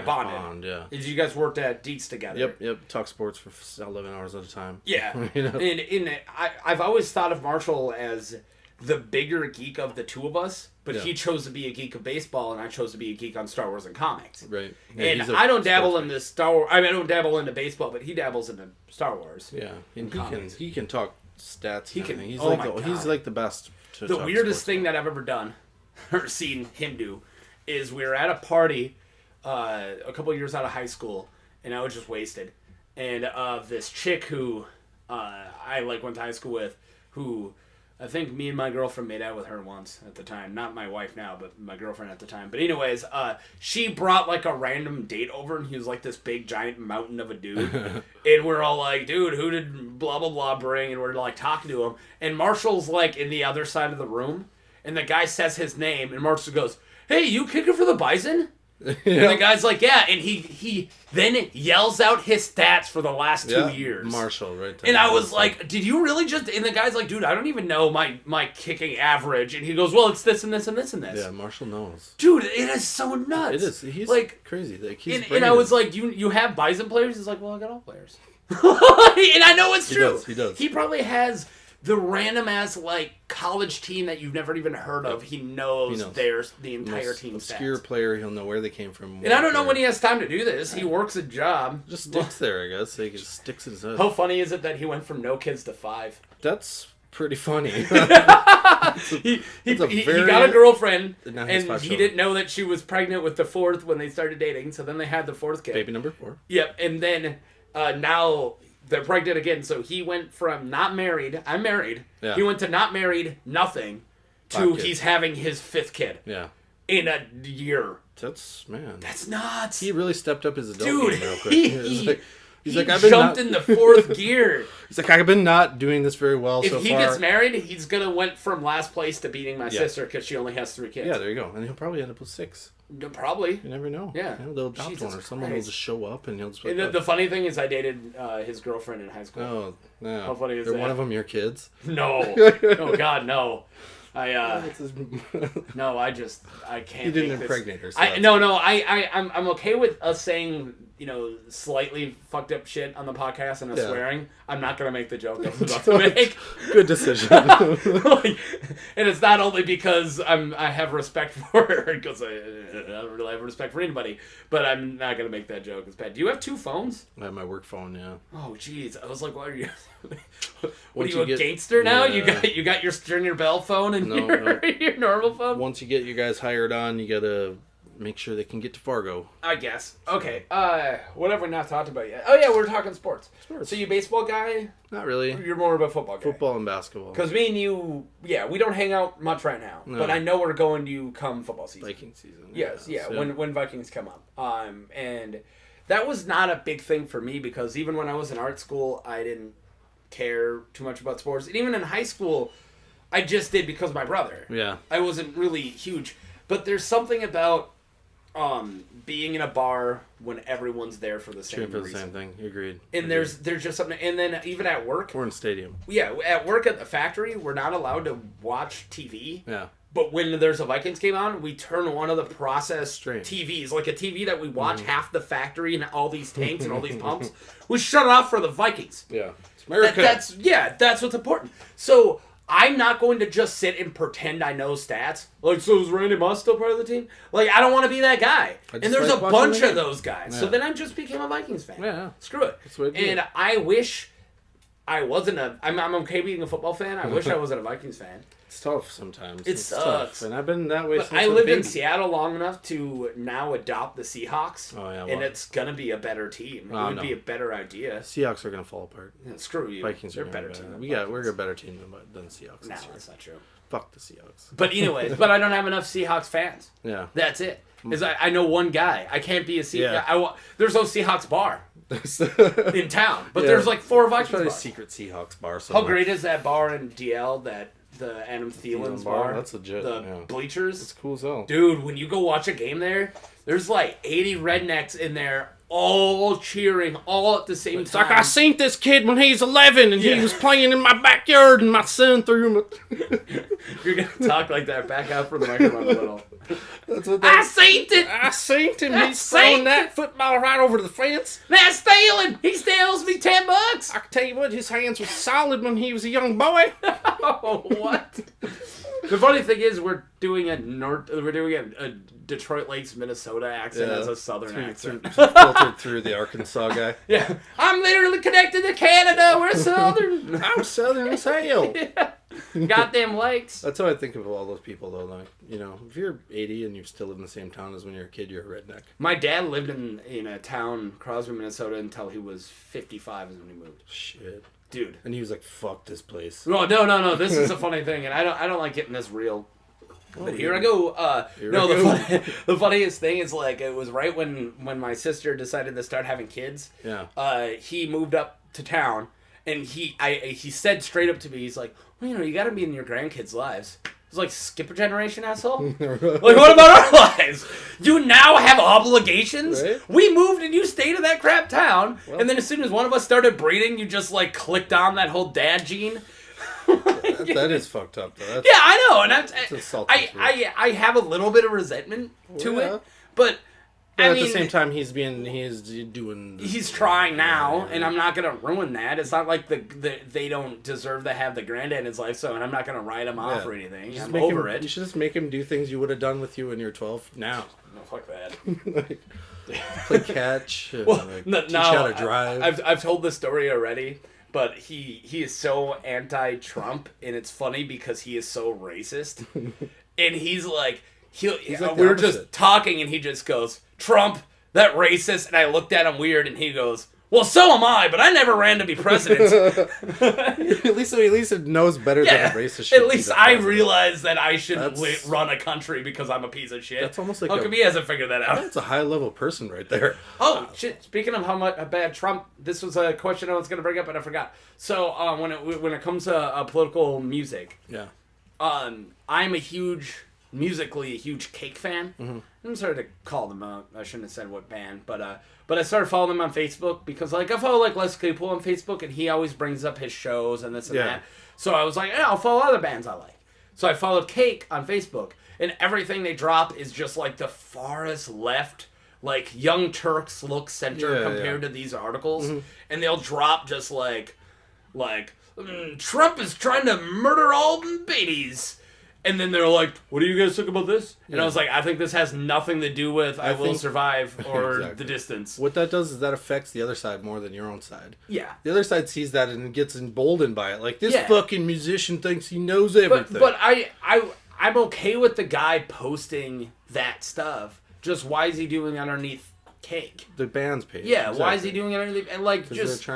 Speaker 4: bonded.
Speaker 2: Yeah.
Speaker 4: Is you guys worked at Dietz together?
Speaker 2: Yep. Talk sports for 11 hours at a time.
Speaker 4: Yeah.
Speaker 2: You know?
Speaker 4: And I've always thought of Marshall as the bigger geek of the two of us, but he chose to be a geek of baseball, and I chose to be a geek on Star Wars and comics.
Speaker 2: Right. Yeah,
Speaker 4: And I don't dabble into Star Wars. I mean, I don't dabble into baseball, but he dabbles into Star Wars.
Speaker 2: Yeah, and
Speaker 4: comics.
Speaker 2: he can talk stats.
Speaker 4: He can.
Speaker 2: He's
Speaker 4: God.
Speaker 2: like the best. To
Speaker 4: The
Speaker 2: talk
Speaker 4: weirdest
Speaker 2: sports
Speaker 4: thing that I've ever done or seen him do is we were at a party a couple years out of high school, and I was just wasted. And this chick who I went to high school with, who I think me and my girlfriend made out with her once at the time. Not my wife now, but my girlfriend at the time. But anyways, she brought like a random date over, and he was like this big giant mountain of a dude. And we're all like, dude, who did blah blah blah bring? And we're like talking to him, and Marshall's like in the other side of the room, and the guy says his name, and Marshall goes, "Hey, you kicking for the Bison?" And the guy's like, "Yeah," and he then yells out his stats for the last 2 years.
Speaker 2: Marshall, right there.
Speaker 4: And I was like, "Did you really just?" And the guy's like, "Dude, I don't even know my kicking average." And he goes, "Well, it's this and this and this and this."
Speaker 2: Yeah, Marshall knows.
Speaker 4: Dude, it is so nuts.
Speaker 2: It is. He's
Speaker 4: like
Speaker 2: crazy. Like
Speaker 4: and I was like, "You have Bison players?" He's like, "Well, I got all players." And I know it's true.
Speaker 2: He does.
Speaker 4: He probably has the random ass college team that you've never even heard of. He knows the entire team
Speaker 2: obscure
Speaker 4: stats.
Speaker 2: player. He'll know where they came from.
Speaker 4: And I don't know when he has time to do this. He works a job.
Speaker 2: Just sticks there, I guess. He just sticks in his head.
Speaker 4: How funny is it that he went from no kids to 5?
Speaker 2: That's pretty funny.
Speaker 4: He got a girlfriend, and he didn't know that she was pregnant with the 4th when they started dating. So then they had the 4th kid.
Speaker 2: Baby number 4.
Speaker 4: Yep, and then now they're pregnant again. So he went from not married, I'm married. Yeah. He went to not married, nothing, to he's having his 5th kid.
Speaker 2: Yeah.
Speaker 4: In a year.
Speaker 2: That's
Speaker 4: nuts.
Speaker 2: He really stepped up his adult game real quick. He's like,
Speaker 4: I've been jumped in the 4th gear.
Speaker 2: He's like, I've been not doing this very well so far.
Speaker 4: If he gets married, he's gonna went from last place to beating my sister because she only has 3 kids.
Speaker 2: Yeah, there you go. And he'll probably end up with 6.
Speaker 4: Probably.
Speaker 2: You never know.
Speaker 4: Yeah.
Speaker 2: They'll adopt one, or someone will just show up and he'll just.
Speaker 4: And the funny thing is, I dated his girlfriend in high school.
Speaker 2: Oh, no.
Speaker 4: How funny is that?
Speaker 2: Are one of them your kids?
Speaker 4: No. Oh God, no. No, I can't.
Speaker 2: You didn't impregnate her. So
Speaker 4: I'm okay with us saying, slightly fucked up shit on the podcast and us swearing. I'm not gonna make the joke I was about to make.
Speaker 2: Good decision.
Speaker 4: And it's not only because I have respect for her, because I don't really have respect for anybody, but I'm not gonna make that joke. It's bad. Do you have 2 phones?
Speaker 2: I have my work phone, yeah.
Speaker 4: Oh jeez, I was like, what are you? What are you, a gangster now?
Speaker 2: Yeah.
Speaker 4: You got your Stringer Bell phone and your normal phone?
Speaker 2: Once you get you guys hired on, you gotta make sure they can get to Fargo.
Speaker 4: I guess. Okay. What have we not talked about yet? Oh yeah, we're talking sports. So you baseball guy?
Speaker 2: Not really.
Speaker 4: You're more of a football guy.
Speaker 2: Football and basketball.
Speaker 4: Because me and you, we don't hang out much right now. No. But I know we're going to come football season.
Speaker 2: Viking season.
Speaker 4: Yes, yeah. When Vikings come up. And that was not a big thing for me because even when I was in art school, I didn't care too much about sports. And even in high school, I just did because of my brother.
Speaker 2: Yeah.
Speaker 4: I wasn't really huge. But there's something about being in a bar when everyone's there for the same reason.
Speaker 2: The same thing. Agreed.
Speaker 4: And there's just something. And then even at work,
Speaker 2: we're in a stadium.
Speaker 4: Yeah, at work at the factory, we're not allowed to watch TV.
Speaker 2: Yeah.
Speaker 4: But when there's a Vikings game on, we turn one of the processed TVs, like a TV that we watch half the factory and all these tanks and all these pumps, we shut it off for the Vikings.
Speaker 2: Yeah. It's America.
Speaker 4: That's what's important. So I'm not going to just sit and pretend I know stats. So is Randy Moss still part of the team? I don't want to be that guy. And there's a bunch of those guys. Yeah. So then I just became a Vikings fan. Yeah. Screw it. That's what and I wish I wasn't I'm okay being a football fan. I wish I wasn't a Vikings fan.
Speaker 2: It's tough sometimes.
Speaker 4: It sucks.
Speaker 2: Tough. And I've been that way since
Speaker 4: I lived in Seattle long enough to now adopt the Seahawks.
Speaker 2: Oh, yeah. Well,
Speaker 4: and it's going to be a better team. It would be a better idea.
Speaker 2: Seahawks are going to fall apart.
Speaker 4: Yeah, screw you.
Speaker 2: Vikings are a better team. We're a better team than Seahawks this year.
Speaker 4: That's not true.
Speaker 2: Fuck the Seahawks.
Speaker 4: But anyways, I don't have enough Seahawks fans.
Speaker 2: Yeah.
Speaker 4: That's it. Is I know one guy. I can't be a Seahawks.
Speaker 2: Yeah.
Speaker 4: There's no Seahawks bar in town, but there's like 4 Vikings
Speaker 2: There's probably a
Speaker 4: bars.
Speaker 2: secret Seahawks bar
Speaker 4: How
Speaker 2: somewhere.
Speaker 4: great is that bar in DL? The Adam Thielen's bar.
Speaker 2: That's legit.
Speaker 4: The bleachers.
Speaker 2: It's cool as hell.
Speaker 4: Dude, when you go watch a game there, there's like 80 rednecks in there, all cheering, all at the same
Speaker 2: It's
Speaker 4: time.
Speaker 2: like, I seen this kid when he's 11 and he was playing in my backyard and my son threw him.
Speaker 4: You're gonna talk like that. Back out from the microphone a little.
Speaker 2: That's what
Speaker 4: I seen it.
Speaker 2: I seen him.
Speaker 4: I
Speaker 2: He's throwing
Speaker 4: seen
Speaker 2: that football right over the fence.
Speaker 4: That's stealing. He steals me $10.
Speaker 2: I can tell you what, his hands were solid when he was a young boy.
Speaker 4: Oh, what? The funny thing is, we're doing a Detroit Lakes, Minnesota accent as a Southern accent.
Speaker 2: Filtered through the Arkansas guy.
Speaker 4: Yeah, I'm literally connected to Canada. We're Southern.
Speaker 2: I'm Southern as hell.
Speaker 4: Yeah. Goddamn lakes.
Speaker 2: That's how I think of all those people, though. Like, you know, if you're 80 and you still live in the same town as when you're a kid, you're a redneck.
Speaker 4: My dad lived in a town, Crosby, Minnesota, until he was 55 is when he moved.
Speaker 2: Shit.
Speaker 4: Dude.
Speaker 2: And he was like, fuck this place.
Speaker 4: Oh, no. This is a funny thing, and I don't like getting this real. But here I go. The funniest thing is, like, it was right when my sister decided to start having kids.
Speaker 2: Yeah.
Speaker 4: He moved up to town, and he said straight up to me, he's like, well, you know, you got to be in your grandkids' lives. I was like, skip a generation, asshole? Like, what about our lives? You now have obligations?
Speaker 2: Right?
Speaker 4: We moved and you stayed in that crap town, and then as soon as one of us started breeding, you just, like, clicked on that whole dad gene.
Speaker 2: That is fucked up, though.
Speaker 4: Yeah, I know, and I have a little bit of resentment to it, but
Speaker 2: at the same time, he's doing.
Speaker 4: He's trying now, and I'm not gonna ruin that. It's not like they don't deserve to have the granddad in his life, so and I'm not gonna write him off or anything. I'm over it.
Speaker 2: You should just make him do things you would have done with you when you're 12. Now.
Speaker 4: No, fuck that.
Speaker 2: Like, play catch. And, teach you how to drive.
Speaker 4: I've told this story already. But he is so anti-Trump, and it's funny because he is so racist. And he's like, we were just talking, and he just goes, Trump, that racist. And I looked at him weird, and he goes, well, so am I, but I never ran to be president.
Speaker 2: at least it knows better than a racist shit.
Speaker 4: At least I realize that I shouldn't run a country because I'm a piece of shit.
Speaker 2: That's almost like
Speaker 4: how come he hasn't figured that out?
Speaker 2: That's a high-level person right there.
Speaker 4: Oh, shit. Speaking of how much bad Trump, this was a question I was going to bring up, but I forgot. So, when it comes to political music, I'm musically a huge Cake fan. Mm-hmm. I'm sorry to call them out. I shouldn't have said what band, but I started following them on Facebook because, like, I follow, like, Les Claypool on Facebook, and he always brings up his shows and this and that. So I was like, yeah, I'll follow other bands I like. So I followed Cake on Facebook, and everything they drop is just, like, the farthest left, like, Young Turks look center compared to these articles. Mm-hmm. And they'll drop just, like Trump is trying to murder all the babies. And then they're like, what do you guys think about this? And I was like, I think this has nothing to do with I Will Survive or The Distance.
Speaker 2: What that does is that affects the other side more than your own side.
Speaker 4: Yeah.
Speaker 2: The other side sees that and gets emboldened by it. Like, this fucking musician thinks he knows everything.
Speaker 4: But I'm okay with the guy posting that stuff. Just why is he doing underneath Cake?
Speaker 2: The band's page.
Speaker 4: Yeah, exactly. Why is he doing it underneath? And, like, just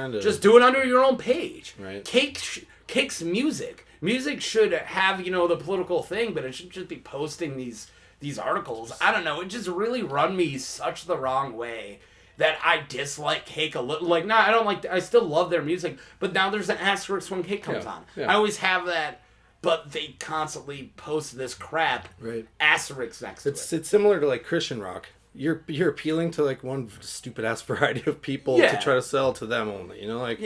Speaker 2: do
Speaker 4: it under your own page.
Speaker 2: Right.
Speaker 4: Cake's music. Music should have, you know, the political thing, but it should just be posting these articles. I don't know. It just really run me such the wrong way that I dislike Cake a little. Like, I don't like. I still love their music, but now there's an asterisk when Cake comes on. Yeah. I always have that, but they constantly post this crap.
Speaker 2: Right.
Speaker 4: Asterisk next to it.
Speaker 2: It's similar to, like, Christian rock. You're appealing to, like, one stupid ass variety of people to try to sell to them only, you know, like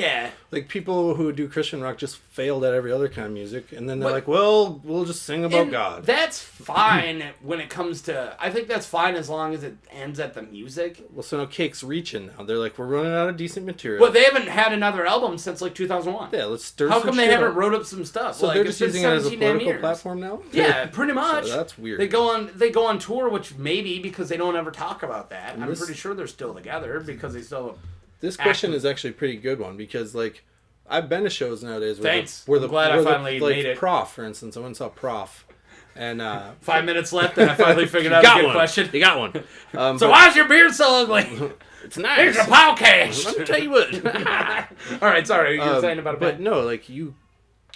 Speaker 2: like people who do Christian rock just failed at every other kind of music, and then they're like, well, we'll just sing about God.
Speaker 4: That's fine when it comes to. I think that's fine as long as it ends at the music.
Speaker 2: Well, so now Cake's reaching now. They're like, we're running out of decent material.
Speaker 4: Well, they haven't had another album since, like, 2001.
Speaker 2: Yeah, let's stir.
Speaker 4: How come they haven't wrote up some stuff?
Speaker 2: So, like, they're just using it as a political platform now.
Speaker 4: Yeah, pretty much.
Speaker 2: So that's weird.
Speaker 4: They go on tour, which maybe because they don't ever talk about that. I'm pretty sure they're still together because they still.
Speaker 2: This question is actually a pretty good one because, like, I've been to shows nowadays where
Speaker 4: I'm glad I finally made it.
Speaker 2: Prof, for instance, I went and saw Prof, and
Speaker 4: 5 minutes left, and I finally figured out a good question.
Speaker 2: You got one.
Speaker 4: So why's your beard so ugly?
Speaker 2: It's nice.
Speaker 4: Here's a podcast.
Speaker 2: Let me tell you what.
Speaker 4: All right, sorry, you were saying about a
Speaker 2: but no, like, you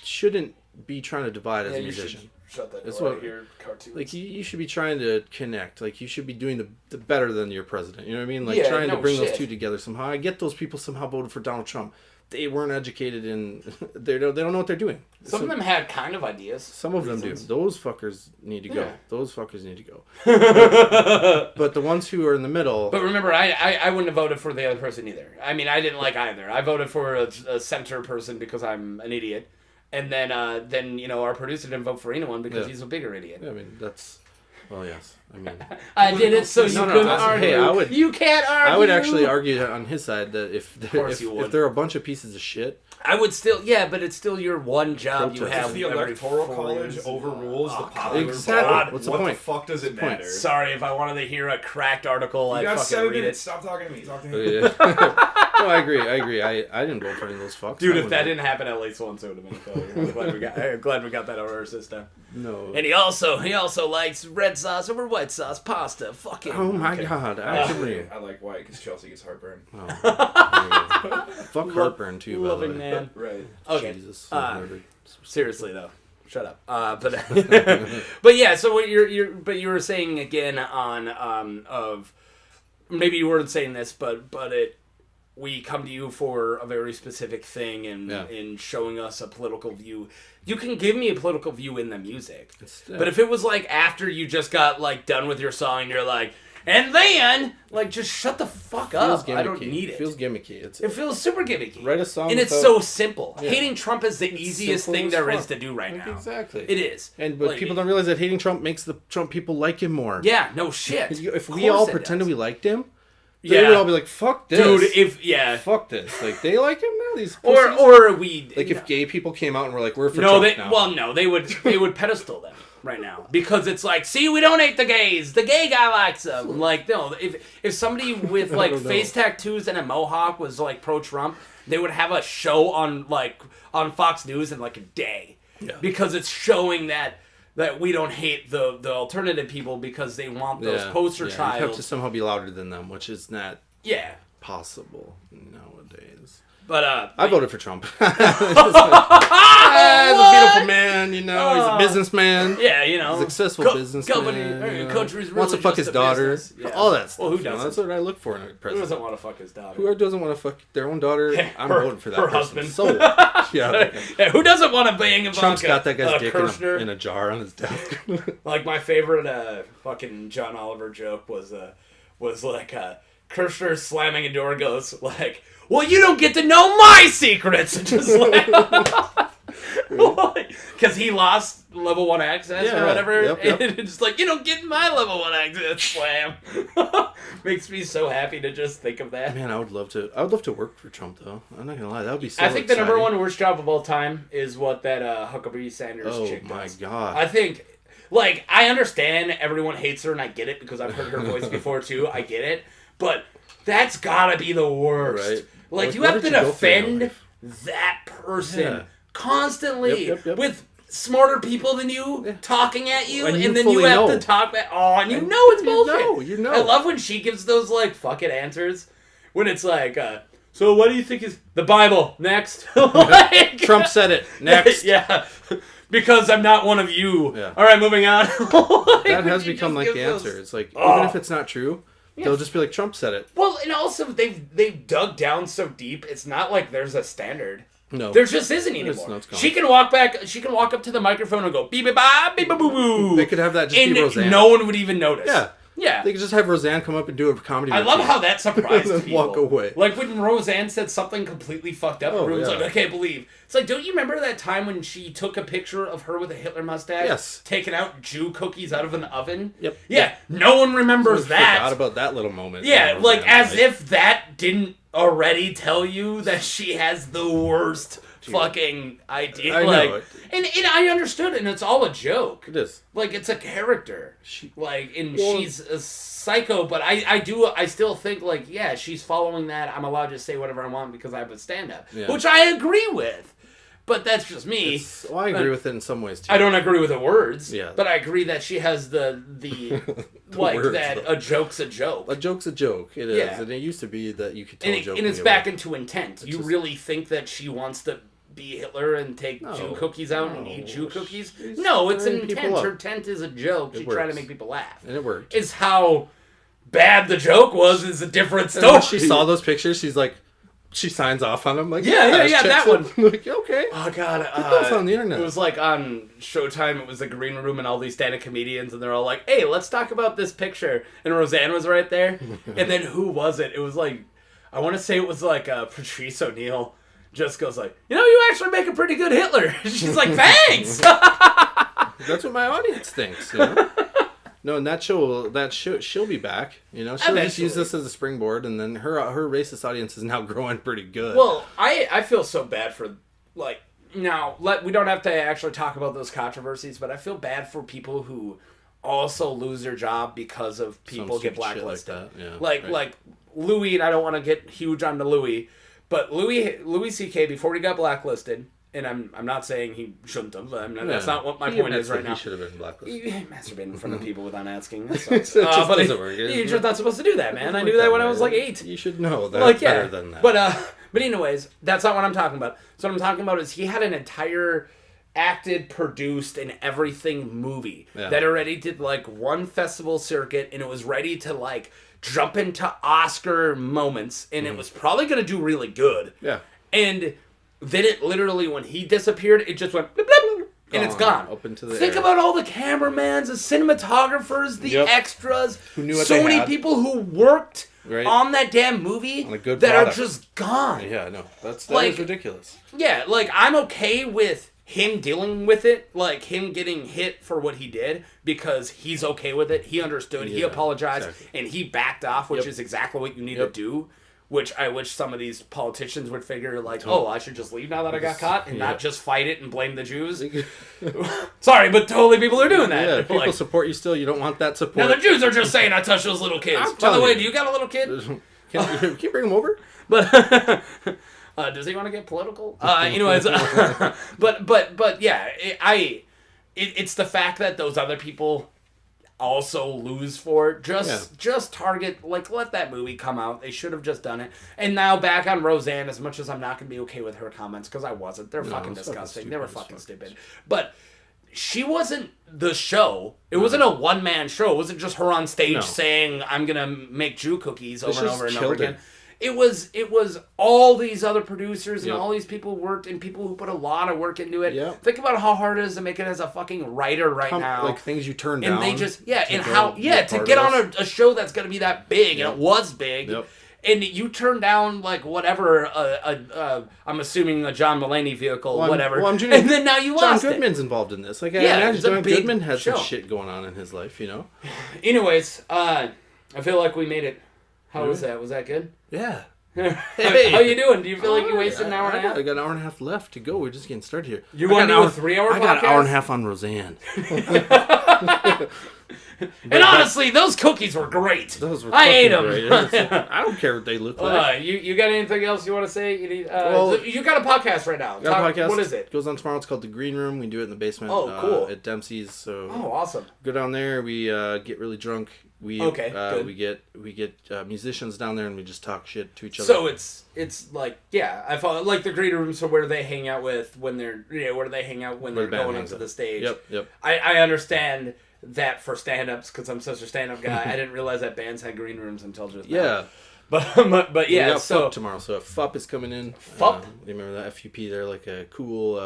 Speaker 2: shouldn't be trying to divide as a musician.
Speaker 4: shut that
Speaker 2: That's
Speaker 4: door.
Speaker 2: what-
Speaker 4: I hear cartoons.
Speaker 2: Like you should be trying to connect. Like you should be doing the better than your president. You know what I mean? Like
Speaker 4: Yeah,
Speaker 2: trying to
Speaker 4: no
Speaker 2: bring
Speaker 4: shit.
Speaker 2: those two together somehow. I get those people somehow voted for Donald Trump. They weren't educated in. They don't know what they're doing.
Speaker 4: Some of them had kind of ideas.
Speaker 2: Some of them do. Those fuckers need to go.
Speaker 4: Yeah.
Speaker 2: Those fuckers need to go. But the ones who are in the middle.
Speaker 4: But remember, I wouldn't have voted for the other person either. I mean, I didn't like either. I voted for a center person because I'm an idiot. And then our producer didn't vote for anyone because he's a bigger idiot.
Speaker 2: I mean, that's. Well, yes. I mean.
Speaker 4: I did it so you couldn't
Speaker 2: that's-
Speaker 4: argue.
Speaker 2: hey, I would-
Speaker 4: you can't argue.
Speaker 2: I would actually argue on his side that if
Speaker 4: you would.
Speaker 2: they're a bunch of pieces of shit.
Speaker 4: I would still, but it's still your one job you
Speaker 2: Protest.
Speaker 4: have.
Speaker 3: If the
Speaker 4: every
Speaker 3: electoral
Speaker 4: 4
Speaker 3: college
Speaker 4: years.
Speaker 3: overrules the
Speaker 4: God.
Speaker 3: popular
Speaker 2: Exactly.
Speaker 3: vote,
Speaker 2: What's the
Speaker 3: what
Speaker 2: point?
Speaker 3: the fuck does it
Speaker 2: What's the point?
Speaker 3: matter?
Speaker 4: Sorry if I wanted to hear a cracked article.
Speaker 3: You
Speaker 4: I
Speaker 3: got
Speaker 4: fucking
Speaker 3: 7
Speaker 4: read
Speaker 3: minutes.
Speaker 4: it.
Speaker 3: Stop talking to me. Talk to
Speaker 2: Oh,
Speaker 3: him.
Speaker 2: yeah. No, I agree. I didn't vote for any of those fucks.
Speaker 4: Dude,
Speaker 2: I
Speaker 4: if that
Speaker 2: wouldn't.
Speaker 4: didn't happen, at least once it would have been a failure. I'm glad we got that out of our system.
Speaker 2: No.
Speaker 4: And he also likes red sauce over white sauce pasta. Fuck it.
Speaker 2: Oh my
Speaker 4: Okay.
Speaker 2: god! Actually,
Speaker 3: I like white because Chelsea gets heartburn.
Speaker 2: fuck heartburn too. By the
Speaker 4: Loving
Speaker 2: way.
Speaker 4: man.
Speaker 3: Right.
Speaker 4: Okay.
Speaker 2: Jesus.
Speaker 4: Seriously though, shut up. But yeah. So what you were saying again on of maybe you weren't saying this, but we come to you for a very specific thing and in showing us a political view. You can give me a political view in the music, but if it was like after you just got like done with your song, and you're like, and then like just shut the fuck up. I don't need it.
Speaker 2: It feels gimmicky.
Speaker 4: It feels super gimmicky.
Speaker 2: Write a song
Speaker 4: and it's
Speaker 2: without-
Speaker 4: so simple.
Speaker 2: Yeah.
Speaker 4: Hating Trump is the easiest
Speaker 2: simple
Speaker 4: thing
Speaker 2: as
Speaker 4: there
Speaker 2: fuck.
Speaker 4: is to do right now.
Speaker 2: Exactly.
Speaker 4: It is.
Speaker 2: But
Speaker 4: Like,
Speaker 2: people don't realize that hating Trump makes the Trump people like him more.
Speaker 4: Yeah, no shit.
Speaker 2: If
Speaker 4: Of
Speaker 2: we
Speaker 4: course
Speaker 2: all
Speaker 4: it
Speaker 2: pretended
Speaker 4: does.
Speaker 2: we liked him, they would all be like, "Fuck this,
Speaker 4: Dude,
Speaker 2: fuck this." Like they like him now. These pussies?
Speaker 4: or we
Speaker 2: like if gay people came out and were like, "We're for
Speaker 4: no,
Speaker 2: Trump now."
Speaker 4: they would pedestal them right now because it's like, see, we don't hate the gays. The gay guy likes them. Like, no, if somebody with like
Speaker 2: don't know.
Speaker 4: face tattoos and a mohawk was like pro Trump, they would have a show on Fox News in like a day because it's showing that we don't hate the alternative people because they want those poster
Speaker 2: You
Speaker 4: child.
Speaker 2: have to somehow be louder than them, which is not
Speaker 4: Yeah,
Speaker 2: possible nowadays.
Speaker 4: but
Speaker 2: I voted for Trump. He's a beautiful man, you know. He's a businessman.
Speaker 4: yeah, you know,
Speaker 2: He's a successful businessman.
Speaker 4: company,
Speaker 2: you know.
Speaker 4: country's really
Speaker 2: wants to fuck
Speaker 4: just
Speaker 2: his
Speaker 4: a
Speaker 2: daughter.
Speaker 4: business. Yeah.
Speaker 2: All that stuff.
Speaker 4: Well, who
Speaker 2: you know,
Speaker 4: doesn't?
Speaker 2: that's what I look for in a
Speaker 4: Who
Speaker 2: president.
Speaker 4: doesn't want to fuck his daughter?
Speaker 2: Who doesn't want to fuck their own daughter? I'm
Speaker 4: her-
Speaker 2: voting for that
Speaker 4: her
Speaker 2: person.
Speaker 4: husband.
Speaker 2: So, yeah.
Speaker 4: Yeah, who doesn't want to bang Ivanka?
Speaker 2: Trump's got that guy's dick
Speaker 4: Kirshner.
Speaker 2: in a jar on his desk.
Speaker 4: Like my favorite fucking John Oliver joke was like Kirshner slamming a door goes like, "Well, you don't get to know my secrets," just like because he lost level 1 access or whatever.
Speaker 2: Yep.
Speaker 4: And it's like, you don't get my level 1 access. Slam. Makes me so happy to just think of that.
Speaker 2: Man, I would love to work for Trump though. I'm not gonna lie, that would be so
Speaker 4: I think the number
Speaker 2: exciting.
Speaker 4: one worst job of all time is what that Huckabee Sanders
Speaker 2: Oh
Speaker 4: chick
Speaker 2: my
Speaker 4: does.
Speaker 2: god.
Speaker 4: I think, like, I understand everyone hates her, and I get it because I've heard her voice before too. I get it, but that's gotta be the worst.
Speaker 2: Right.
Speaker 4: Like, you
Speaker 2: what
Speaker 4: have to
Speaker 2: did you go through in your
Speaker 4: defend
Speaker 2: life?
Speaker 4: that person
Speaker 2: Yeah.
Speaker 4: constantly
Speaker 2: Yep.
Speaker 4: with smarter people than you talking at you,
Speaker 2: And
Speaker 4: and,
Speaker 2: you
Speaker 4: then you
Speaker 2: fully
Speaker 4: have
Speaker 2: know.
Speaker 4: to talk back. Oh, and you know it's bullshit.
Speaker 2: You know.
Speaker 4: I love when she gives those like fucking answers when it's like, so what do you think is the Bible next? Like,
Speaker 2: Trump said it. Next.
Speaker 4: yeah. Because I'm not one of you.
Speaker 2: Yeah.
Speaker 4: All right, moving on. Like,
Speaker 2: That has
Speaker 4: she
Speaker 2: become
Speaker 4: just
Speaker 2: like
Speaker 4: gives
Speaker 2: the
Speaker 4: those-
Speaker 2: answer. It's like
Speaker 4: Oh.
Speaker 2: even if it's not true, they'll just be like, Trump said it.
Speaker 4: Well, and also they've dug down so deep. It's not like there's a standard.
Speaker 2: No.
Speaker 4: There just isn't
Speaker 2: There's
Speaker 4: anymore.
Speaker 2: no, it's gone.
Speaker 4: She can walk back. She can walk up to the microphone and go beep beep ba beep boo boo.
Speaker 2: They could have that just
Speaker 4: and
Speaker 2: be Roseanne.
Speaker 4: no one would even notice.
Speaker 2: Yeah.
Speaker 4: Yeah.
Speaker 2: They could just have Roseanne come up and do a comedy
Speaker 4: I love
Speaker 2: routine.
Speaker 4: how that surprised
Speaker 2: And then
Speaker 4: people.
Speaker 2: walk away.
Speaker 4: Like when Roseanne said something completely fucked up,
Speaker 2: Oh,
Speaker 4: everyone's
Speaker 2: yeah.
Speaker 4: like, I can't believe. It's like, don't you remember that time when she took a picture of her with a Hitler mustache?
Speaker 2: Yes.
Speaker 4: Taking out Jew cookies out of an oven?
Speaker 2: Yep.
Speaker 4: Yeah, no one remembers that.
Speaker 2: Forgot about that little moment.
Speaker 4: Yeah,
Speaker 2: in
Speaker 4: like
Speaker 2: Roseanne,
Speaker 4: as
Speaker 2: right?
Speaker 4: if that didn't already tell you that she has the worst fucking idea.
Speaker 2: I know
Speaker 4: like,
Speaker 2: it.
Speaker 4: and I understood, and it's all a joke.
Speaker 2: It is.
Speaker 4: Like it's a character. Like, and
Speaker 2: Well-
Speaker 4: she's a psycho, but I still think like, yeah, she's following that. I'm allowed to say whatever I want because I have a stand-up,
Speaker 2: Yeah.
Speaker 4: which I agree with. But that's just me.
Speaker 2: Well, I agree with it in some ways too.
Speaker 4: I don't agree with the words.
Speaker 2: Yeah.
Speaker 4: But I agree that she has the like
Speaker 2: words,
Speaker 4: that
Speaker 2: though.
Speaker 4: a joke's a joke.
Speaker 2: A joke's a joke. It is,
Speaker 4: Yeah.
Speaker 2: and it used to be that you could tell
Speaker 4: And,
Speaker 2: a joke.
Speaker 4: and it's
Speaker 2: when you
Speaker 4: back
Speaker 2: were-
Speaker 4: into intent. You
Speaker 2: just-
Speaker 4: really think that she wants to be Hitler and take
Speaker 2: No.
Speaker 4: Jew cookies out and eat Jew
Speaker 2: No.
Speaker 4: cookies?
Speaker 2: She's
Speaker 4: No, it's an
Speaker 2: stirring people
Speaker 4: intent.
Speaker 2: up.
Speaker 4: Her tent is a joke.
Speaker 2: It
Speaker 4: She's trying to
Speaker 2: works.
Speaker 4: make people laugh.
Speaker 2: And it worked.
Speaker 4: Is how bad the joke was is a different
Speaker 2: And when
Speaker 4: story.
Speaker 2: she saw those pictures, she's like, she signs off on them. Like,
Speaker 4: Yeah,
Speaker 2: checks
Speaker 4: that
Speaker 2: it.
Speaker 4: one.
Speaker 2: Like, okay.
Speaker 4: Oh god,
Speaker 2: Put those on the internet.
Speaker 4: It was like on Showtime. It was the green room and all these stand-up comedians, and they're all like, "Hey, let's talk about this picture." And Roseanne was right there. And then who was it? It was like, I want to say it was like Patrice O'Neill. Just goes like, you actually make a pretty good Hitler. She's like, thanks.
Speaker 2: That's what my audience thinks. No, and that show, she'll be back. She'll just
Speaker 4: Eventually.
Speaker 2: use this as a springboard, and then her racist audience is now growing pretty good.
Speaker 4: Well, I feel so bad for, like, now, we don't have to actually talk about those controversies, but I feel bad for people who also lose their job because of people get
Speaker 2: stupid shit
Speaker 4: blacklisted.
Speaker 2: like that, yeah,
Speaker 4: like
Speaker 2: right.
Speaker 4: Louis, and I don't want to get huge onto Louis, but Louis C.K., before he got blacklisted, and I'm not saying he shouldn't have. That's not what my point is right now.
Speaker 2: He should have been blacklisted.
Speaker 4: He masturbated in front of people without asking. That
Speaker 2: It
Speaker 4: sucks.
Speaker 2: just
Speaker 4: But
Speaker 2: doesn't work.
Speaker 4: you're just not supposed to do that, man. I knew that when I was like 8.
Speaker 2: You should know that better than that.
Speaker 4: But anyways, that's not what I'm talking about. So what I'm talking about is he had an entire acted, produced, and everything movie that already did like one festival circuit, and it was ready to like jump into Oscar moments, and it was probably going to do really good.
Speaker 2: Yeah.
Speaker 4: And then it literally, when he disappeared, it just went blip, blip, and it's gone.
Speaker 2: Up into the
Speaker 4: Think
Speaker 2: air.
Speaker 4: about all the cameramans, the cinematographers, the extras.
Speaker 2: Who knew what
Speaker 4: so
Speaker 2: they
Speaker 4: many
Speaker 2: had.
Speaker 4: people who worked
Speaker 2: Right.
Speaker 4: on that damn movie
Speaker 2: On a good
Speaker 4: that
Speaker 2: product.
Speaker 4: are just gone.
Speaker 2: Yeah, no, that
Speaker 4: Like-
Speaker 2: is ridiculous.
Speaker 4: Yeah, like, I'm okay with him dealing with it, like him getting hit for what he did, because he's okay with it. He understood, he
Speaker 2: Yeah,
Speaker 4: apologized,
Speaker 2: exactly.
Speaker 4: and he backed off, which
Speaker 2: Yep.
Speaker 4: is exactly what you need
Speaker 2: Yep.
Speaker 4: to do. Which I wish some of these politicians would figure, like, oh, I should just leave now that I got caught and not just fight it and blame the Jews. Sorry, but totally people are doing that.
Speaker 2: Yeah, people
Speaker 4: Like,
Speaker 2: support you still. You don't want that
Speaker 4: now
Speaker 2: support.
Speaker 4: the Jews are just saying I touched those little kids.
Speaker 2: I'm
Speaker 4: By the
Speaker 2: telling
Speaker 4: way,
Speaker 2: you.
Speaker 4: do you got a little kid?
Speaker 2: Can you bring them over?
Speaker 4: But does he want to get political? Anyways, but yeah, it's the fact that those other people also lose for it. Just target, like, let that movie come out. They should have just done it. And now back on Roseanne, as much as I'm not gonna be okay with her comments, because I wasn't. They're fucking
Speaker 2: it's fucking
Speaker 4: disgusting.
Speaker 2: stupid
Speaker 4: They were
Speaker 2: as
Speaker 4: fucking
Speaker 2: fuck.
Speaker 4: stupid. But she wasn't the show. It wasn't a one-man show. It wasn't just her on stage
Speaker 2: No.
Speaker 4: saying, I'm gonna make Jew cookies over and
Speaker 2: just
Speaker 4: over and over
Speaker 2: killed it.
Speaker 4: again. It was all these other producers and
Speaker 2: Yep.
Speaker 4: all these people worked, and people who put a lot of work into it.
Speaker 2: Yep.
Speaker 4: Think about how hard it is to make it as a fucking writer right now.
Speaker 2: Like things you turn down.
Speaker 4: And they just,
Speaker 2: to
Speaker 4: and
Speaker 2: go
Speaker 4: how,
Speaker 2: be a
Speaker 4: to
Speaker 2: part
Speaker 4: get
Speaker 2: of
Speaker 4: on
Speaker 2: this.
Speaker 4: a show that's going to be that big,
Speaker 2: Yep.
Speaker 4: and it was big,
Speaker 2: Yep.
Speaker 4: and you turn down, like, whatever, I'm assuming a John Mulaney vehicle, whatever,
Speaker 2: I'm
Speaker 4: and then now you
Speaker 2: John
Speaker 4: lost
Speaker 2: Goodman's involved in this. Like, I
Speaker 4: Yeah,
Speaker 2: imagine
Speaker 4: it's a
Speaker 2: John
Speaker 4: big
Speaker 2: Goodman has
Speaker 4: show.
Speaker 2: some shit going on in his life,
Speaker 4: it. Anyways, I feel like we made it. How
Speaker 2: Really?
Speaker 4: was that? Was that good?
Speaker 2: Yeah.
Speaker 4: How you doing? Do you feel like you wasted an hour and a half?
Speaker 2: I got an hour and a half left to go. We're just getting started here.
Speaker 4: You
Speaker 2: I
Speaker 4: want
Speaker 2: got
Speaker 4: to do
Speaker 2: an
Speaker 4: a 3-hour podcast?
Speaker 2: I got an hour and a half on Roseanne.
Speaker 4: And honestly, those cookies were great.
Speaker 2: Those were
Speaker 4: I ate
Speaker 2: fucking
Speaker 4: them.
Speaker 2: great. I don't care what they look like.
Speaker 4: You got anything else you want to say? You need,
Speaker 2: Well,
Speaker 4: you got a podcast right now.
Speaker 2: Got a podcast.
Speaker 4: What is it?
Speaker 2: Goes on tomorrow. It's called The Green Room. We do it in the basement.
Speaker 4: Oh, cool.
Speaker 2: At Dempsey's. So
Speaker 4: Oh, awesome.
Speaker 2: go down there. We get really drunk.
Speaker 4: Okay, good.
Speaker 2: We get musicians down there, and we just talk shit to each other.
Speaker 4: So it's like, yeah, I follow, like the green room. So where they hang out with when they're where do they hang out when
Speaker 2: Where
Speaker 4: they're
Speaker 2: the band
Speaker 4: going
Speaker 2: hangs
Speaker 4: onto
Speaker 2: out.
Speaker 4: the stage?
Speaker 2: Yep.
Speaker 4: I understand that for stand-ups because I'm such a stand-up guy. I didn't realize that bands had green rooms until just now.
Speaker 2: Yeah.
Speaker 4: But
Speaker 2: We
Speaker 4: yeah.
Speaker 2: got
Speaker 4: So
Speaker 2: FUP tomorrow. So FUP is coming in.
Speaker 4: FUP?
Speaker 2: You remember that FUP? They're like a cool.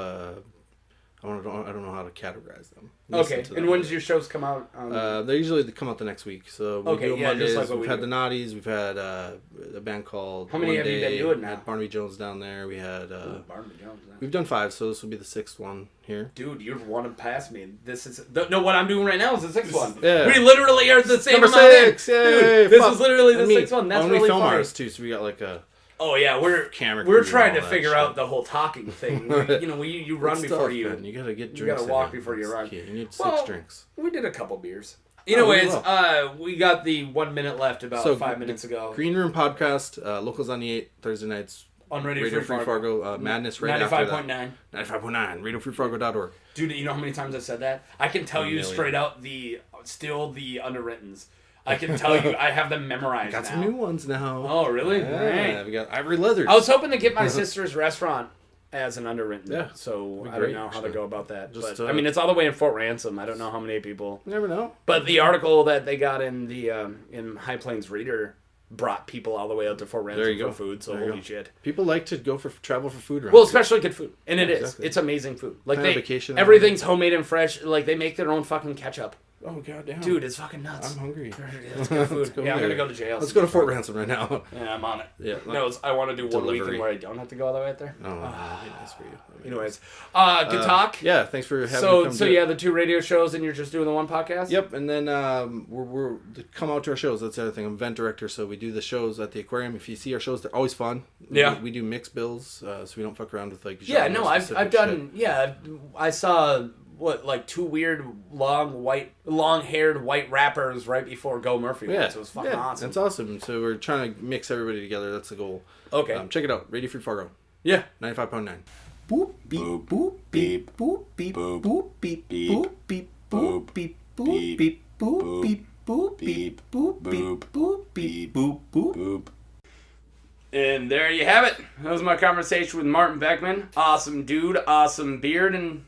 Speaker 2: I don't know how to categorize them.
Speaker 4: okay.
Speaker 2: Listen to
Speaker 4: And
Speaker 2: them.
Speaker 4: when's your shows come out?
Speaker 2: They usually come out the next week. So we
Speaker 4: Okay,
Speaker 2: do them
Speaker 4: yeah, just
Speaker 2: Mondays.
Speaker 4: like what
Speaker 2: we've
Speaker 4: we
Speaker 2: had
Speaker 4: do.
Speaker 2: the Naughties. We've had a band called.
Speaker 4: How many
Speaker 2: One
Speaker 4: have you been
Speaker 2: Day.
Speaker 4: doing
Speaker 2: We
Speaker 4: now?
Speaker 2: had Barnaby Jones down there. We had.
Speaker 4: Barnaby Jones. Huh?
Speaker 2: We've done 5, so this will be the 6th one here.
Speaker 4: Dude, you're one past me. This is no. What I'm doing right now is the 6th one.
Speaker 2: Yeah.
Speaker 4: We literally are the same
Speaker 2: Number
Speaker 4: amount in.
Speaker 2: 6! Yay!
Speaker 4: Dude, this
Speaker 2: Fuck.
Speaker 4: is literally the
Speaker 2: And me.
Speaker 4: 6th one. That's
Speaker 2: And we
Speaker 4: really
Speaker 2: film
Speaker 4: funny.
Speaker 2: ours too, so we got like a.
Speaker 4: Oh yeah, we're
Speaker 2: Camera
Speaker 4: we're
Speaker 2: crew
Speaker 4: trying
Speaker 2: and
Speaker 4: to
Speaker 2: all
Speaker 4: figure
Speaker 2: that
Speaker 4: out
Speaker 2: shit.
Speaker 4: the whole talking thing. You run
Speaker 2: Good
Speaker 4: before
Speaker 2: stuff,
Speaker 4: you.
Speaker 2: man. You gotta get
Speaker 4: You
Speaker 2: drinks.
Speaker 4: gotta walk
Speaker 2: in.
Speaker 4: before you
Speaker 2: That's
Speaker 4: run.
Speaker 2: key. You need 6
Speaker 4: Well,
Speaker 2: drinks.
Speaker 4: We did a couple beers.
Speaker 2: we
Speaker 4: Anyways,
Speaker 2: will.
Speaker 4: we got the 1 minute left about
Speaker 2: So,
Speaker 4: 5 minutes ago.
Speaker 2: Green Room podcast, locals on the 8 Thursday nights.
Speaker 4: On Radio
Speaker 2: Radio
Speaker 4: Free
Speaker 2: Free Fargo, Madness right after that.
Speaker 4: 95.9.
Speaker 2: 95.9, RadioFreeFargo.org.
Speaker 4: Dude, you know how many times I've said that? I can tell
Speaker 2: A
Speaker 4: you
Speaker 2: million.
Speaker 4: straight out the underwrittens. I can tell you I have them memorized
Speaker 2: Got
Speaker 4: now.
Speaker 2: some new ones now.
Speaker 4: Oh, really?
Speaker 2: Yeah,
Speaker 4: Alright.
Speaker 2: we got Ivory Leathers.
Speaker 4: I was hoping to get my sister's restaurant
Speaker 1: as an underwritten.
Speaker 2: Yeah.
Speaker 1: So I don't
Speaker 2: great,
Speaker 1: know how to
Speaker 2: actually.
Speaker 1: go about that.
Speaker 2: Just,
Speaker 1: But, I mean, it's all the way in Fort Ransom. I don't know how many people.
Speaker 2: You never know.
Speaker 1: But the article that they got in the in High Plains Reader brought people all the way out to Fort
Speaker 2: There you
Speaker 1: Ransom
Speaker 2: go.
Speaker 1: for food. So
Speaker 2: There you
Speaker 1: holy
Speaker 2: go.
Speaker 1: shit.
Speaker 2: People like to go for travel for food. Around
Speaker 1: Well,
Speaker 2: here.
Speaker 1: especially good food, and it is.
Speaker 2: exactly.
Speaker 1: It's amazing food. Like
Speaker 2: Plan a
Speaker 1: they,
Speaker 2: vacation.
Speaker 1: everything's homemade and fresh. Like they make their own fucking ketchup.
Speaker 2: Oh goddamn,
Speaker 1: Dude, it's fucking nuts.
Speaker 2: I'm hungry.
Speaker 1: It's good food.
Speaker 2: Let's go
Speaker 1: Yeah, I'm
Speaker 2: there.
Speaker 1: gonna go to jail.
Speaker 2: Let's go to Fort Ransom right now.
Speaker 1: Yeah, I'm on it.
Speaker 2: Yeah,
Speaker 1: No, I want to do one
Speaker 2: Delivery.
Speaker 1: weekend where I don't have to go all the way out there.
Speaker 2: Oh, that'd be nice for you. That'd be
Speaker 1: Anyways,
Speaker 2: nice.
Speaker 1: good talk.
Speaker 2: Yeah, thanks for having me
Speaker 1: So
Speaker 2: come do it.
Speaker 1: yeah, the 2 radio shows, and you're just doing the 1 podcast.
Speaker 2: Yep, and then we're come out to our shows. That's the other thing. I'm event director, so we do the shows at the aquarium. If you see our shows, they're always fun.
Speaker 1: Yeah.
Speaker 2: we do mixed bills, so we don't fuck around with like.
Speaker 1: Yeah, no, I've
Speaker 2: genre-specific
Speaker 1: done. Yeah, I saw like 2 weird long-haired white rappers right before Go Murphy.
Speaker 2: shit. Yeah,
Speaker 1: Once. It was fucking awesome.
Speaker 2: It's awesome. So we're trying to mix everybody together. That's the goal.
Speaker 1: Okay.
Speaker 2: Check it out. Radio Free Fargo.
Speaker 1: Yeah.
Speaker 2: 95.9.
Speaker 5: Boop beep boop beep boop beep boop beep boop beep boop beep boop beep boop beep boop beep boop beep boop beep boop boop.
Speaker 1: And there you have it. That was my conversation with Martin Beckmann. Awesome dude, awesome beard, and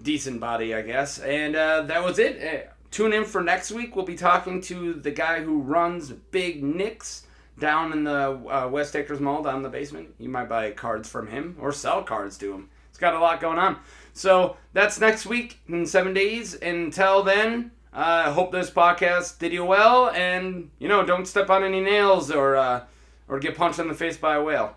Speaker 1: decent body, I guess. And that was it. Tune in for next week. We'll be talking to the guy who runs Big Nick's down in the West Acres Mall down in the basement. You might buy cards from him or sell cards to him. It's got a lot going on. So that's next week in 7 days. Until then, I hope this podcast did you well. And, don't step on any nails or get punched in the face by a whale.